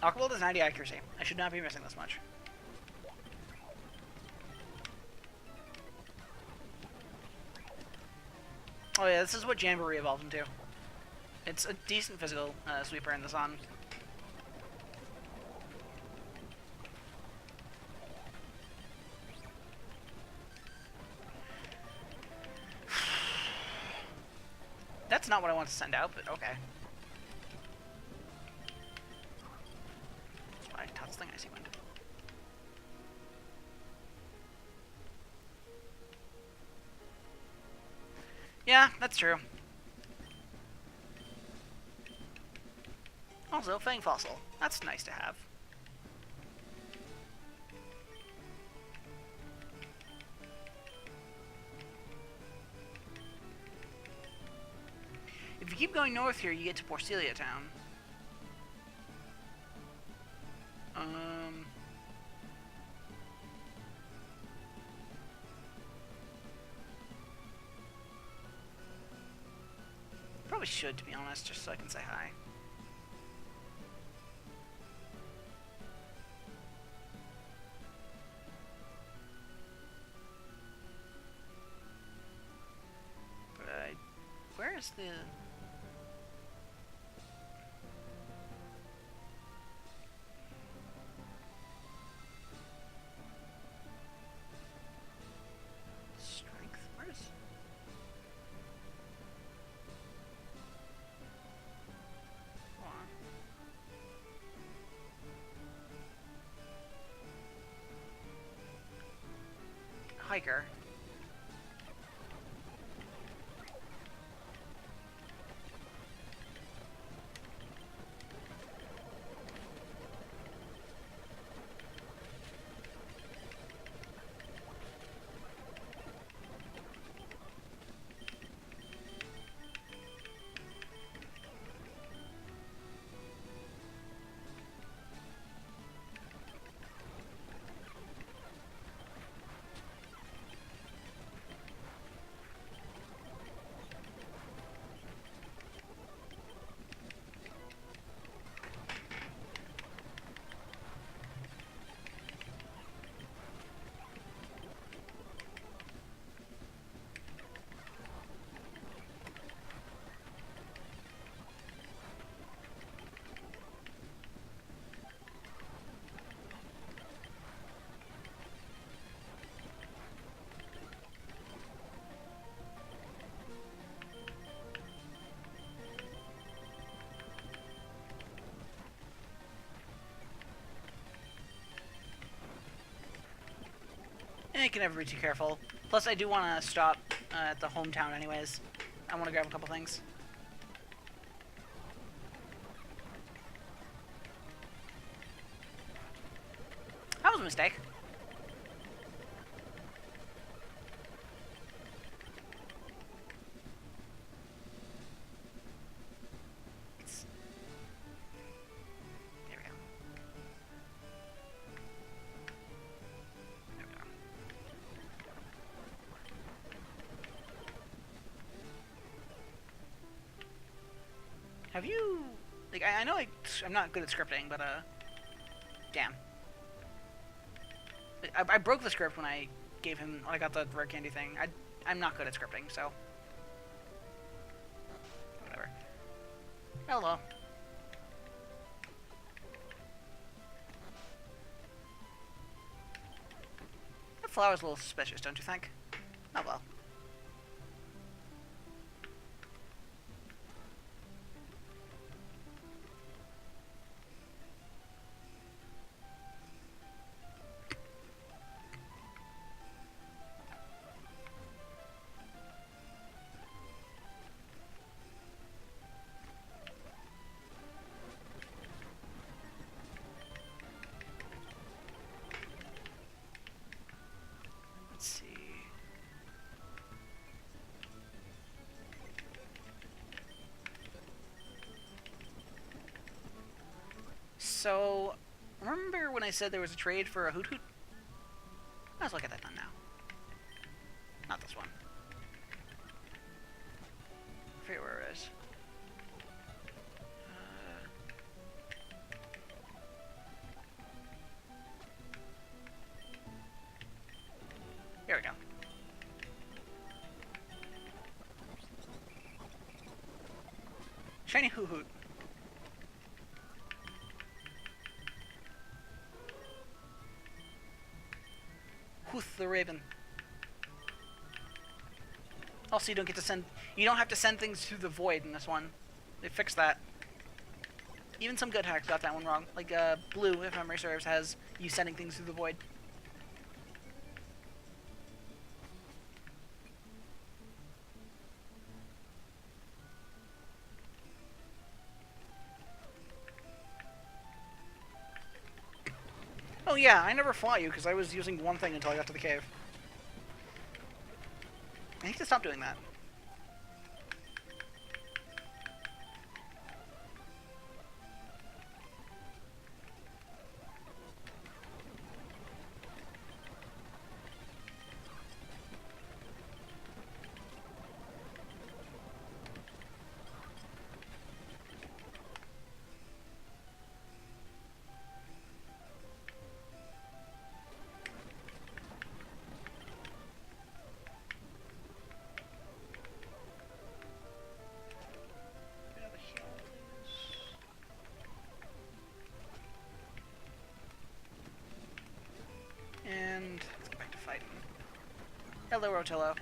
Aquabolt is 90 accuracy. I should not be missing this much. Oh yeah, this is what Jamboree evolved into. It's a decent physical sweeper in the sun. That's not what I want to send out, but okay. That's why Tut's thing Icy Wind. Yeah, that's true. Also, Fang Fossil. That's nice to have. If you keep going north here, you get to Porcelia Town. Probably should, to be honest, just so I can say hi. But where is the... Hiker. You can never be too careful. Plus, I do want to stop at the hometown anyways. I want to grab a couple things. That was a mistake. There we go. There we go. Have you Like, I know I'm not good at scripting, but, damn. I broke the script when I got the rare candy thing. I'm not good at scripting, so. Whatever. Hello. That flower's a little suspicious, don't you think? Oh well. Let's see. So, remember when I said there was a trade for a Hoot Hoot? Let's look at that one now. Not this one. I forget where it is. Here we go. Shiny Hoot Hoot. Hooth the Raven. Also, you don't have to send things to the void in this one. They fixed that. Even some good hacks got that one wrong. Like, Blue, if memory serves, has you sending things through the void. Oh yeah, I never fought you because I was using one thing until I got to the cave. I need to stop doing that. And let's get back to fighting. Hello, Rotillo.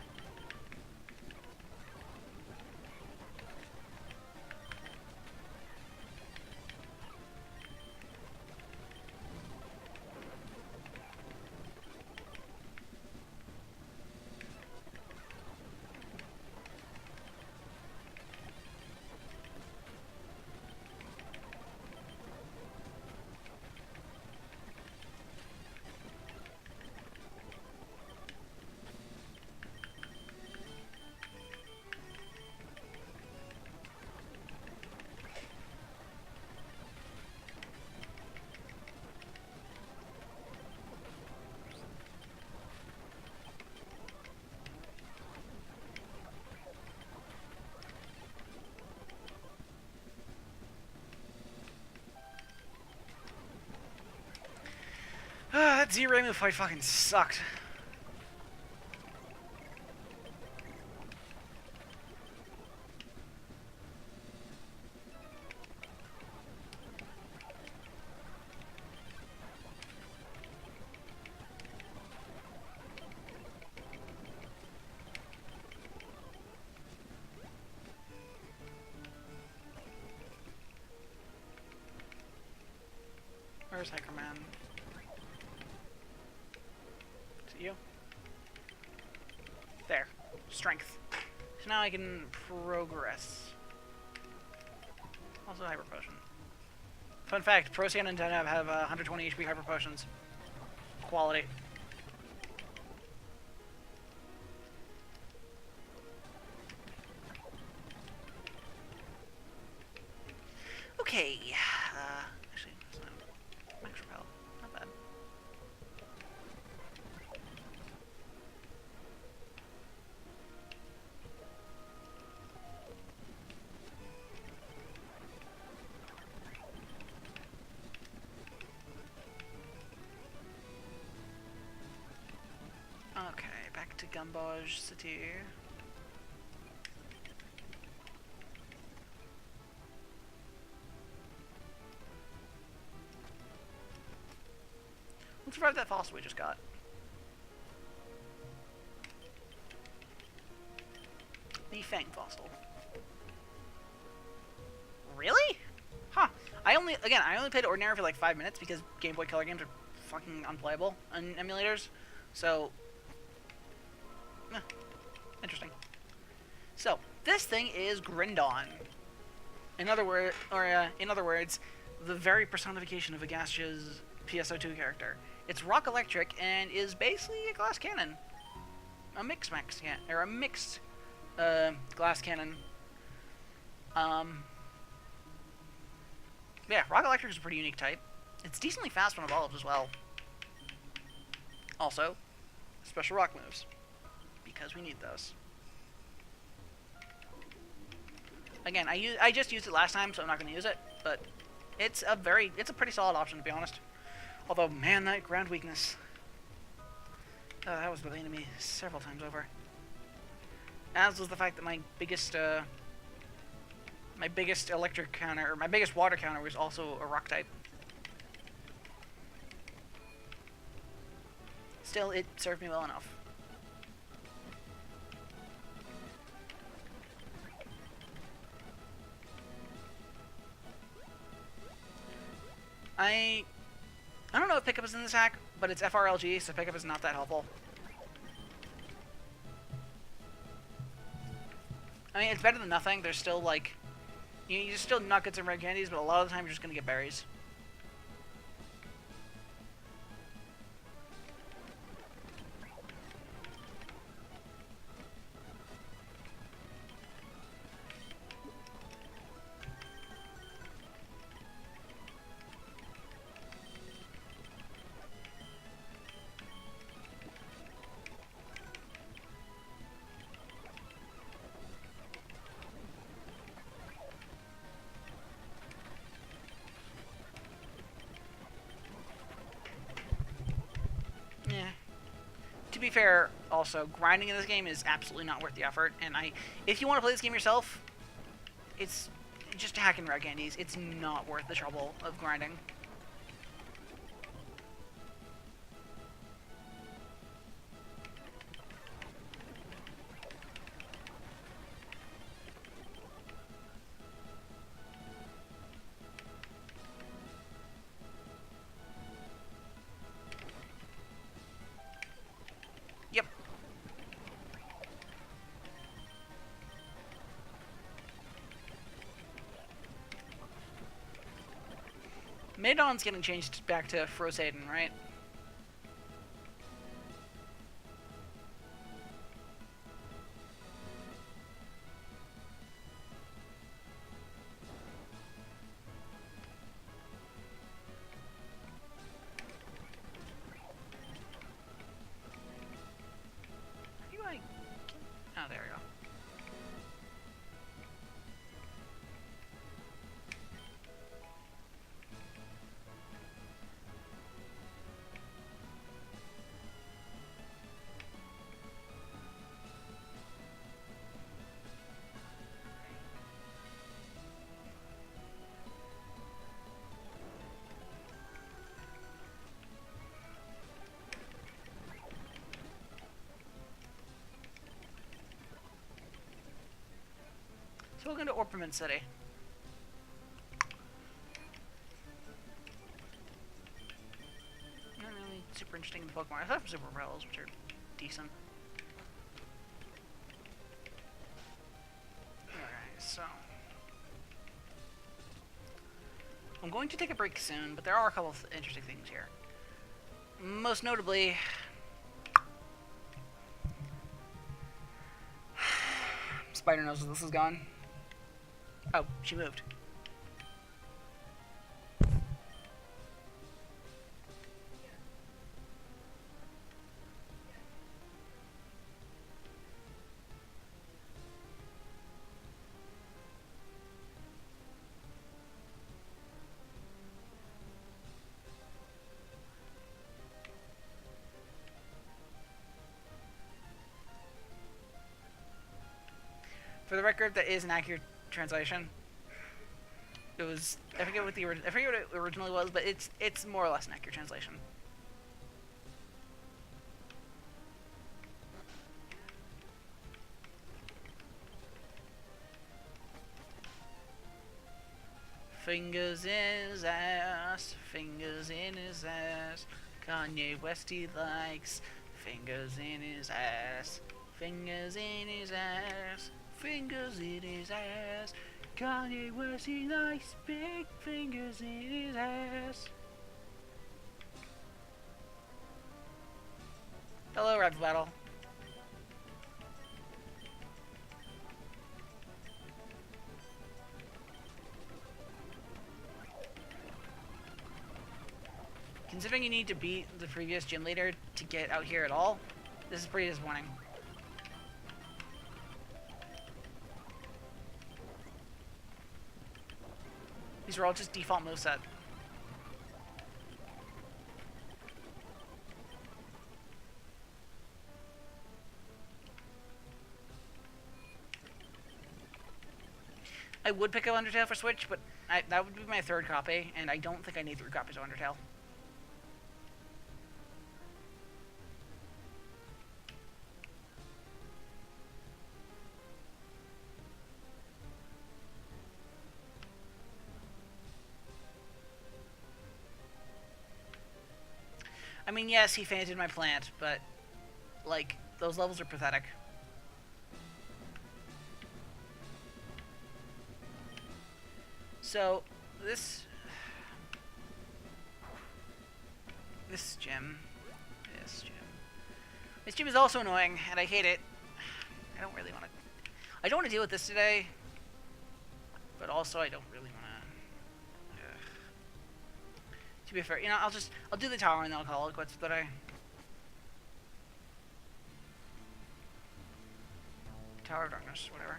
That Z-Ray fight fucking sucked. Where's Hackerman? Is it you? There. Strength. So now I can progress. Also Hyper Potion. Fun fact, Procyon and Deneb have 120 HP Hyper Potions. Quality. Okay. Actually, it's not max repel. Not bad. to Gambage City. Let's revive that fossil we just got. The Fang fossil. Really? Huh. I only played Ordinary for like 5 minutes because Game Boy Color games are fucking unplayable on emulators. So, interesting. So, this thing is Grindon. In other words, the very personification of Agastia's PSO2 character. It's rock electric and is basically a glass cannon. A mixed glass cannon. Yeah, rock electric is a pretty unique type. It's decently fast when evolved as well. Also, special rock moves, because we need those. Again, I just used it last time, so I'm not going to use it, but it's a pretty solid option, to be honest. Although, man, that ground weakness, that was the bane of me several times over. As was the fact that my biggest electric counter, or my biggest water counter, was also a rock type. Still, it served me well enough. I don't know if pickup is in this hack, but it's FRLG, so pickup is not that helpful. I mean, it's better than nothing. There's still, like, you still not get some red candies, but a lot of the time you're just gonna get berries. Yeah. To be fair, also, grinding in this game is absolutely not worth the effort, and if you want to play this game yourself, it's just hacking red candies. It's not worth the trouble of grinding. Yep. Madon's getting changed back to Frosaden, right? Oh, there we go. So we're going to Orpiment City. Not really super interesting in the Pokemon. I thought Super Repels, which are decent. Alright, so I'm going to take a break soon, but there are a couple of interesting things here. Most notably, Spider knows this is gone. Oh, she moved. For the record, that is an accurate translation. It was, I forget what it originally was, but it's more or less an accurate translation. Fingers in his ass, fingers in his ass. Kanye West he likes fingers in his ass, fingers in his ass, fingers in his ass. Kanye West he likes big fingers in his ass. Hello, Red Battle. Considering you need to beat the previous gym leader to get out here at all, this is pretty disappointing. These are all just default moveset. I would pick up Undertale for Switch, but that would be my third copy, and I don't think I need 3 copies of Undertale. I mean, yes, he fainted my plant, but, like, those levels are pathetic. So, this gym is also annoying, and I hate it. I don't really want to... I don't want to deal with this today, but also I don't really want to... To be fair, you know, I'll do the tower and then I'll call it quits today. Tower of Darkness, whatever.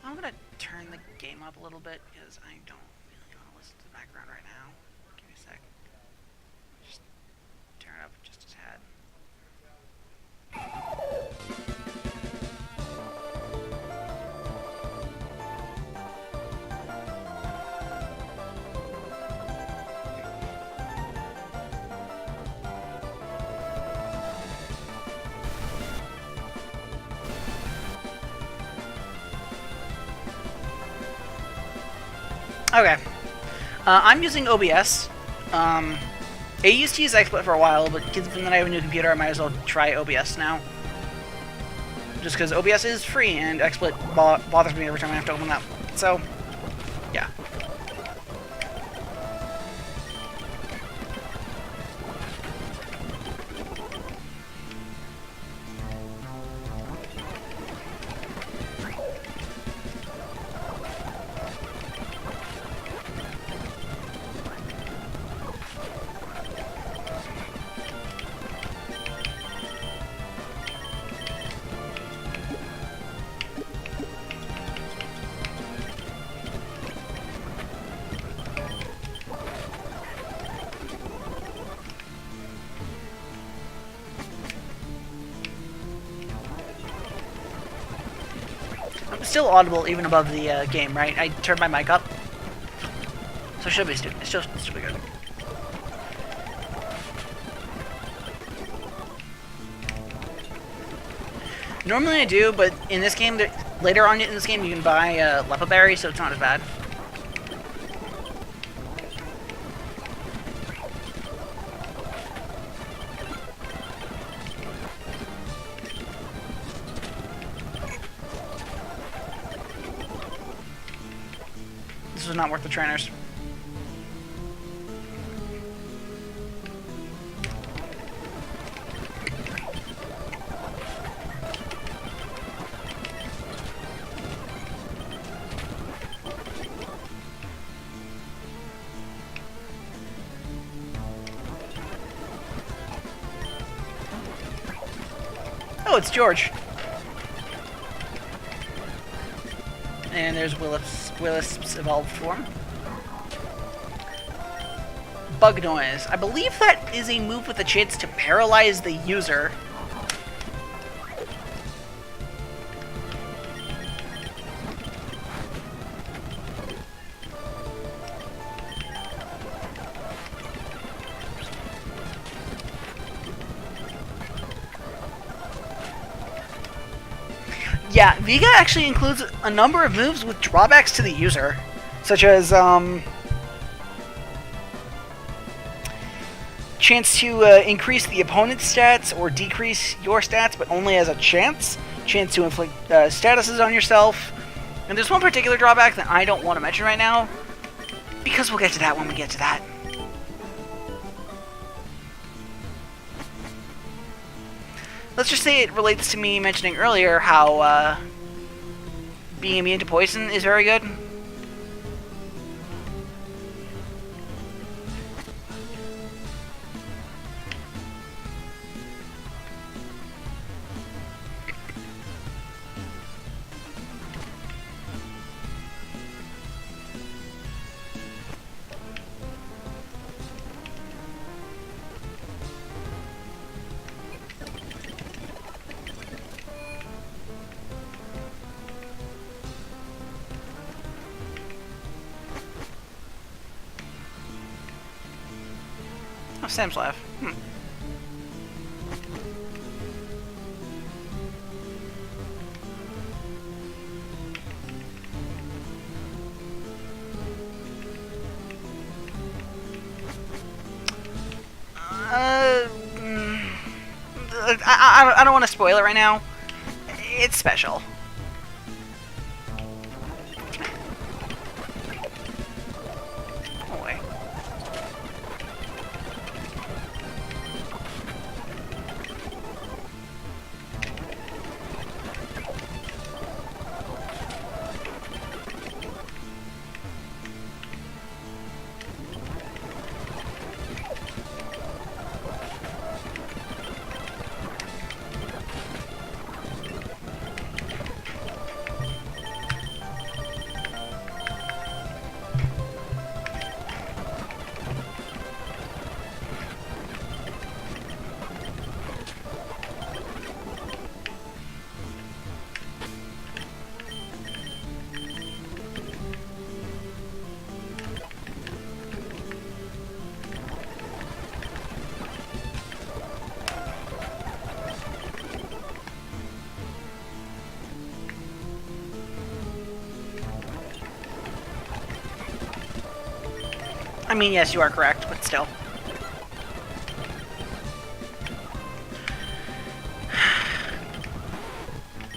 I'm gonna turn the game up a little bit because I don't really want to listen to the background right now. Give me a sec. Just turn it up just a tad. Okay. I'm using OBS. I used to use XSplit for a while, but given that I have a new computer, I might as well try OBS now. Just because OBS is free, and XSplit bothers me every time I have to open that. So, yeah. I'm still audible even above the game, right? I turned my mic up. So it should be still be good. Normally I do, but in this game, later on in this game, you can buy Lepa Berry, so it's not as bad. This was not worth the trainers. Oh, it's George. And there's Willisp's evolved form. Bug noise. I believe that is a move with a chance to paralyze the user. Yeah, Vega actually includes a number of moves with drawbacks to the user, such as chance to increase the opponent's stats or decrease your stats, but only as a chance to inflict statuses on yourself. And there's one particular drawback that I don't want to mention right now, because we'll get to that when we get to that. Let's just say it relates to me mentioning earlier how being immune to poison is very good. Oh, Sam's laugh. I don't want to spoil it right now. It's special. I mean, yes, you are correct, but still.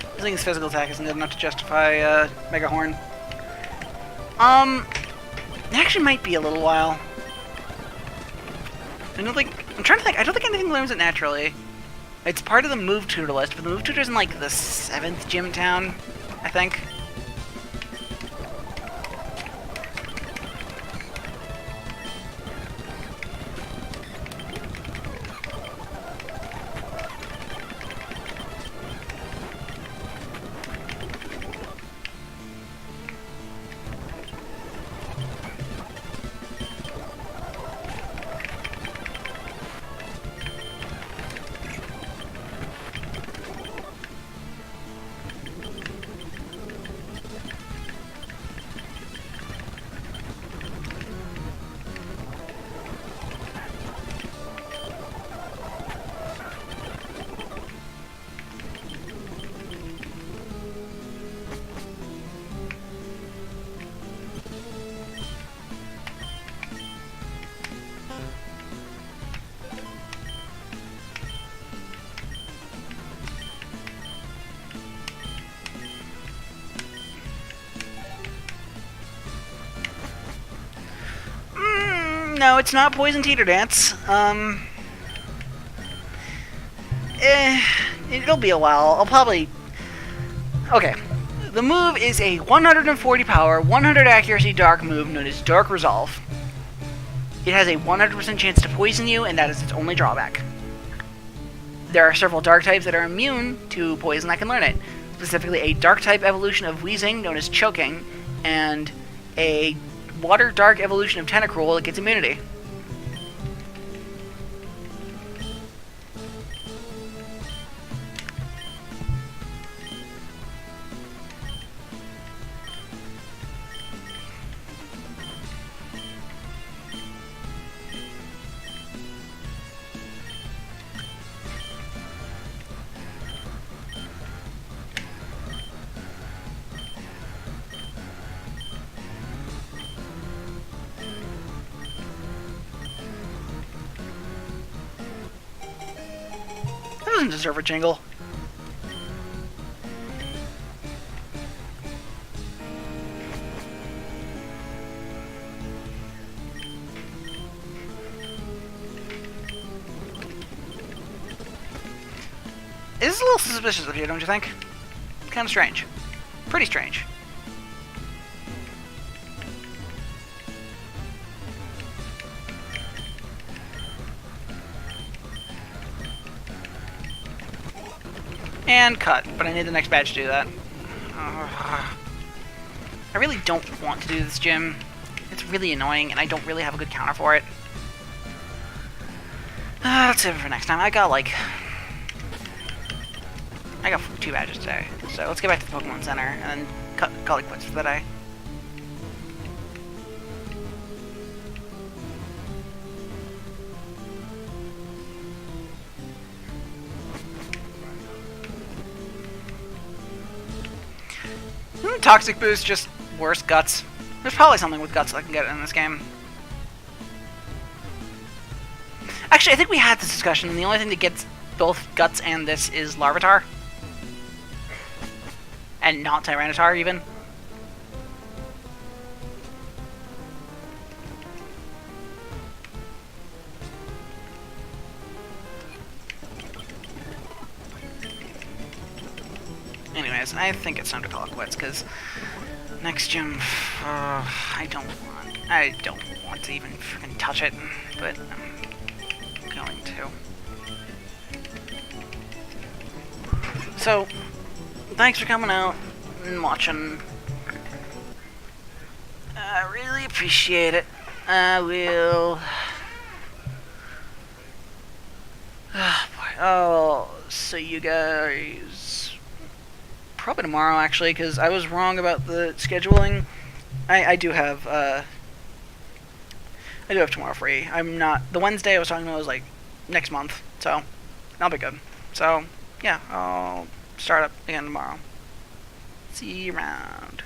I think his physical attack isn't good enough to justify Mega Horn. It actually might be a little while. I'm trying to think. I don't think anything learns it naturally. It's part of the move tutor list, but the move tutor's in like the 7th gym town, I think. No, it's not Poison Teeter Dance. It'll be a while. I'll probably... Okay. The move is a 140 power, 100 accuracy dark move known as Dark Resolve. It has a 100% chance to poison you, and that is its only drawback. There are several dark types that are immune to poison that can learn it. Specifically, a dark type evolution of Wheezing known as Choking, and a water dark evolution of Tentacruel that gets immunity. That doesn't deserve a jingle. This is a little suspicious of you, don't you think? Kind of strange. Pretty strange. And cut, but I need the next badge to do that. I really don't want to do this gym. It's really annoying, and I don't really have a good counter for it. Let's save it for next time. I got 2 badges today, so let's get back to the Pokemon Center and then call it quits for the day. Toxic Boost, just worse Guts. There's probably something with Guts that I can get in this game. Actually, I think we had this discussion, and the only thing that gets both Guts and this is Larvitar. And not Tyranitar, even. Anyways, I think it's time to call it quits, because next gym, I don't want to even freaking touch it, but I'm going to. So, thanks for coming out and watching. I really appreciate it. I will... I'll see you guys probably tomorrow, actually, because I was wrong about the scheduling. I do have tomorrow free. I'm not... The Wednesday I was talking about was, like, next month, so I'll be good. So, yeah, I'll start up again tomorrow. See you around.